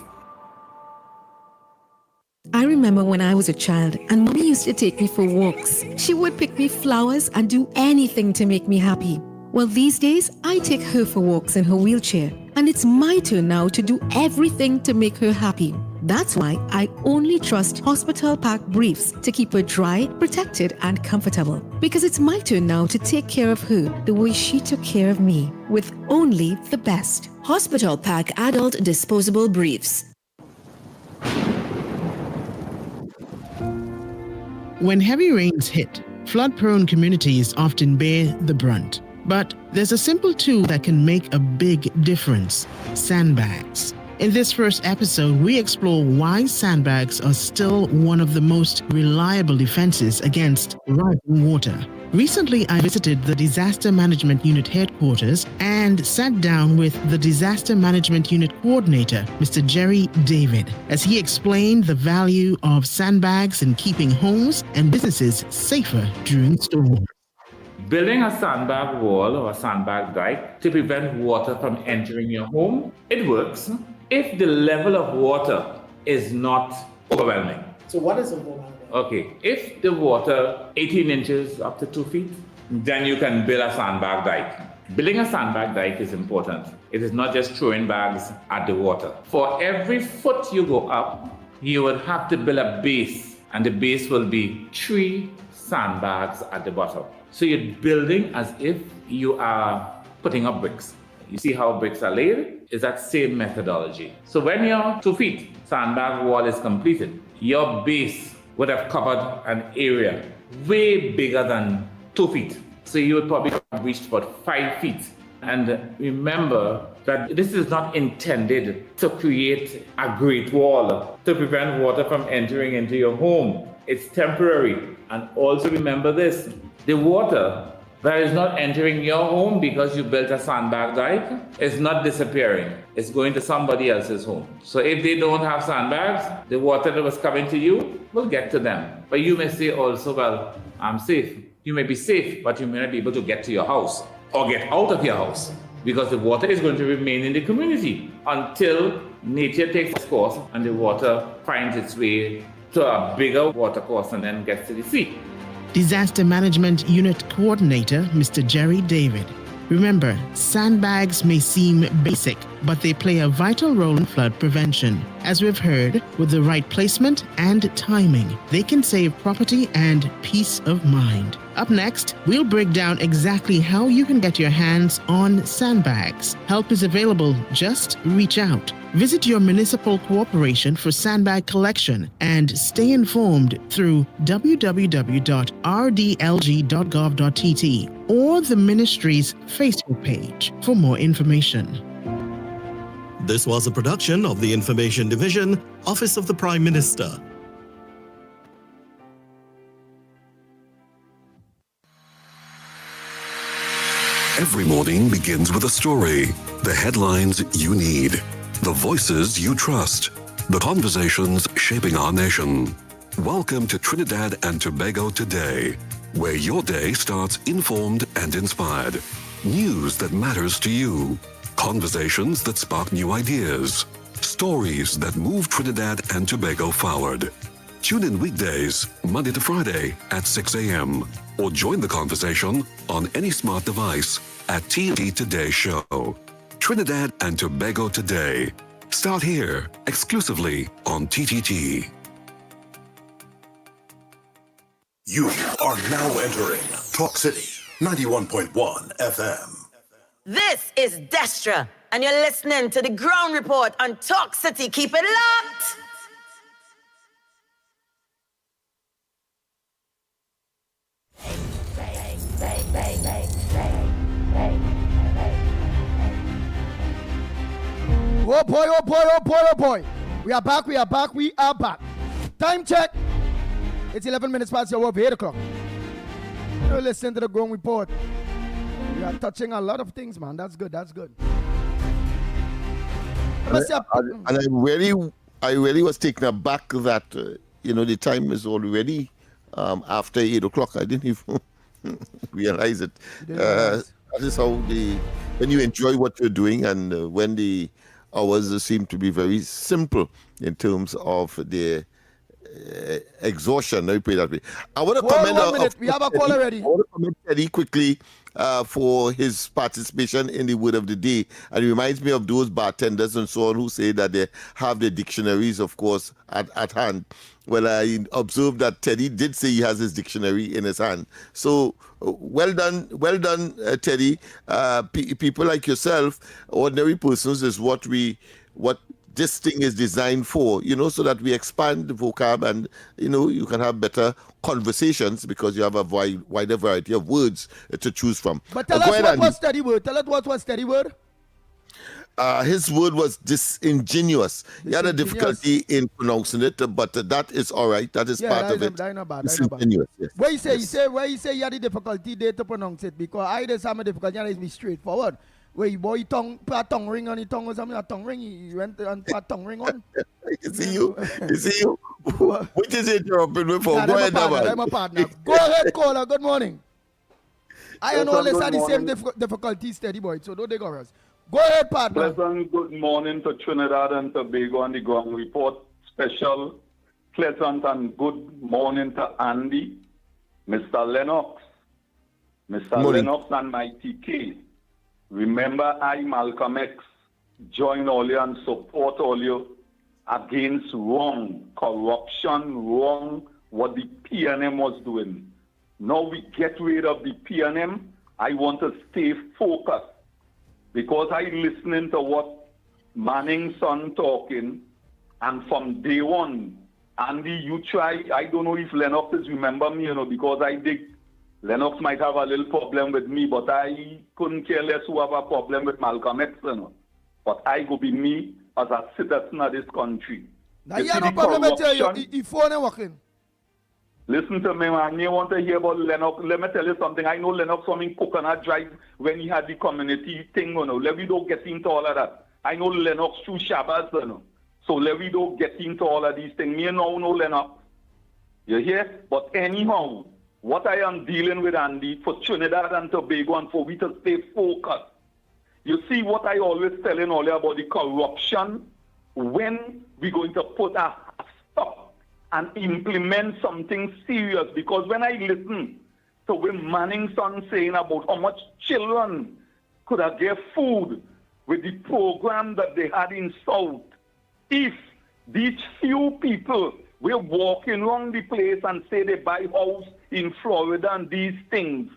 I remember when I was a child and Mommy used to take me for walks. She would pick me flowers and do anything to make me happy. Well, these days, I take her for walks in her wheelchair, and it's my turn now to do everything to make her happy. That's why I only trust Hospital Pack Briefs to keep her dry, protected, and comfortable. Because it's my turn now to take care of her the way she took care of me, with only the best. Hospital Pack Adult Disposable Briefs. When heavy rains hit, flood-prone communities often bear the brunt. But there's a simple tool that can make a big difference: sandbags. In this first episode, we explore why sandbags are still one of the most reliable defenses against rising water. Recently, I visited the Disaster Management Unit headquarters and sat down with the Disaster Management Unit coordinator, Mr. Jerry David, as he explained the value of sandbags in keeping homes and businesses safer during storms. Building a sandbag wall or a sandbag dike to prevent water from entering your home, it works if the level of water is not overwhelming. So what is overwhelming? Okay, if the water 18 inches up to 2 feet, then you can build a sandbag dike. Building a sandbag dike is important. It is not just throwing bags at the water. For every foot you go up, you would have to build a base, and the base will be 3 sandbags at the bottom. So you're building as if you are putting up bricks. You see how bricks are laid? It's that same methodology. So when your 2 feet sandbag wall is completed, your base would have covered an area way bigger than 2 feet. So you would probably have reached about 5 feet. And remember that this is not intended to create a great wall to prevent water from entering into your home. It's temporary. And also remember this, the water that is not entering your home because you built a sandbag dike is not disappearing. It's going to somebody else's home. So if they don't have sandbags, the water that was coming to you will get to them. But you may say also, well, I'm safe. You may be safe, but you may not be able to get to your house or get out of your house because the water is going to remain in the community until nature takes its course and the water finds its way to a bigger water course and then gets to the sea. Disaster Management Unit Coordinator, Mr. Jerry David. Remember, sandbags may seem basic, but they play a vital role in flood prevention. As we've heard, with the right placement and timing, they can save property and peace of mind. Up next, we'll break down exactly how you can get your hands on sandbags. Help is available, just reach out. Visit your municipal corporation for sandbag collection and stay informed through www.rdlg.gov.tt or the ministry's Facebook page for more information. This was a production of the Information Division, Office of the Prime Minister. Every morning begins with a story, the headlines you need, the voices you trust, the conversations shaping our nation. Welcome to Trinidad and Tobago Today, where your day starts informed and inspired. News that matters to you, conversations that spark new ideas, stories that move Trinidad and Tobago forward. Tune in weekdays, Monday to Friday at 6 a.m. or join the conversation on any smart device at TNT Today Show. Trinidad and Tobago Today. Start here, exclusively on TTT. You are now entering Talk City 91.1 FM. This is Destra, and you're listening to the Ground Report on Talk City. Keep it locked! Oh boy, oh boy, oh boy, oh boy. We are back, we are back, we are back. Time check. It's 11 minutes past your 8 o'clock. You're listening to the Grown Report. We are touching a lot of things, man. That's good, that's good. And I really was taken aback that, the time is already after 8 o'clock. I didn't even realize it. That is how when you enjoy what you're doing and when the hours seem to be very simple in terms of the exhaustion. Let me put it that way. I want to comment. We have a call already. I want to comment Teddy quickly for his participation in the word of the day. And it reminds me of those bartenders and so on who say that they have their dictionaries, of course, at hand. Well, I observed that Teddy did say he has his dictionary in his hand. So well done, Teddy. People like yourself, ordinary persons, is what this thing is designed for, so that we expand the vocab and, you can have better conversations because you have a wider variety of words to choose from. But tell us what was Teddy word. Tell us what was Teddy word. His word was disingenuous. He had a difficulty in pronouncing it, but that is all right. That is part of it. Disingenuous, yes. Where you say he had a difficulty there to pronounce it? Because I just have a difficulty and it's be straightforward. Where you boy put a tongue ring on his tongue or something, a tongue ring, he went and put a tongue ring on. You see you. Which is interrupting me for? Go ahead, I'm a partner. Go ahead, caller. Good morning. I know let's have the same difficulties, Teddy boy, so don't they go us. Go ahead, partner. Pleasant good morning to Trinidad and Tobago on the Ground Report. Special pleasant and good morning to Andy, Mr. Lennox, Lennox and my TK. Remember, I, Malcolm X, join all you and support all you against wrong, corruption, wrong, what the PNM was doing. Now we get rid of the PNM, I want to stay focused because I listening to what Manning's son talking, and from day one, Andy, you try, I don't know if Lennox is remember me, because I think Lennox might have a little problem with me, but I couldn't care less who have a problem with Malcolm X, But I go be me as a citizen of this country. Now you have no problem with your phone ain't working. Listen to me, man. You want to hear about Lennox? Let me tell you something. I know Lennox from in Coconut Drive when he had the community thing, Let me don't get into all of that. I know Lennox through Shabbos, So let me don't get into all of these things. Me know Lennox. You hear? But anyhow, what I am dealing with, Andy, for Trinidad and Tobago and for we to stay focused. You see what I always telling all you about the corruption? When we going to put a stop and implement something serious? Because when I listen to what Manning's son saying about how much children could have get food with the program that they had in South, if these few people were walking around the place and say they buy house in Florida and these things,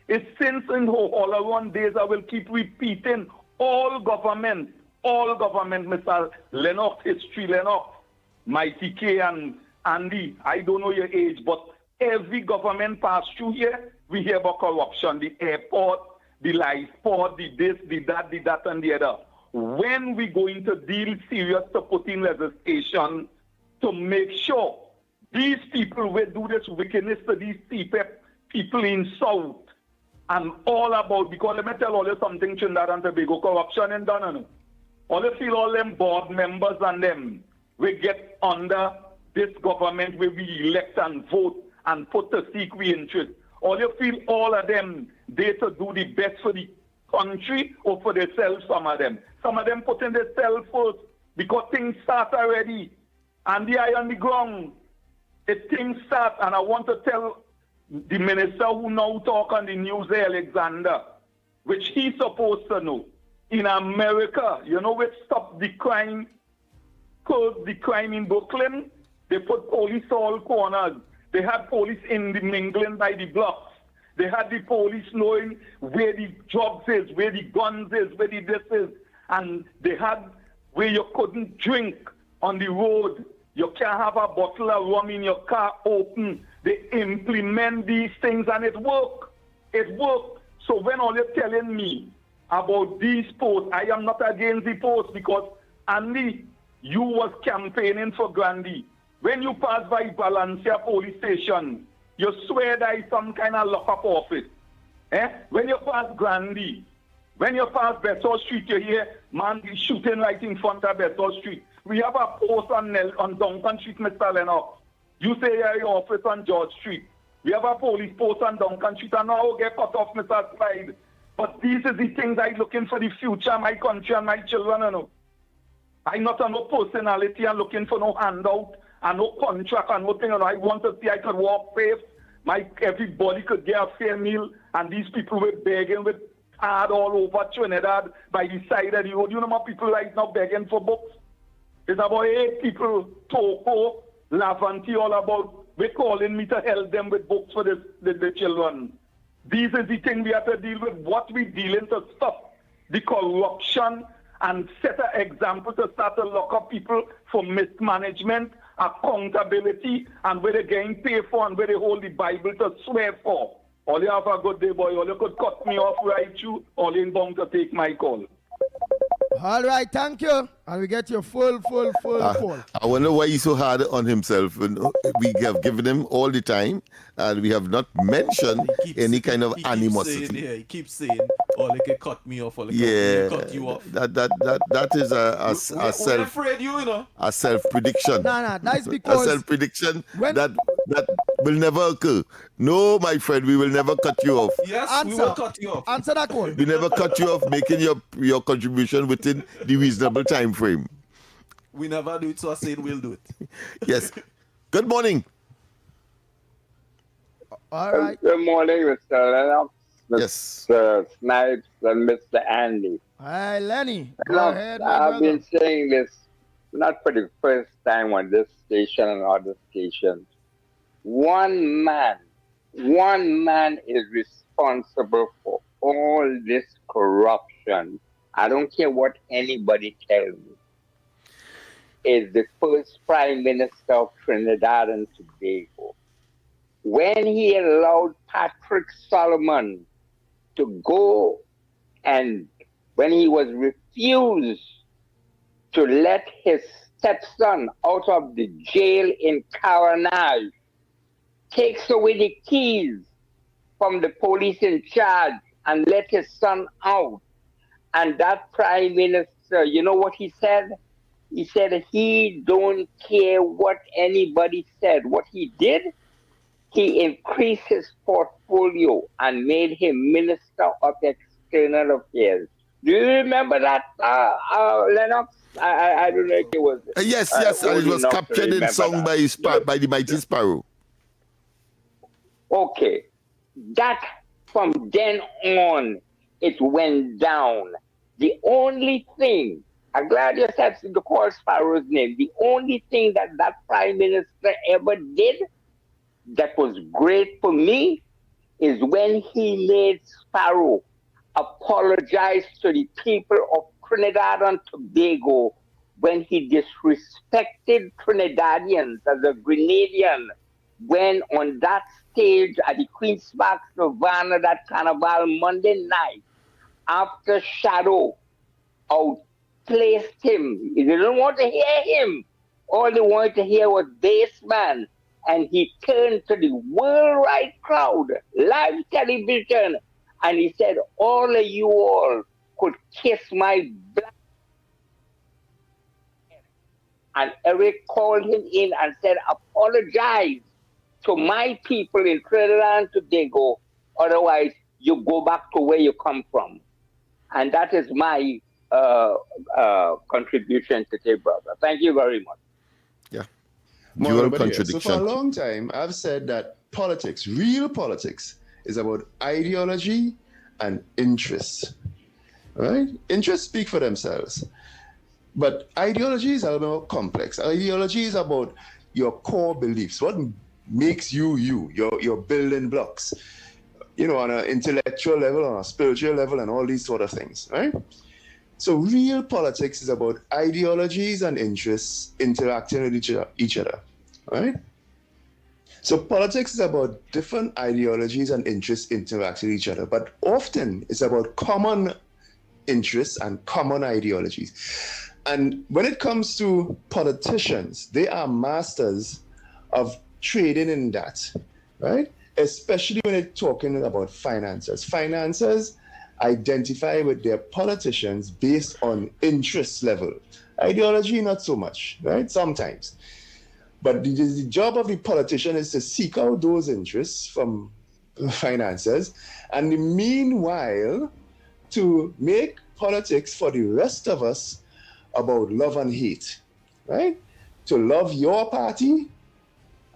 it's since in all around days I will keep repeating all government, Mr. Lennox, history Lennox, my TK and Andy, I don't know your age, but every government pass through here, we hear about corruption, the airport, the life port, the this, the that, and the other. When we going to deal serious to put in legislation to make sure these people will do this wickedness to these people in South, and all about, because let me tell all you something, Trinidad and Tobago, corruption in done. All you feel all them board members and them, we get under this government where we elect and vote and put to seek we interest. All you feel all of them, they to do the best for the country or for themselves, some of them. Some of them putting themselves first because things start already. And the eye on the ground, if things start, and I want to tell the minister who now talk on the news, Alexander, which he's supposed to know. In America, you know, which stop the crime, curb the crime in Brooklyn, they put police all corners. They had police in the mingling by the blocks. They had the police knowing where the drugs is, where the guns is, where the this is. And they had where you couldn't drink on the road. You can't have a bottle of rum in your car open. They implement these things and it work. It work. So when all you're telling me about these posts, I am not against the posts because, Andy, you was campaigning for Grandy. When you pass by Valencia police station, you swear there is some kind of lock-up office. When you pass Grandy, when you pass Bethel Street, you hear man shooting right in front of Bethel Street. We have a post on Duncan Street, Mr. Lennox. You say your office on George Street. We have a police post on Duncan Street, and now get cut off, Mr. Slide. But these are the things I'm looking for the future of my country and my children, you know. I'm not a no personality and looking for no handout and no contract and nothing. You know. I want to see I could walk safe. Everybody could get a fair meal, and these people were begging with hard all over Trinidad by the side of the road. You know how people right now begging for books? It's about 8 people, Toko, Lavanti, all about, we're calling me to help them with books for the children. These are the things we have to deal with. What we're dealing to stop the corruption and set an example to start to lock up people for mismanagement, accountability, and where they're getting paid for and where they hold the Bible to swear for. All you have a good day, boy. All you could cut me off right through. All in bound to take my call. All right, thank you. And we get your full call. I wonder why he's so hard on himself. We have given him all the time, and we have not mentioned any kind of animosity. He keeps saying, "Oh, they can cut me off, or they cut you off." That is a self. Afraid you know. A self prediction. Nah, that's because a self prediction that will never occur. No, my friend, we will never cut you off. Yes, we will cut you off. Answer that call. We never cut you off making your contribution within the reasonable time frame. We never do it, so I said we'll do it. Yes. Good morning. All right. Good morning, Mr. Lennox, Yes. Mr. Snipes, and Mr. Andy. Hi, Lenny. Go Look, ahead, my I've brother. been saying this not for the first time on this station and other stations. One man is responsible for all this corruption. I don't care what anybody tells me. Is the first Prime Minister of Trinidad and Tobago. When he allowed Patrick Solomon to go, and when he was refused to let his stepson out of the jail in Caranage, takes away the keys from the police in charge and let his son out. And that Prime Minister, you know what he said? He said he don't care what anybody said. What he did, he increased his portfolio and made him Minister of External Affairs. Do you remember that, Lennox? I don't know if it was. Yes, and it was captured in song by the Mighty Sparrow. Okay. That, from then on, it went down. The only thing, I'm glad you said to call Sparrow's name, the only thing that Prime Minister ever did that was great for me is when he made Sparrow apologize to the people of Trinidad and Tobago when he disrespected Trinidadians as a Grenadian when on that stage at the Queen's Park Savannah, that Carnival Monday night, after Shadow outplaced him. They didn't want to hear him. All they wanted to hear was Bassman. And he turned to the worldwide crowd, live television, And he said, all of you all could kiss my black. And Eric called him in and said, apologize to my people in Trinidad and Tobago. Otherwise, you go back to where you come from. And that is my contribution today, brother. Thank you very much. Yeah. Dual contradiction. So for a long time, I've said that politics, real politics, is about ideology and interests. Right? Interests speak for themselves. But ideology is a little more complex. Ideology is about your core beliefs, what makes you, your building blocks, on an intellectual level, on a spiritual level, and all these sort of things, right? So real politics is about ideologies and interests interacting with each other, right? So politics is about different ideologies and interests interacting with each other, but often it's about common interests and common ideologies. And when it comes to politicians, they are masters of trading in that, right? Especially when it's talking about finances. Finances identify with their politicians based on interest level. Ideology, not so much, right? Sometimes. But the job of the politician is to seek out those interests from finances, and meanwhile, to make politics for the rest of us about love and hate, right? To love your party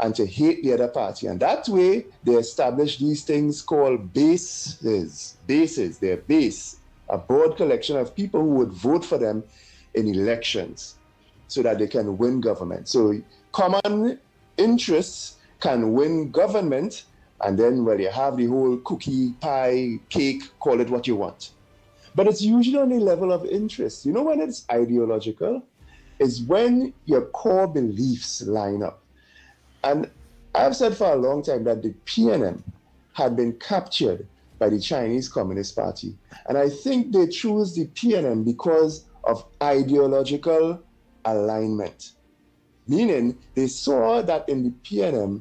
and to hate the other party. And that way, they establish these things called bases. They're base, a broad collection of people who would vote for them in elections so that they can win government. So common interests can win government, and then, well, you have the whole cookie, pie, cake, call it what you want. But it's usually on the level of interest. You know when it's ideological? It's when your core beliefs line up. And I've said for a long time that the PNM had been captured by the Chinese Communist Party. And I think they chose the PNM because of ideological alignment. Meaning they saw that in the PNM,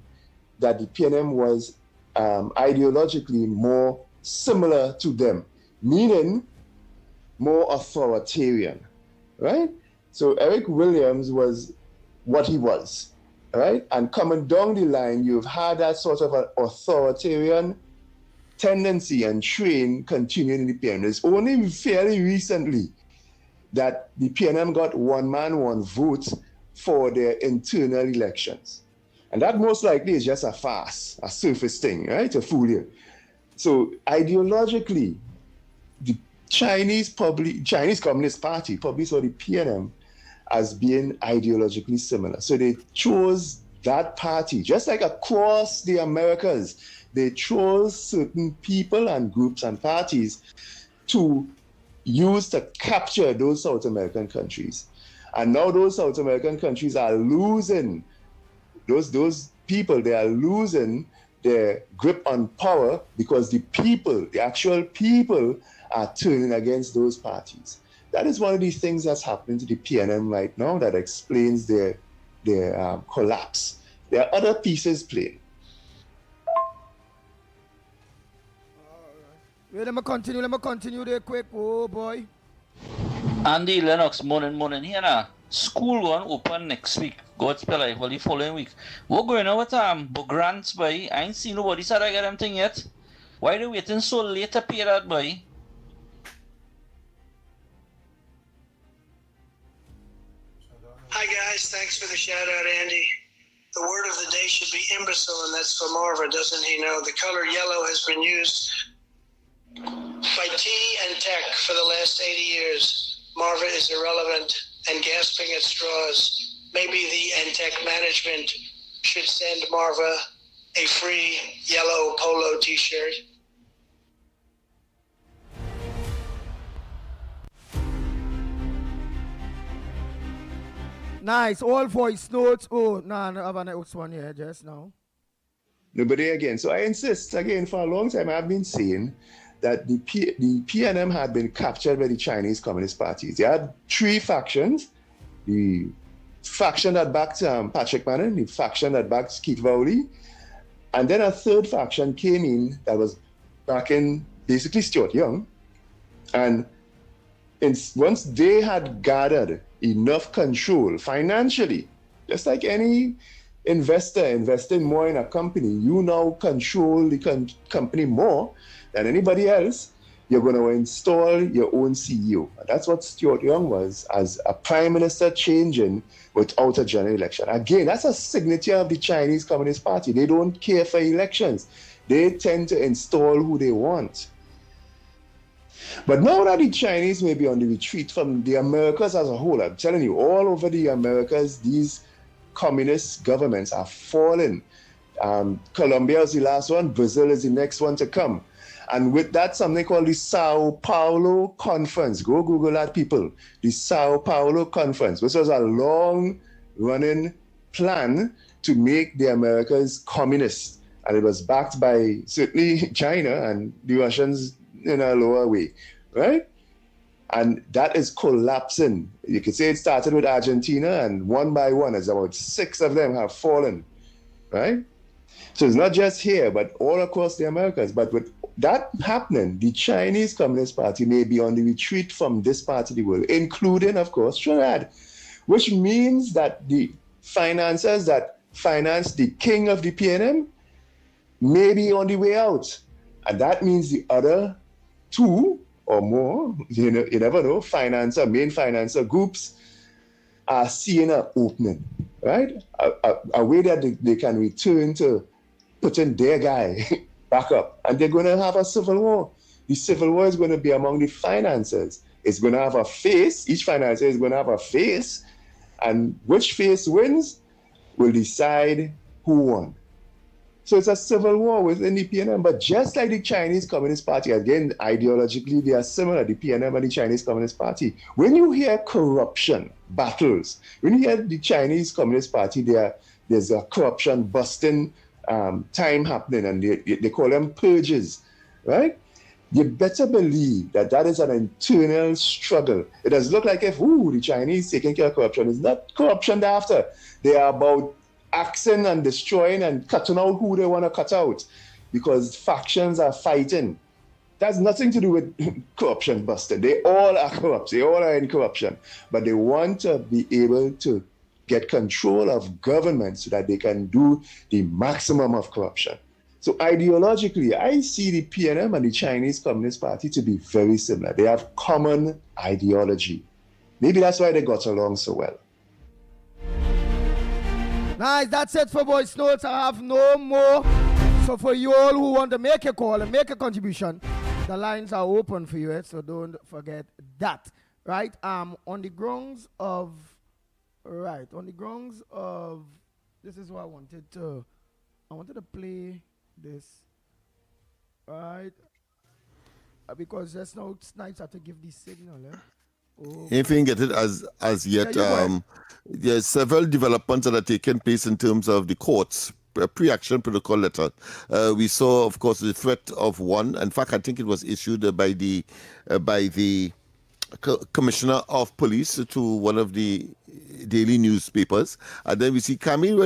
that the PNM was ideologically more similar to them, meaning more authoritarian, right? So Eric Williams was what he was, right? And coming down the line, you've had that sort of an authoritarian tendency and train continuing in the PNM. It's only fairly recently that the PNM got one man, one vote for their internal elections. And that most likely is just a farce, a surface thing, right? To fool you. So ideologically, the Chinese Communist Party probably saw the PNM as being ideologically similar. So they chose that party, just like across the Americas, they chose certain people and groups and parties to use to capture those South American countries. And now those South American countries are losing, those people, they are losing their grip on power because the people, the actual people, are turning against those parties. That is one of the things that's happening to the PNM right now that explains their collapse. There are other pieces playing. Wait, let me continue there quick. Oh boy. Andy Lennox, morning here now. School one open next week. Godspell life, well, the following week. What going on with grants, boy? I ain't seen nobody said I got them thing yet. Why they waiting so late to pay that, boy? Hi guys, thanks for the shout out, Andy. The word of the day should be imbecile, and that's for Marva, doesn't he know? The color yellow has been used by tea and tech for the last 80 years. Marva is irrelevant and gasping at straws. Maybe the NTEC management should send Marva a free yellow polo t-shirt. Nice, all voice notes. Oh, no, I have an next one here just now. Nobody again. So I insist, again, for a long time, I've been saying that the PNM had been captured by the Chinese Communist Party. They had three factions. The faction that backed Patrick Manning, the faction that backed Keith Vowley, and then a third faction came in that was backing basically Stuart Young. And once they had gathered enough control financially, just like any investor investing more in a company, you now control the company more than anybody else. You're going to install your own CEO. And that's what Stuart Young was as a prime minister changing without a general election. Again, that's a signature of the Chinese Communist Party. They don't care for elections. They tend to install who they want. But now that the Chinese may be on the retreat from the Americas as a whole, I'm telling you, all over the Americas, these communist governments are falling. Colombia is the last one. Brazil is the next one to come. And with that, something called the Sao Paulo Conference. Go Google that, people. The Sao Paulo Conference, which was a long-running plan to make the Americas communist. And it was backed by certainly China and the Russians in a lower way, right? And that is collapsing. You could say it started with Argentina, and one by one, as about 6 of them have fallen, right? So it's not just here, but all across the Americas. But with that happening, the Chinese Communist Party may be on the retreat from this part of the world, including, of course, Trinidad, which means that the financiers that finance the king of the PNM may be on the way out. And that means the other 2 or more, you never know, main financer groups are seeing an opening, right? A way that they can return to putting their guy back up. And they're going to have a civil war. The civil war is going to be among the financiers. It's going to have a face. Each financier is going to have a face. And which face wins will decide who won. So it's a civil war within the PNM. But just like the Chinese Communist Party, again, ideologically, they are similar, the PNM and the Chinese Communist Party. When you hear corruption battles, when you hear the Chinese Communist Party, there's a corruption busting time happening, and they call them purges, right? You better believe that is an internal struggle. It does look like if, the Chinese taking care of corruption. It's not corruption they're after. They are about axing and destroying and cutting out who they want to cut out, because factions are fighting. That's nothing to do with corruption busting. They all are corrupt. They all are in corruption. But they want to be able to get control of government so that they can do the maximum of corruption. So ideologically, I see the PNM and the Chinese Communist Party to be very similar. They have common ideology. Maybe that's why they got along so well. Nice, that's it for voice notes. I have no more. So for you all who want to make a call and make a contribution, the lines are open for you, so don't forget that. Right? On the grounds of this is what I wanted to play this, right? Because just now it's nice to give the signal, If you can get it as yet, there's several developments that are taking place in terms of the courts pre-action protocol letter. We saw, of course, the threat of one. In fact, I think it was issued by the commissioner of police to one of the daily newspapers. And then we see Camille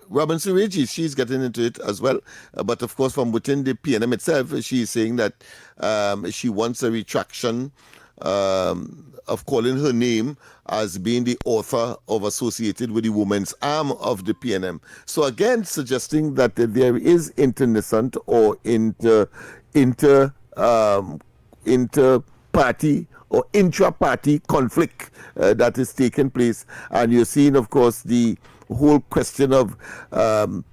Robinson-Regis. She's getting into it as well. But of course, from within the PNM itself, she is saying that she wants a retraction of calling her name as being the author of associated with the women's arm of the PNM. So again, suggesting that there is internecine or inter-party or intra-party conflict that is taking place. And you're seeing, of course, the whole question of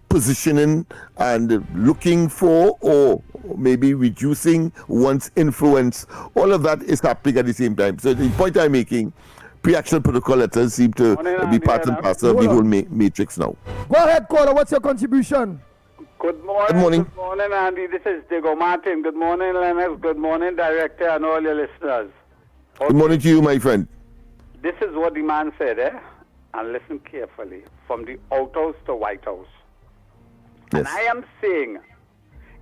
positioning and looking for or maybe reducing one's influence. All of that is happening at the same time. So the point I'm making, pre-action protocol letters seem to be part and parcel of the whole matrix now. Go ahead, caller. What's your contribution? Good morning. Good morning. Good morning, Andy. This is Diego Martin. Good morning, Lennox. Good morning, Director, and all your listeners. Good morning to you, my friend. This is what the man said, and listen carefully. From the Out House to White House. Yes. And I am saying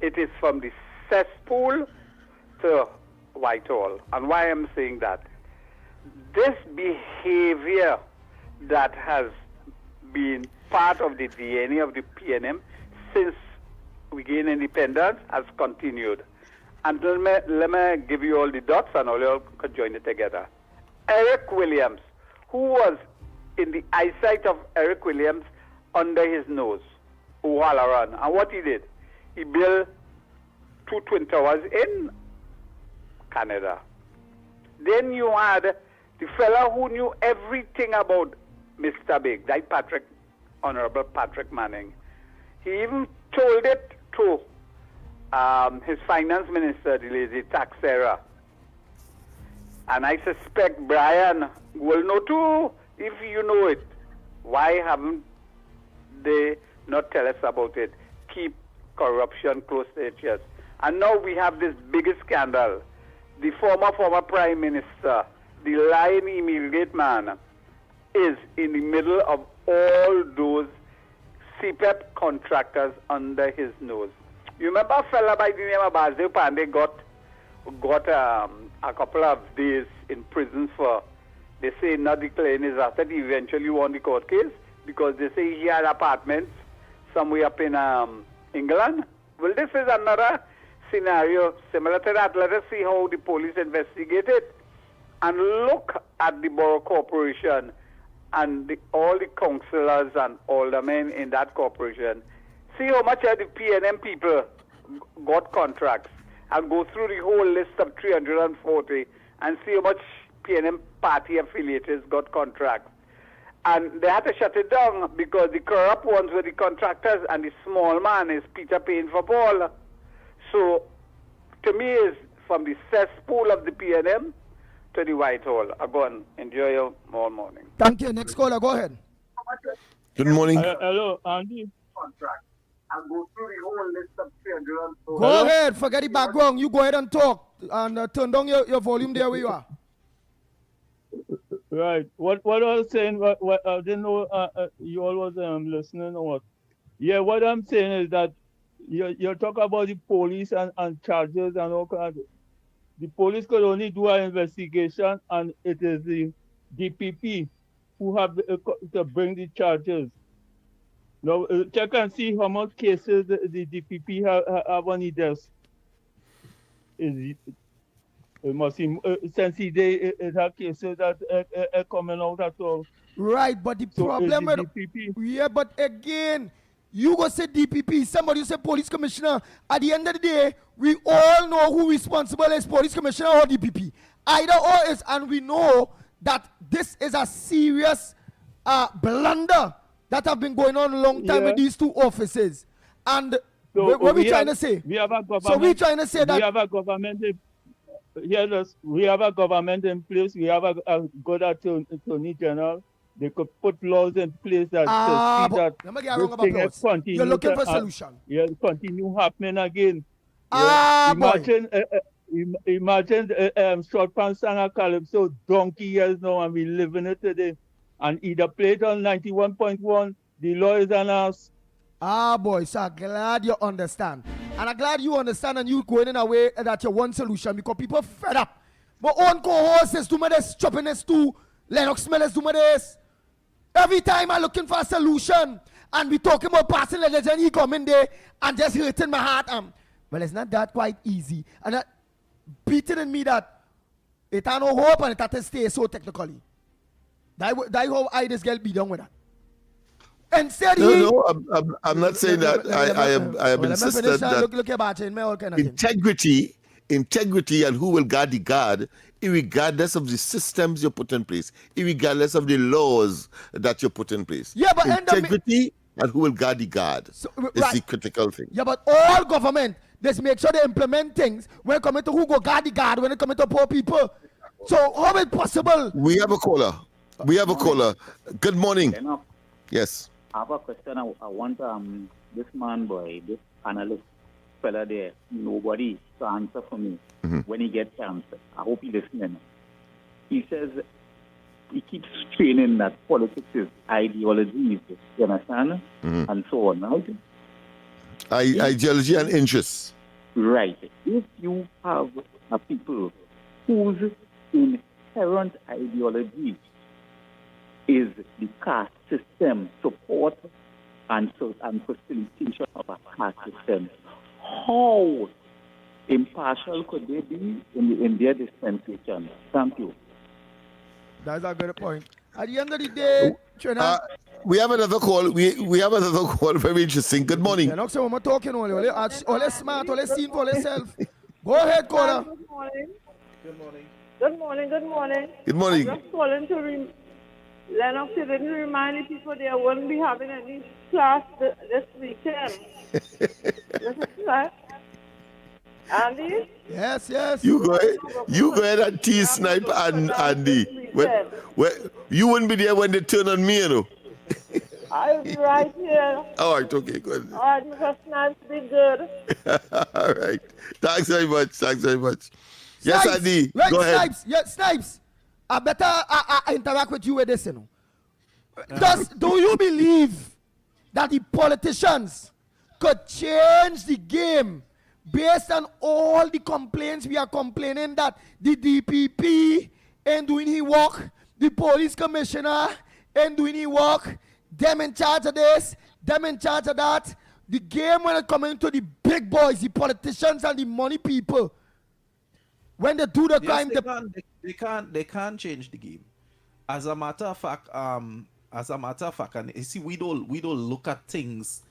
it is from the cesspool to Whitehall. And why I'm saying that? This behavior that has been part of the DNA of the PNM since we gained independence has continued. And let me give you all the dots and all you all could join it together. Eric Williams, who was in the eyesight of Eric Williams under his nose, O'Halloran. And what he did, he built 2 Twin Towers in Canada. Then you had the fella who knew everything about Mr. Big, that Honorable Patrick Manning. He even told it to his finance minister, the lazy Taxera. And I suspect Brian will know too, if you know it. Why haven't they not tell us about it? Keep corruption close to their chest. And now we have this biggest scandal. The former Prime Minister, the lying Emiligate man, is in the middle of all those CPEP contractors under his nose. You remember a fella by the name of Basil Pandey got a couple of days in prison for, they say, not declaring his asset. He eventually won the court case because they say he had apartments somewhere up in England. Well, this is another scenario similar to that. Let us see how the police investigate it. And look at the Borough Corporation and all the councillors and aldermen in that corporation. See how much of the PNM people got contracts, and go through the whole list of 340 and see how much PNM party affiliates got contracts. And they had to shut it down because the corrupt ones were the contractors and the small man is Peter paying for Paul. So, to me, is from the cesspool of the PNM to the Whitehall. Go on, enjoy your morning. Thank you. Next caller, go ahead. Good morning. Hello, Andy. And go through the whole list of 340. Go ahead, forget the background. You go ahead and talk and turn down your volume there where you are. Right. What I was saying, what I didn't know you all was listening or what. Yeah, what I'm saying is that you talk about the police and charges and all kinds. The police could only do an investigation, and it is the DPP who have to bring the charges. Now, check and see how much cases the DPP have on the desk. It must be, since it have cases that are coming out at all. Right, but the problem with DPP. Yeah, but again, you go say DPP, somebody say police commissioner. At the end of the day, we all know who responsible is, police commissioner or DPP. Either or is, and we know that this is a serious blunder that have been going on a long time with these two offices. And so what we trying to say? We have a government. So we trying to say that we have a government. We have a government in place. We have a good attorney general. They could put laws in place that see that this thing is continue. You're looking for a solution. Yeah, continue happening again. Imagine Short Pants sang a calypso donkey years now, and we live in it today. And either play it on 91.1, the law is on us. Boy, so I'm glad you understand. And I'm glad you understand and you going in a way that you want solution because people fed up. But on co-hosts do me this, chopping this too. Lennox Smellers do me this. Every time I'm looking for a solution and we talking about passing legislation, he come in there and just hurting my heart. Well, it's not that quite easy. And that beating in me that it had no hope and it had to stay so technically. That how I just get be done with that. And said I'm not saying that. I have insisted that look about it, all kind of integrity and who will guard the guard, regardless of the systems you put in place, regardless of the laws that you put in place. Yeah, but integrity and who will guard the guard is the critical thing. Yeah, but all government, just make sure they implement things when it comes to who go guard the guard, when it comes to poor people. So how is it possible? We have a caller. Good morning. Yes. I have a question. I want this this analyst fella there, nobody to answer for me when he gets answered. I hope he's listening. He says he keeps training that politics is ideology, you understand? And so on, right? Ideology and interests. Right. If you have a people whose inherent ideology is the caste system, support and facilitation of a caste system, how impartial could they be in their dispensation? Thank you. That's a good point. At the end of the day, Trinidad, we have another call. We have another call. Very interesting. Good morning. Lennox, so we're talking only smart, only seen for yourself. Go ahead, caller. Good morning. Good morning. Good morning. Good morning. Good morning. I'm just calling to Lennox, you didn't remind the people they wouldn't be having any class this weekend. Listen to that. Andy? Yes, yes. You go ahead and tease Snipe and Andy. Well, you wouldn't be there when they turn on me, you know. I'll be right here. All right, okay, good. All right, Mr. Snipes, be good. All right. Thanks very much. Thanks very much. Yes, Snipes, Andy. right, Go ahead. Snipes. Yes, Snipes. I better I interact with you with this, you know. Do you believe that the politicians could change the game based on all the complaints we are complaining that the DPP ain't doing his work, the police commissioner ain't doing his work, them in charge of this, them in charge of that. The game when it comes to the big boys, the politicians and the money people, when they do the crime, they can't change the game. As a matter of fact, and you see, we don't look at things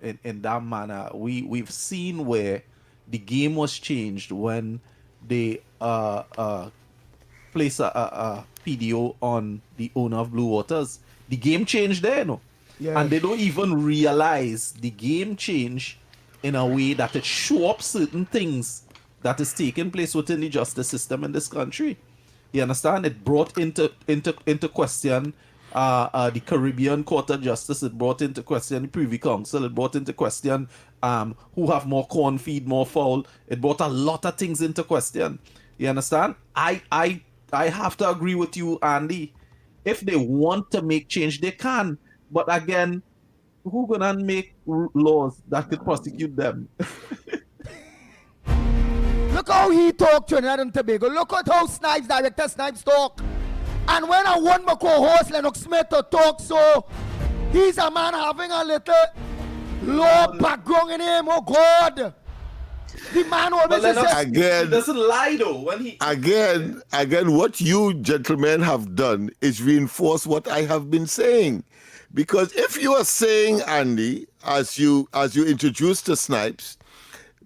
in that manner. We've seen where the game was changed when they place a PDO on the owner of Blue Waters. The game changed there, no? Yeah. And they don't even realize the game changed in a way that it show up certain things that is taking place within the justice system in this country. You understand? It brought into question the Caribbean Court of Justice. It brought into question the Privy Council. It brought into question who have more corn feed, more fowl. It brought a lot of things into question. You understand? I have to agree with you, Andy. If they want to make change, they can. But again, who gonna make laws that could prosecute them? Look how he talk Trinidad and Tobago. Look at how Snipes, Director Snipes talk. And when I want my co-host Lennox Smith to talk, so he's a man having a little low background in him. Oh God. The man always says again, he doesn't lie though. When he again, what you gentlemen have done is reinforce what I have been saying. Because if you are saying, Andy, as you introduced the Snipes,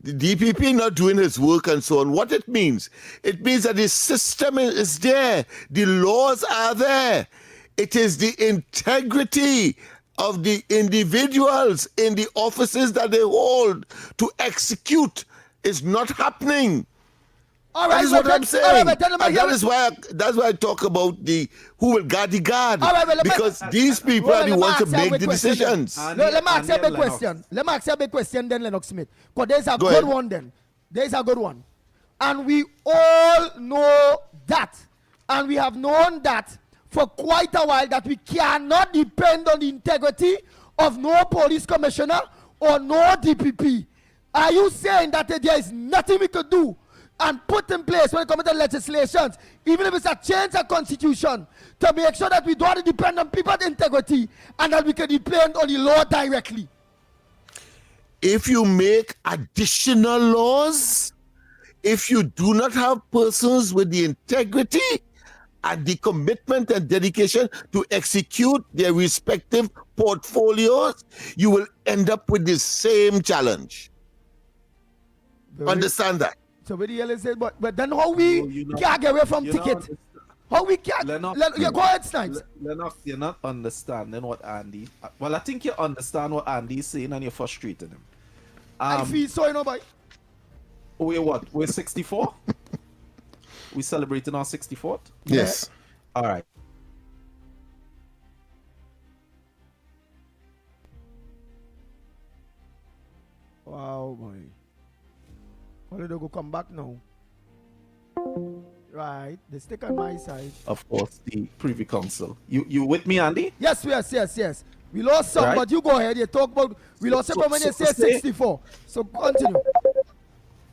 the DPP not doing his work and so on, what it means that the system is there, the laws are there. It is the integrity of the individuals in the offices that they hold to execute is not happening. All right, that is what I'm saying. Right, and that's why I talk about the who will guard the guard. All right, because these people are the ones to make the decisions. Let me ask you a big question. Let me ask you a big question then, Lennox Smith. Because there's a good one then. There's a good one. And we all know that. And we have known that for quite a while that we cannot depend on the integrity of no police commissioner or no DPP. Are you saying that there is nothing we could do and put in place when it comes to legislations, even if it's a change of constitution, to make sure that we don't depend on people's integrity and that we can depend on the law directly? If you make additional laws, if you do not have persons with the integrity and the commitment and dedication to execute their respective portfolios, you will end up with the same challenge. Understand that? Somebody else said, but then how we can't get away from ticket? How we can't? Go ahead, Snipes. Lennox, you're not understanding what Andy. Well, I think you understand what Andy is saying and you're frustrating him. I feel so, you know, boy. We're what? We're 64? We celebrating our 64th? Yes. All right. Wow, boy. How did they go come back now? Right, they stick on my side. Of course, the Privy Council. You with me, Andy? Yes. We lost some, but you go ahead. You talk about we lost some when you say 64. So continue.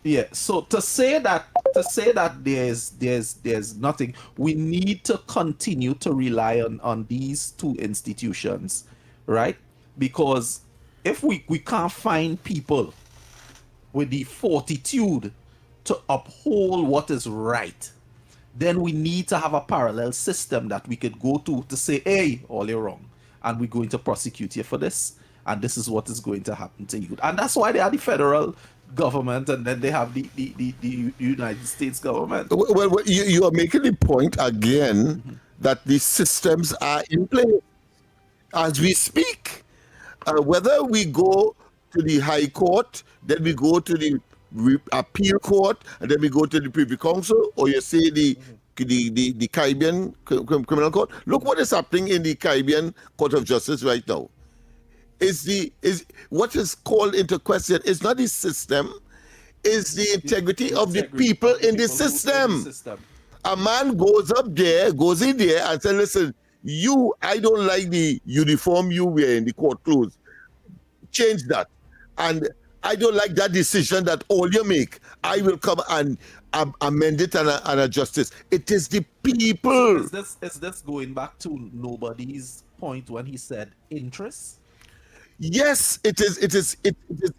Yeah. So to say that there's nothing, we need to continue to rely on these two institutions, right? Because if we can't find people with the fortitude to uphold what is right, then we need to have a parallel system that we could go to say, hey, all you're wrong, and we're going to prosecute you for this, and this is what is going to happen to you. And that's why they are the federal government, and then they have the United States government. Well, you are making the point again that the systems are in place as we speak. Whether we go to the High Court, then we go to the Appeal Court, and then we go to the Privy Council, or you say the Caribbean Criminal Court. Look what is happening in the Caribbean Court of Justice right now. Is what is called into question is not the system, is the integrity of the people in the system. A man goes in there and says, listen, I don't like the uniform you wear in the court clothes. Change that. And I don't like that decision that all you make. I will come and amend it and adjust this. It is the people. Is this going back to nobody's point when he said interest? Yes, it is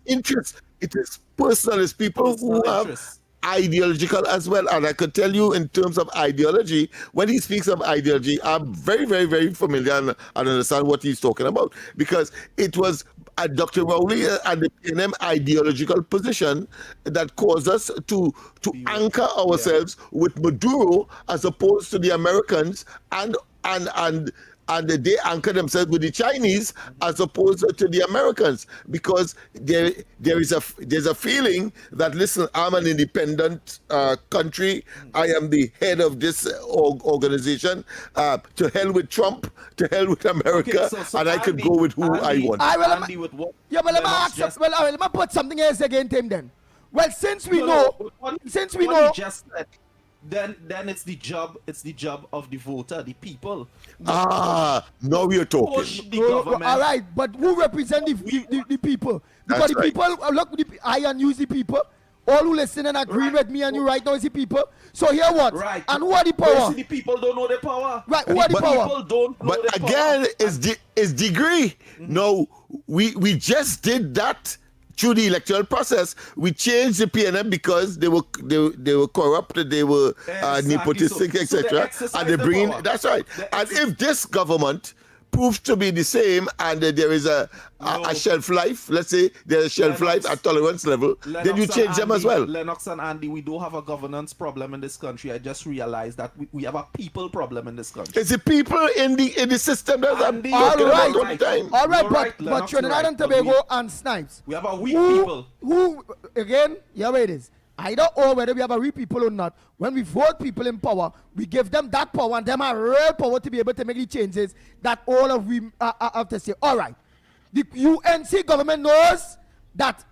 interest. It is personal. It's people who have ideological as well. And I could tell you in terms of ideology, when he speaks of ideology, I'm very, very, very familiar and understand what he's talking about, because it was Dr. Rowley and the PNM ideological position that caused us to anchor ourselves with Maduro as opposed to the Americans, and they anchor themselves with the Chinese as opposed to the Americans, because there's a feeling that, listen, I'm an independent country. I am the head of this organization. To hell with Trump, to hell with America, and I could go with who I want. Let me put something else against him then. Well, since we know, just said, then it's the job of the voter, the people. Now we are talking. All right, but who represent the people? Because the people, I and use the people. All who listen and agree with me and you right now is the people. So here what? Right. And who are the power? The people don't know the power. Right, who are the power? People don't know But the again, power. it's degree. No, we just did that through the electoral process. We changed the PNM because they were corrupted, they were nepotistic, etc. And they bring in, that's right. And if this government proves to be the same, and there is a shelf life, let's say there's a shelf life at tolerance level, then you change them as well. Lennox and Andy, we do have a governance problem in this country. I just realized that we have a people problem in this country. It's the people in the system that I'm talking about all the time. All right, but Trinidad and Tobago and Snipes, we have a weak people. Who again? Yeah, where it is. Either or, whether we have a real people or not, when we vote people in power, we give them that power and them a real power to be able to make the changes that all of we have to say. All right, the UNC government knows that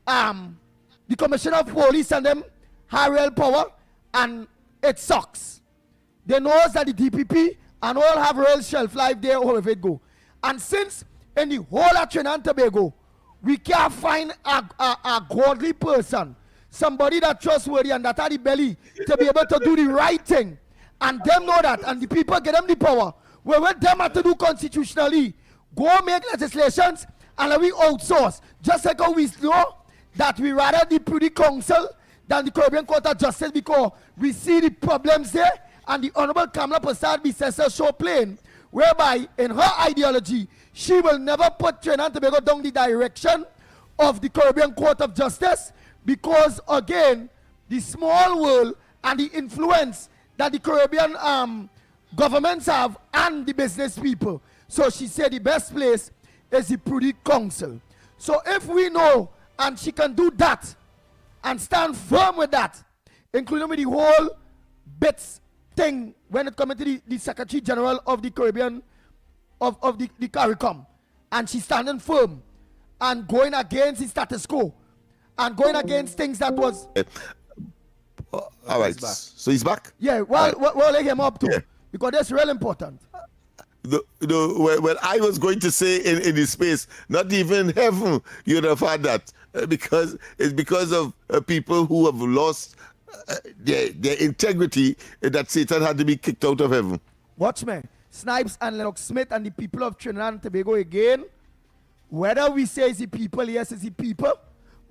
the Commissioner of Police and them have real power, and it sucks. They knows that the DPP and all have real shelf life there, however it go. And since in the whole of Trinidad and Tobago, we can't find a godly person, somebody that trustworthy and that had the belly to be able to do the right thing, and them know that, and the people get them the power. We want them have to do constitutionally, go make legislations, and let we outsource. Just like how we know that we rather the Privy Council than the Caribbean Court of Justice, because we see the problems there, and the Honorable Kamala Prasad Bissessar show plain, whereby in her ideology, she will never put Trinidad and Tobago down the direction of the Caribbean Court of Justice, because again, the small world and the influence that the Caribbean governments have and the business people. So she said the best place is the Privy Council. So if we know, and she can do that and stand firm with that, including with the whole bits thing when it comes to the Secretary General of the Caribbean, of the CARICOM, and she's standing firm and going against the status quo, and going against things that was. All right. So he's back? Yeah, well, we'll lay him up too, because that's real important. Well, I was going to say in this space, not even heaven, you'd have had that, because it's because of people who have lost their integrity that Satan had to be kicked out of heaven. Watch me. Snipes and Lennox Smith and the people of Trinidad and Tobago again. Whether we say it's the people, yes, it's the people.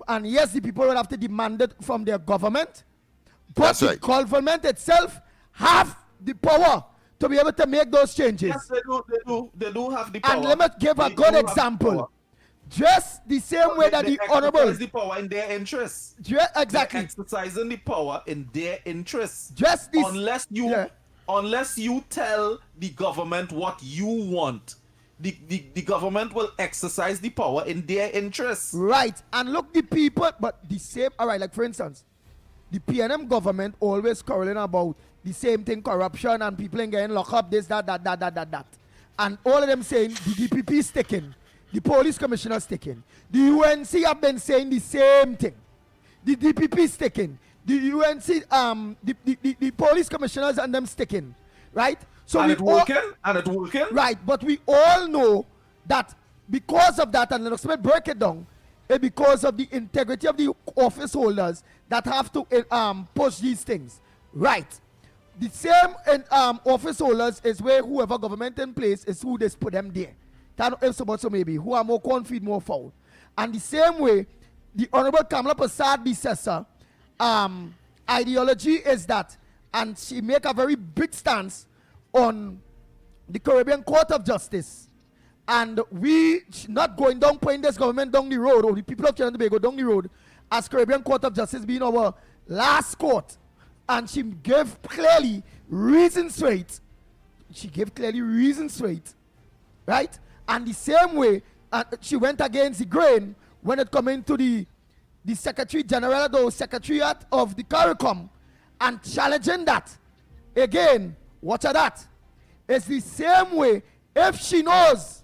and yes, the people will have to demand it from their government, but That's the right. government itself have the power to be able to make those changes. Yes, they do have the power. And let me give a They good do have the example. power. Just the same way that They the honorable, exercise the power in their interests. exactly, They're exercising the power in their interests. Just this, unless you tell the government what you want, the government will exercise the power in their interests. Right. And look, the people, but the same, all right, like for instance, the PNM government always quarreling about the same thing, corruption and people ain't getting locked up, this, that. And all of them saying the DPP is taking, the police commissioner is taking, the UNC have been saying the same thing. The DPP is taking, the UNC, the police commissioners and them sticking, right? So And we it working? Right, but we all know that because of that, and let us break it down, because of the integrity of the office holders that have to push these things. Right. The same office holders is where whoever government in place is who they put them there. If so maybe who are more confident, more foul. And the same way, the Honorable Kamala Prasad Bissessa ideology is that, and she make a very big stance on the Caribbean Court of Justice. And we not going down, putting this government down the road, or the people of Trinidad and Tobago down the road, as Caribbean Court of Justice being our last court. And she gave clearly reasons for it. Right? And the same way, she went against the grain when it come into the Secretary General, the Secretariat of the CARICOM, and challenging that. Again, watch at that. It's the same way, if she knows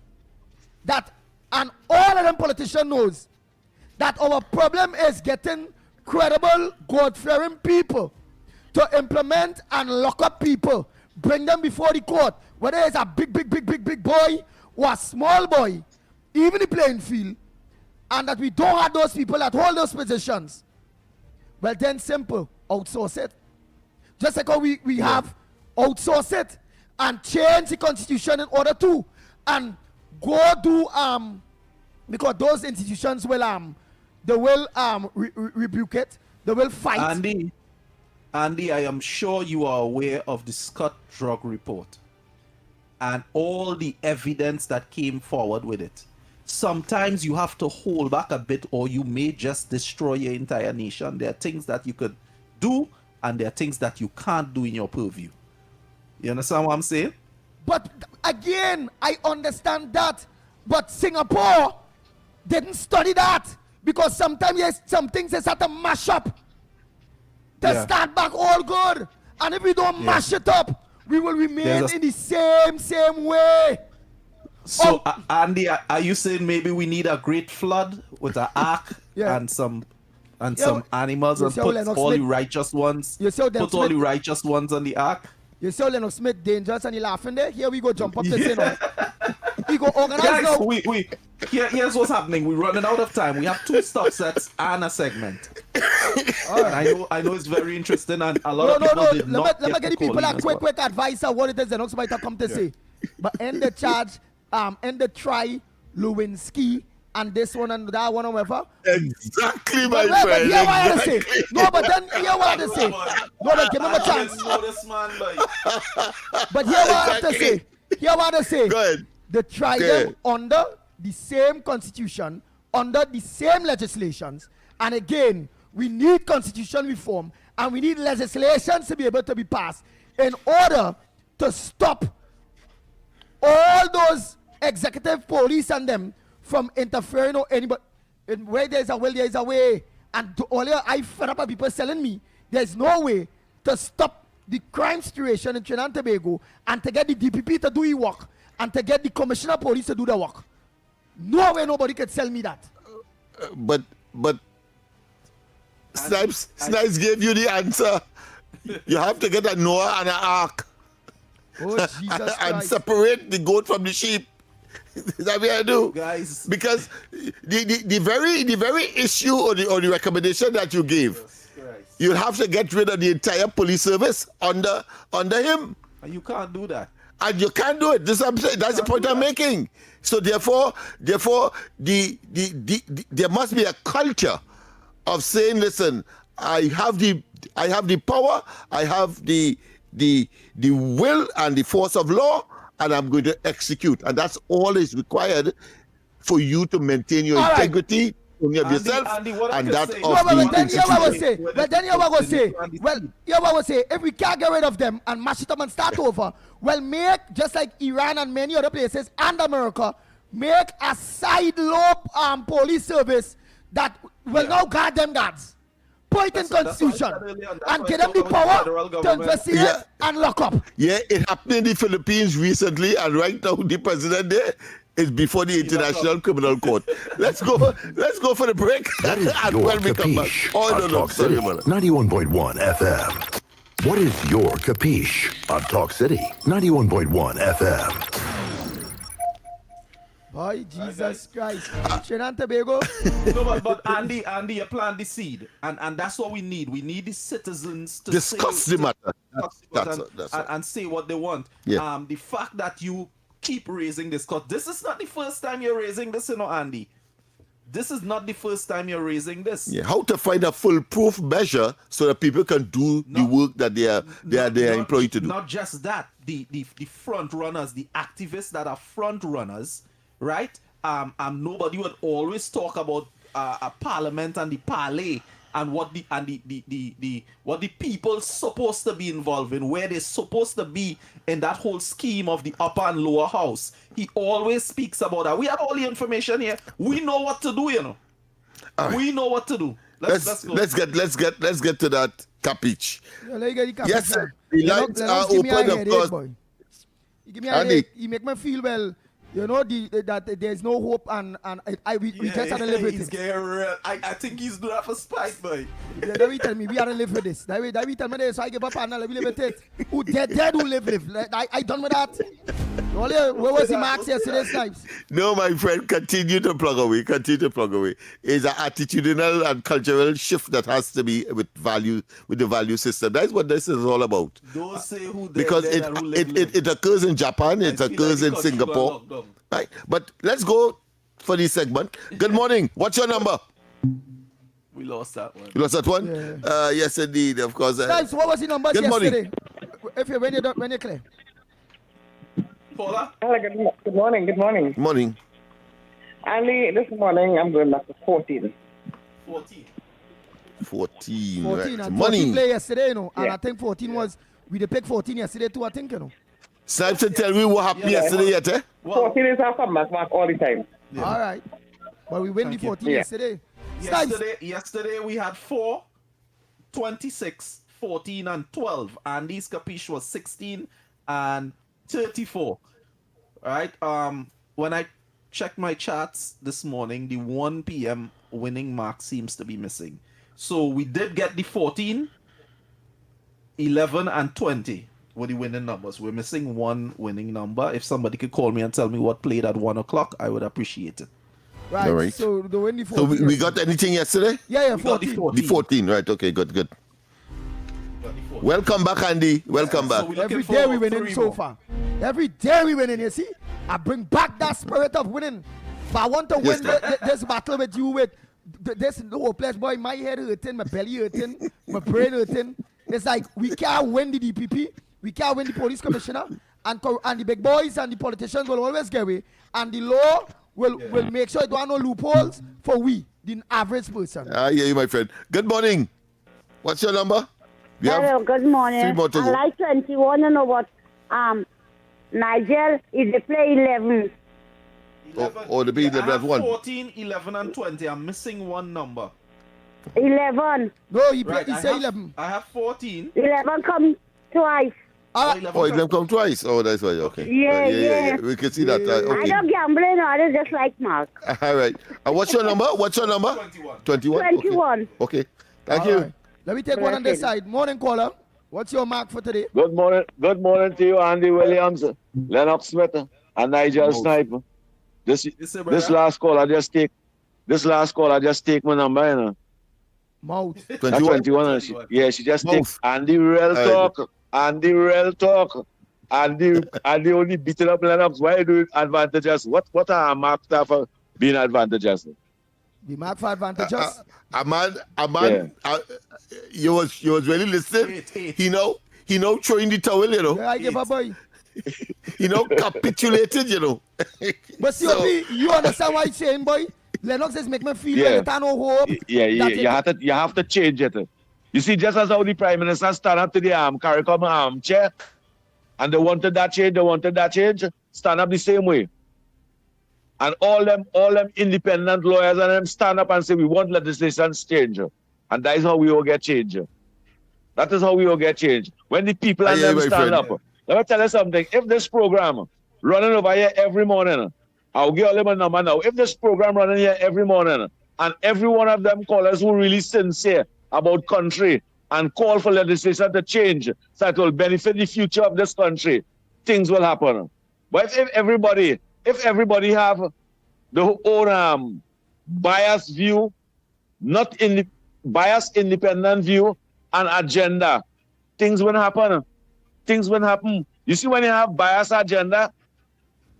that, and all of them politicians knows, that our problem is getting credible, God-fearing people to implement and lock up people, bring them before the court, whether it's a big boy or a small boy, even the playing field, and that we don't have those people that hold those positions. Well, then simple, outsource it. Just like how we have outsource it and change the constitution in order to, and go do because those institutions will they will rebuke it, they will fight. Andy, I am sure you are aware of the Scott drug report and all the evidence that came forward with it. Sometimes you have to hold back a bit, or you may just destroy your entire nation. There are things that you could do, and there are things that you can't do in your purview. You understand what I'm saying? But again, I understand that. But Singapore didn't study that, because sometimes there's some things they have to mash up to start back all good. And if we don't mash it up, we will remain in the same way. So, Andy, are you saying maybe we need a great flood with an ark and some animals and put all the righteous ones? Put all the righteous ones on the ark? You saw Lennox Smith dangerous and he laughing there? Here we go jump up the scene. We go organize Guys, now. Here's what's happening. We're running out of time. We have 2 stop sets and a segment. And I know it's very interesting, and a lot of people did not Let me get the people a quick advice on what it is Lennox might have come to say. But end the charge, end the try Lewinsky and this one and that one or whatever. Exactly, my friend. But hear what I have to say. No, but then hear what I have to say. No, but give him a chance. But hear what I have to say. Hear what I say. Go ahead. They try them under the same constitution, under the same legislations. And again, we need constitution reform and we need legislation to be able to be passed in order to stop all those executive police and them from interfering or anybody. And where there's a will, there's a way. And to all I fed up of people telling me there's no way to stop the crime situation in Trinidad and Tobago and to get the DPP to do the work and to get the commissioner of police to do the work. No way nobody can tell me that. But Snipes gave you the answer. You have to get a Noah and an ark. Oh, Jesus Christ. And separate the goat from the sheep. That's what I do, guys. Because the very issue or the recommendation that you gave, you'll have to get rid of the entire police service under him. And you can't do that. And you can't do it. That's the point I'm making. So therefore, there must be a culture of saying, listen, I have the power, I have the will and the force of law, and I'm going to execute. And that's all is required for you to maintain your integrity of yourself and that of the institution. But then you will say, if we can't get rid of them and mash it up and start over, well, make, just like Iran and many other places and America, make a side lobe police service that will now guard them guards. Put it in constitution and give them the power to investigate and lock up. Yeah, it happened in the Philippines recently, and right now the president there is before the International Criminal Court. Let's go for the break. That is and your when we come back. capiche Oh, on no, Talk sorry, City, man. 91.1 FM. What is your capiche on Talk City, 91.1 FM? Boy, Jesus Christ. Trinidad and Tobago. No, but Andy, you plant the seed. And that's what we need. We need the citizens to discuss the matter. And say what they want. Yeah. The fact that you keep raising this, because this is not the first time you're raising this, Andy. This is not the first time you're raising this. Yeah, how to find a foolproof measure so that people can do the work that they are employed to do. Not just that, the front runners, the activists that are front runners, right? Nobody would always talk about a parliament and the parley and what the people supposed to be involved in, where they're supposed to be in that whole scheme of the upper and lower house. He always speaks about that. We have all the information here. We know what to do, Right. We know what to do. Let's go. Let's get to that capiche. Yes, sir. The lines are give me a open, of headache, course. boy. You give me a Andy. headache. You make me feel well. You know that there's no hope, and we just had to live with it. I think he's doing that for spite, boy. Yeah, that we tell me we had to live with this. That we tell me this, so I give up and let me live with it. Who dead who live. I done with that. Only where was the marks yesterday, Snipes? No, my friend, continue to plug away. It's an attitudinal and cultural shift that has to be with the value system. That's what this is all about. Don't say who dead, Because dead and who live. it occurs in Japan, it occurs in Singapore. Right. But let's go for this segment. Good morning. What's your number? We lost that one. You lost that one? Yeah. Yes, indeed. Of course. Snipes, what was the numbers Good yesterday? morning. When you're clear. Paula? Good morning. Good morning. Andy, this morning I'm going back to 14. 14. 14 right. and Money. 14 play yesterday, and Yeah. I think 14 was, we did pick 14 yesterday too, I think, Snipes, tell me what happened yesterday yet, eh? 14 is our comeback mark all the time. Yeah. All right. But we win the 14 Yeah. yesterday. Snipes. Yesterday we had 4, 26, 14, and 12. Andy's capiche was 16 and 34. Right? When I checked my charts this morning, the 1 p.m. winning mark seems to be missing. So we did get the 14, 11, and 20 were the winning numbers. We're missing one winning number. If somebody could call me and tell me what played at 1 o'clock, I would appreciate it. Right. All right. So the win the So 14. we got anything yesterday? Yeah, We got the 14. 14. The 14, right. Okay, good. Welcome back, Andy. Welcome back. So we're looking Every for day we winning 3 so more. far. Every day we winning, you see? I bring back that spirit of winning. But I want to Yes, win this battle with you with this no place, boy. My head hurting, my belly hurting, my brain hurting. It's like we can't win the DPP, we can't win the police commissioner, and the big boys and the politicians will always get away, and the law will make sure there are no loopholes for we, the average person. I hear you, my friend. Good morning. What's your number? We have Hello, good morning. 3 more to I go. like 21 and know what Nigel is they play 11. Or the big I have one. 14, 11, and 20. I'm missing one number. 11. No, he Right, I say have- 11. I have 14. 11 come twice. Oh, it them come twice. Oh, that's why. Okay. Yeah. We can see that. I Okay. don't gamble, no, I just like Mark. All right. And what's your number? 21. 21. 21. Okay. Thank All you. right. Let me take one on this side. Morning, caller. What's your mark for today? Good morning to you, Andy Williams, Lennox Smith, and Nigel Sniper. This last call I just take my number, you know. Mouth. 21. She just takes Andy real talk. Andy only beating up Lennox. Why do it advantageous? What are our marks there for being advantageous? The mark for advantages. A man, you was really listening. He know throwing the towel, you know. Yeah, I give a boy. Capitulated, you know. But see, you understand what he's saying, boy? Lennox is making me feel like there's no hope. You have to change it. You see, just as how the Prime Minister stand up to the CARICOM armchair, and they wanted that change, stand up the same way. And all them independent lawyers and them stand up and say, we want legislation change. And that is how we all get change. That is how we all get change. When the people and them stand up. Let me tell you something. If this program running over here every morning, I'll give all them a number now. If this program running here every morning, and every one of them callers who really sincere about country and call for legislation to change so it will benefit the future of this country, things will happen. But if everybody have the own biased view, not in the biased independent view and agenda, things will happen. Things will happen. You see, when you have biased agenda,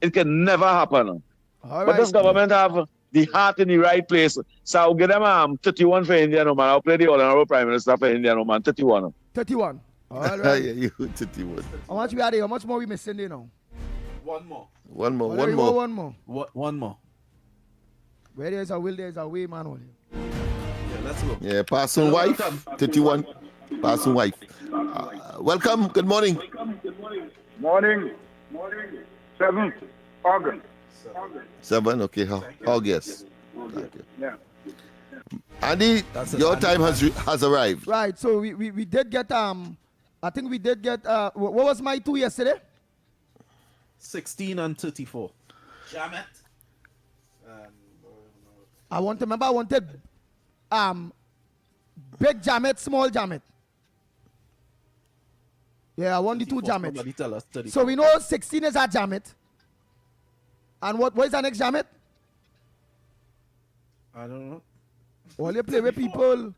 it can never happen. But this government have the heart in the right place. So I'll give them 31 for India, no man. I'll play the Honorable Prime Minister for India, no man. 31. 31. All right. You 31. How much we are there? How much more we missing there now? One more. One more. One more. Where there's a will, there's a way, man. Only. Yeah, let's go. Yeah, person wife, 31. Person wife. Welcome. Good morning. Morning. 7th August. 7. Okay. August. Thank you. Yeah. Andy, your time has arrived. Right. So we did get I think we did get what was my 2 yesterday? 16 and 34. Jamet. I wanted big Jamet, small Jamet. Yeah, I want the 2 Jamet. Somebody tell us 34. So we know 16 is a Jamet. And what is the next Jamet? I don't know. All you play with people.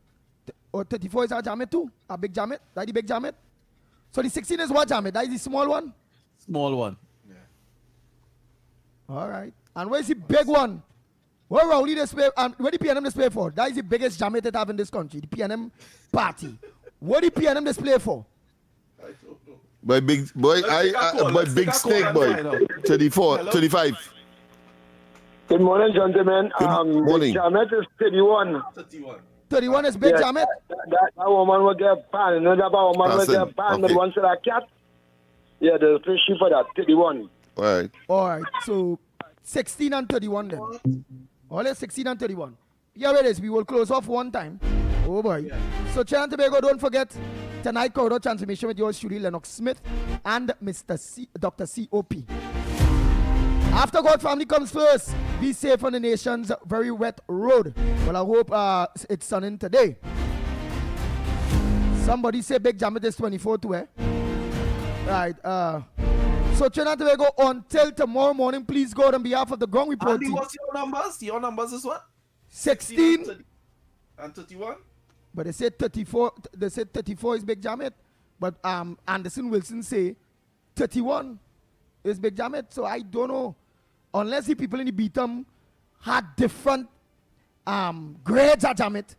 Or 34 is a Jamet too? A big Jamet? That's the big Jamet? So the 16 is what Jamet? That is the small one? Small one. All right. And where's the big one? What Rowley display? Where the PNM display for? That is the biggest Jamet that have in this country. The PNM party. What the PNM display for? Boy, big boy, big snake boy. 34, 35. Good morning, gentlemen. Morning. The Jamet is 31. 31 is big Jamet? That woman will get banned. You know that woman will get banned with one set of cat? Yeah, there's a sheep for that. 31. All right. So 16 and 31 then. All is 16 and 31. Here it is. We will close off one time. Oh boy. Yeah. So Trinidad and Tobago, don't forget tonight Corridor Transformation with yours truly, Lennox Smith and Dr. C.O.P. After God family comes first, be safe on the nation's very wet road. Well, I hope it's sunning today. Somebody say Big Jamet is 24 too, eh? Right. So Trinidad and Tobago, until tomorrow morning, please go on behalf of the ground report Andy, team. what's your numbers? Your numbers is what? 16 and 31. But they said 34. They said 34 is Big Jamet. But Anderson Wilson say 31 is Big Jamet. So I don't know. Unless the people in the Beatum had different grades of Jamet,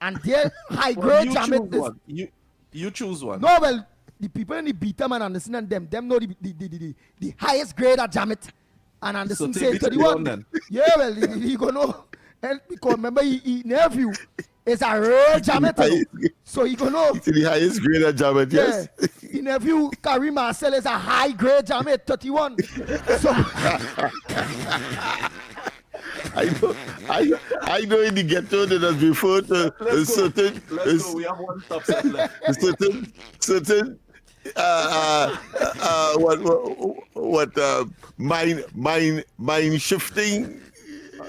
and their high grade Jamet is. You choose one. No, well, the people in the Beatum and Anderson and them know the highest grade of Jamet. And Anderson So say take 31. then. Yeah, well, he gonna. And because remember, he nephew is a real Jamet. So he gonna know. It's the highest grade of Jamet, yes. His nephew Karim Marcel is a high grade Jamet, 31. So I know in the ghetto that has referred to certain. Let's go. We have one subject left. certain mind shifting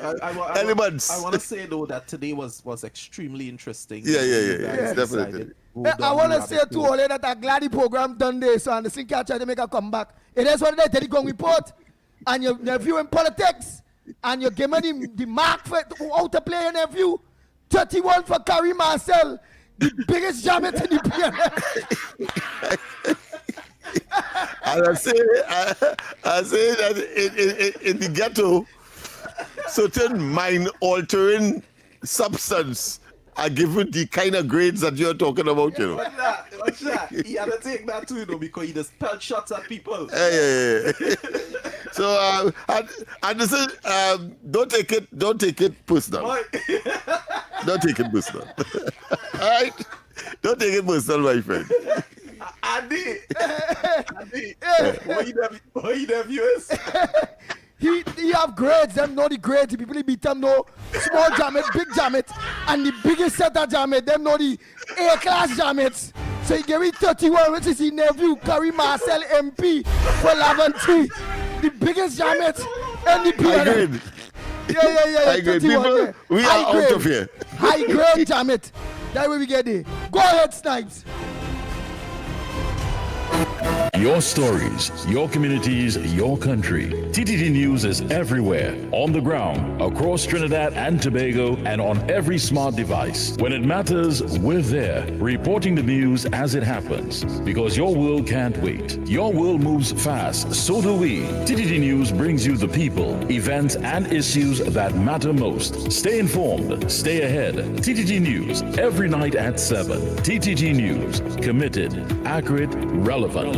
elements. I want to say though that today was extremely interesting. Yeah, definitely. I want to say to all that I'm glad the program done this, so Anderson can try to make a comeback. It is what they did, the Gong report, and your nephew in politics, and you give me the mark for how to play your nephew. 31 for Karim Marcel, the biggest Jamet in the PNM. And I say that in the ghetto, certain mind-altering substance are given the kind of grades that you're talking about, you know. Watch that. He had to take that too, you know, because he just pelt shots at people. Yeah. So, and this is, don't take it personal. Don't take it personal. All right? Don't take it personal, my friend. Andy, what you nephew is? He have grades, them know the grades. The people he beat them know small jamet, big jamet, and the biggest set of jamet, them know the A-class jamets. So he gave me 31, which is his nephew, Carrie Marcel MP for Laventry. The biggest jamet in the period. Yeah. High grade. People, we are out of here. High grade jamet. That's where we get it. Go ahead, Snipes. Your stories, your communities, your country. TTT News is everywhere, on the ground, across Trinidad and Tobago, and on every smart device. When it matters, we're there, reporting the news as it happens. Because your world can't wait. Your world moves fast, so do we. TTT News brings you the people, events, and issues that matter most. Stay informed, stay ahead. TTT News, every night at 7. TTT News, committed, accurate, relevant.